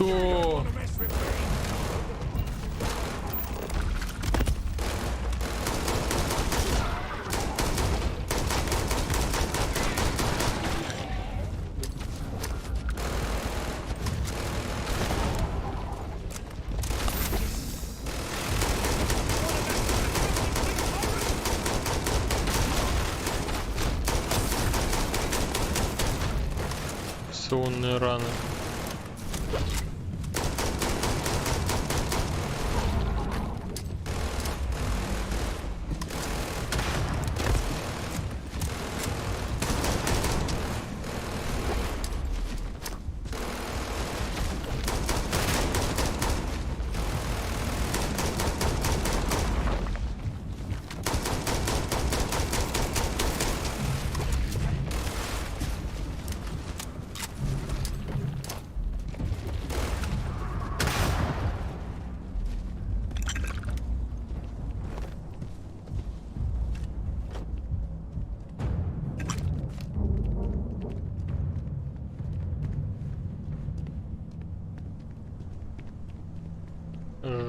Что? Сонные раны.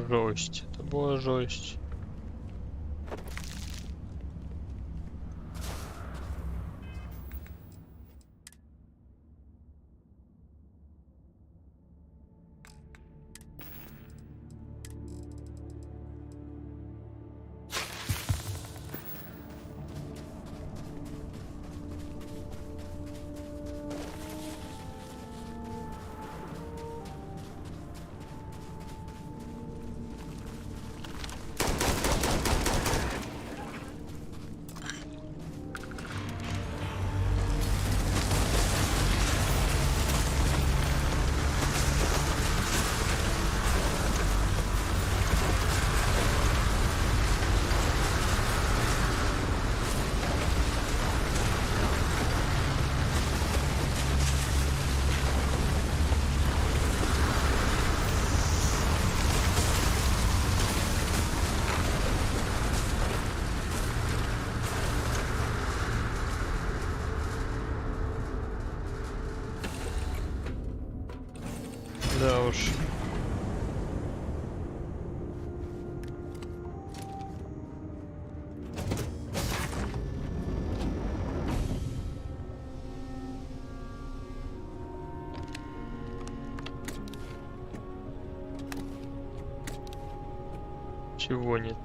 Жесть, это была жесть. Да уж. Чего нет?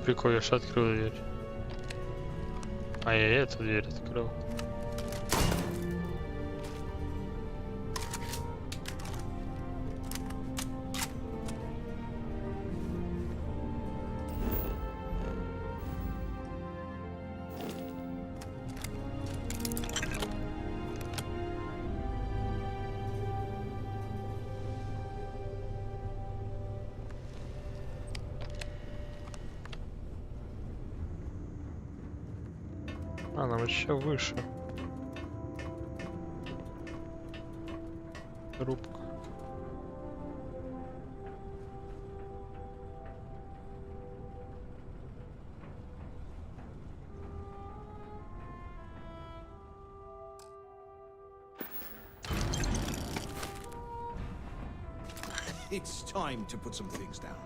Прикольно, я же открыл дверь. А я эту дверь открыл. А, нам еще выше. Рубка. It's time to put some things down.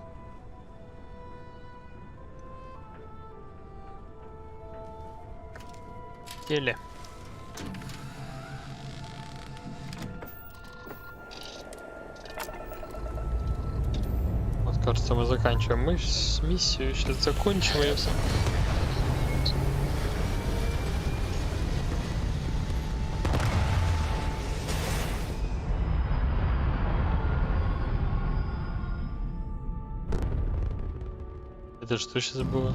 Теле. Вот, кажется, мы заканчиваем миссию. Сейчас закончим ее. Это что сейчас было?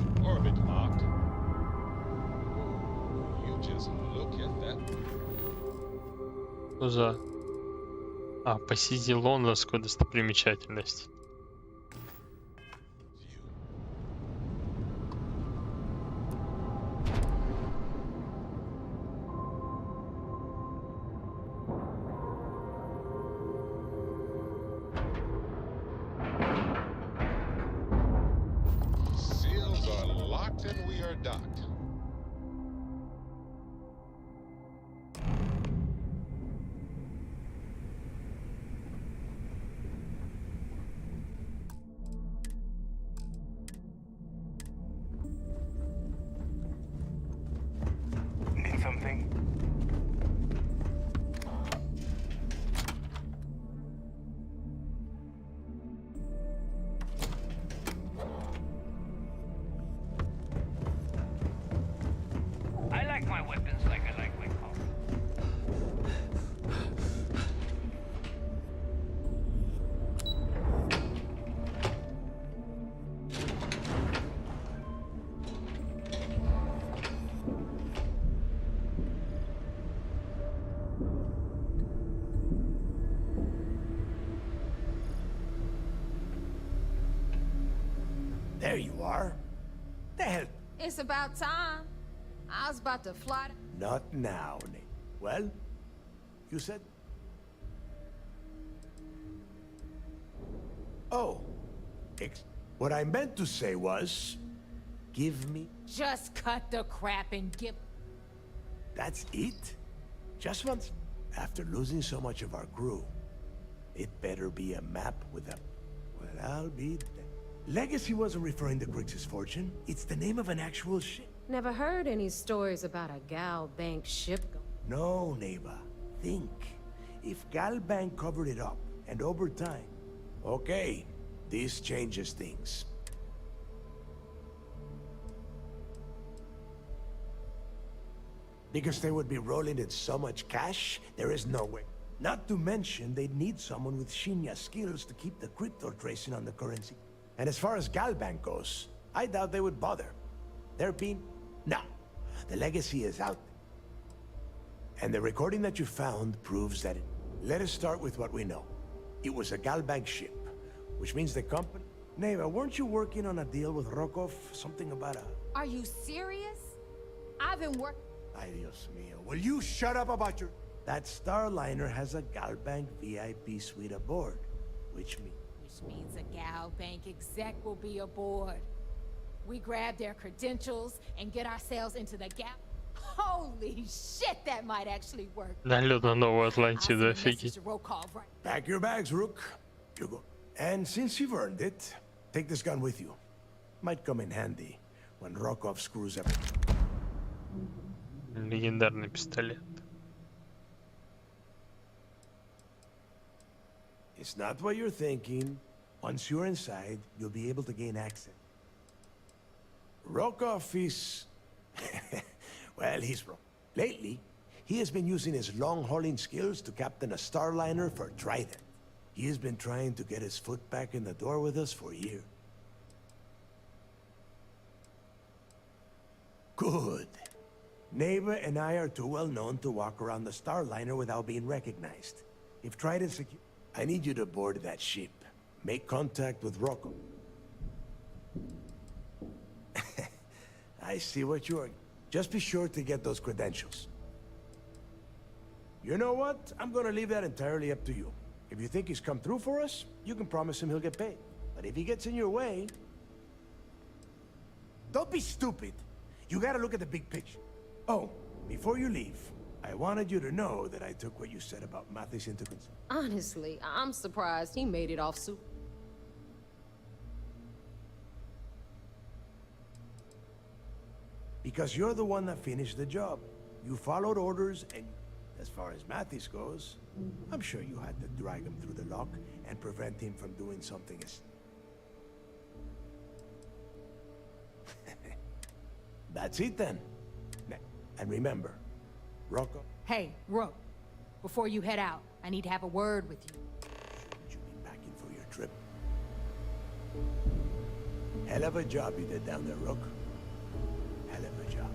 Что за... А, посети лондонскую достопримечательность. Captain, we are docked. Need something? I like my weapons like I like my coffee. There you are. The hell? It's about time. I was about to fly. Not now, Nate. Well, you said... Oh. What I meant to say was... Give me... Just cut the crap and give... That's it? Just once? After losing so much of our crew, it better be a map with a... Well, I'll be... Legacy wasn't referring to Grix's fortune. It's the name of an actual ship. Never heard any stories about a Gal Bank ship. No, neighbor. Think. If Gal Bank covered it up, and over time... Okay, this changes things. Because they would be rolling in so much cash, there is no way. Not to mention, they'd need someone with Shinya skills to keep the crypto tracing on the currency. And as far as Galbank goes, I doubt they would bother. They're being... No. The legacy is out. And the recording that you found proves that it... Let us start with what we know. It was a Galbank ship, which means the company... Neva, weren't you working on a deal with Rokov? Something about a... Are you serious? I've been working... Ay, Dios mío. Will you shut up about your... That Starliner has a Galbank VIP suite aboard, which means a Gal Bank exec will be aboard. We grab their credentials and get ourselves into the Gal... Holy shit, that might actually work. Налет на Новую Атлантиду, офигеть. Pack your bags, Rook. You go. And since you've earned it, take this gun with you. Might come in handy when Rokov screws up. Легендарный пистолет. It's not what you're thinking. Once you're inside, you'll be able to gain access. Rokov is... well, he's wrong. Lately, he has been using his long-hauling skills to captain a Starliner for Trident. He has been trying to get his foot back in the door with us for years. Good. Neva and I are too well known to walk around the Starliner without being recognized. If Trident secure... I need you to board that ship. Make contact with Rocco. I see what you are... Just be sure to get those credentials. You know what? I'm gonna leave that entirely up to you. If you think he's come through for us, you can promise him he'll get paid. But if he gets in your way... Don't be stupid. You gotta look at the big picture. Oh, before you leave, I wanted you to know that I took what you said about Mathis into consideration. Honestly, I'm surprised he made it off soup. Because you're the one that finished the job. You followed orders, and as far as Mathis goes, I'm sure you had to drag him through the lock and prevent him from doing something as... That's it then. And remember, Rocco... Hey, Rook, before you head out, I need to have a word with you. Should you be packing for your trip? Hell of a job you did down there, Rook. Hell of a job.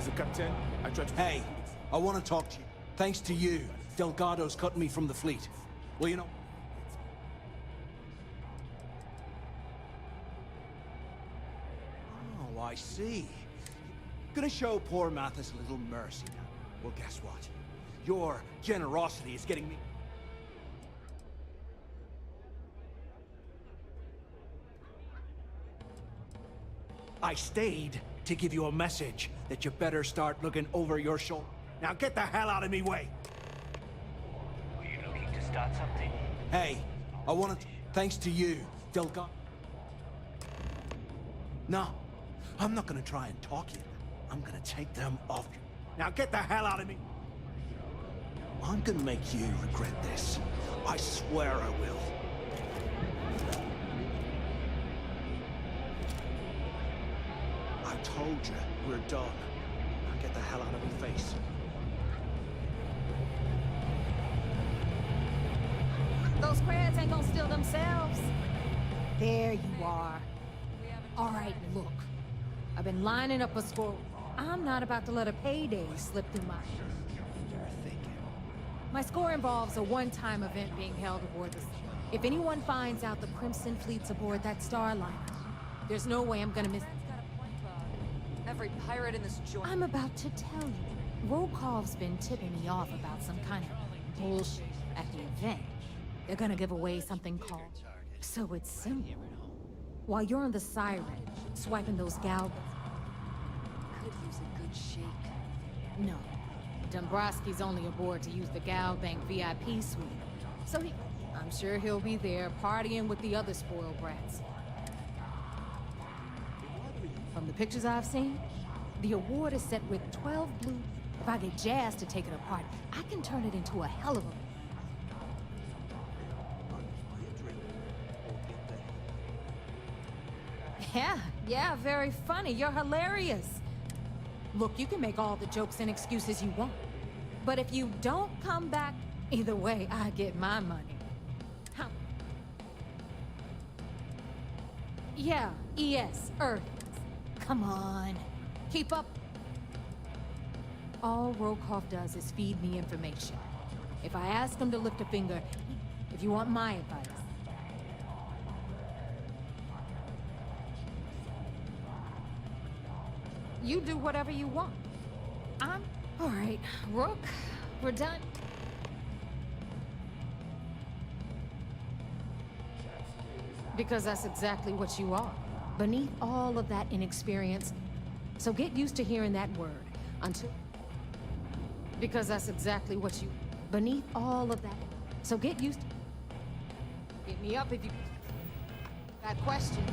As a captain, I try to... Hey, I want to talk to you. Thanks to you, Delgado's cut me from the fleet. Well, you know... Oh, I see. Gonna show poor Mathis a little mercy now. Well, guess what? Your generosity is getting me... I stayed to give you a message that you better start looking over your shoulder. Now get the hell out of me way! Were you looking to start something? Hey, I want to... Thanks to you, Delgado... No, I'm not gonna try and talk you. I'm gonna take them off you. Now get the hell out of me! I'm gonna make you regret this. I swear I will. I told you, we're done. Now get the hell out of my face. Those crabs ain't gonna steal themselves. There you are. All right, look. I've been lining up a score. I'm not about to let a payday slip through my... My score involves a one-time event being held aboard the... If anyone finds out the Crimson Fleet's aboard that Starliner, there's no way I'm gonna miss... Every pirate in this joint. I'm about to tell you. Rokov's been tipping me off about some kind of bullshit at the event. They're gonna give away something called... So it's simple. While you're on the Siren, swiping those gal... Could use a good shake. No. Dombrowski's only aboard to use the Gal Bank VIP suite. So I'm sure he'll be there partying with the other spoiled brats. From the pictures I've seen, the award is set with 12 blue. If I get Jazz to take it apart, I can turn it into a hell of a... Yeah, very funny. You're hilarious. Look, you can make all the jokes and excuses you want. But if you don't come back, either way, I get my money. Huh. Yeah, ES, Earth. Come on. Keep up. All Rokov does is feed me information. If I ask him to lift a finger, if you want my advice. You do whatever you want. All right, Rook, we're done. Because that's exactly what you are. Beneath all of that inexperience. So get used to hearing that word until... Because that's exactly what you... Beneath all of that. So get used to... Hit me up if you... got questions.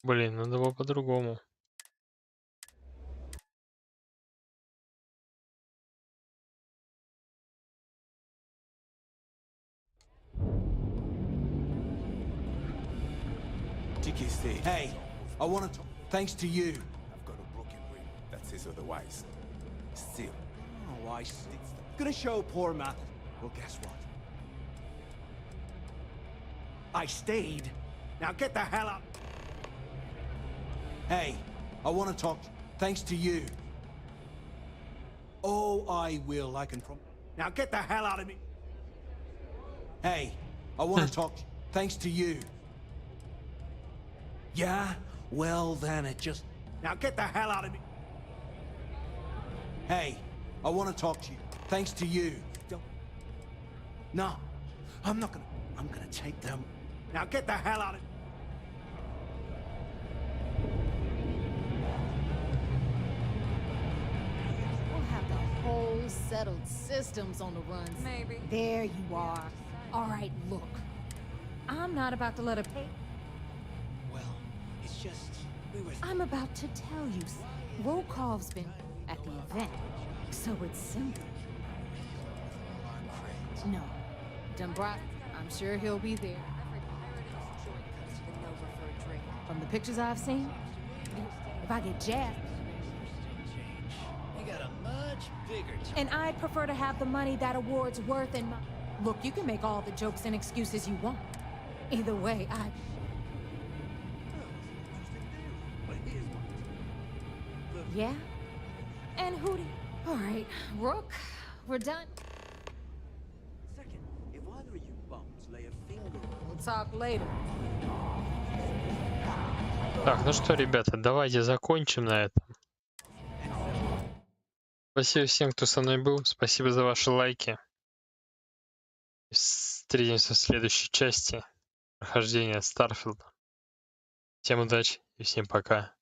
Блин, надо было по-другому. Hey, I want to... Thanks to you. I've got a broken ring that says otherwise. Still. Oh, I see. Gonna show poor Matt. Well, guess what? I stayed. Now get the hell out. Hey, I want to talk. Thanks to you. Oh, I will. I can promise. Now get the hell out of me. Hey, I want to talk. Thanks to you. Yeah? Well, then it just... Now get the hell out of me. Hey, I want to talk to you. Thanks to you. Don't... No, I'm not gonna... I'm gonna take them. Now get the hell out of... We'll have the whole settled systems on the runs. Maybe. There you are. All right, look. I'm not about to let her pay... It's just, I'm about to tell you. Rokov's been at the event, so it's simple. No. Dombrowski, I'm sure he'll be there. Every pirate in this joint comes to the Nova for a drink. From the pictures I've seen, if I get jazzed... You got a much bigger... And I'd prefer to have the money that award's worth and... Look, you can make all the jokes and excuses you want. Either way, I... Yeah? And who do... All right, Rook, we're done. Second, if either of you bums lay a finger... We'll talk later. Так, ну что, ребята, давайте закончим на этом. Спасибо всем, кто со мной был. Спасибо за ваши лайки. Встретимся в следующей части прохождения Starfield. Всем удачи и всем пока.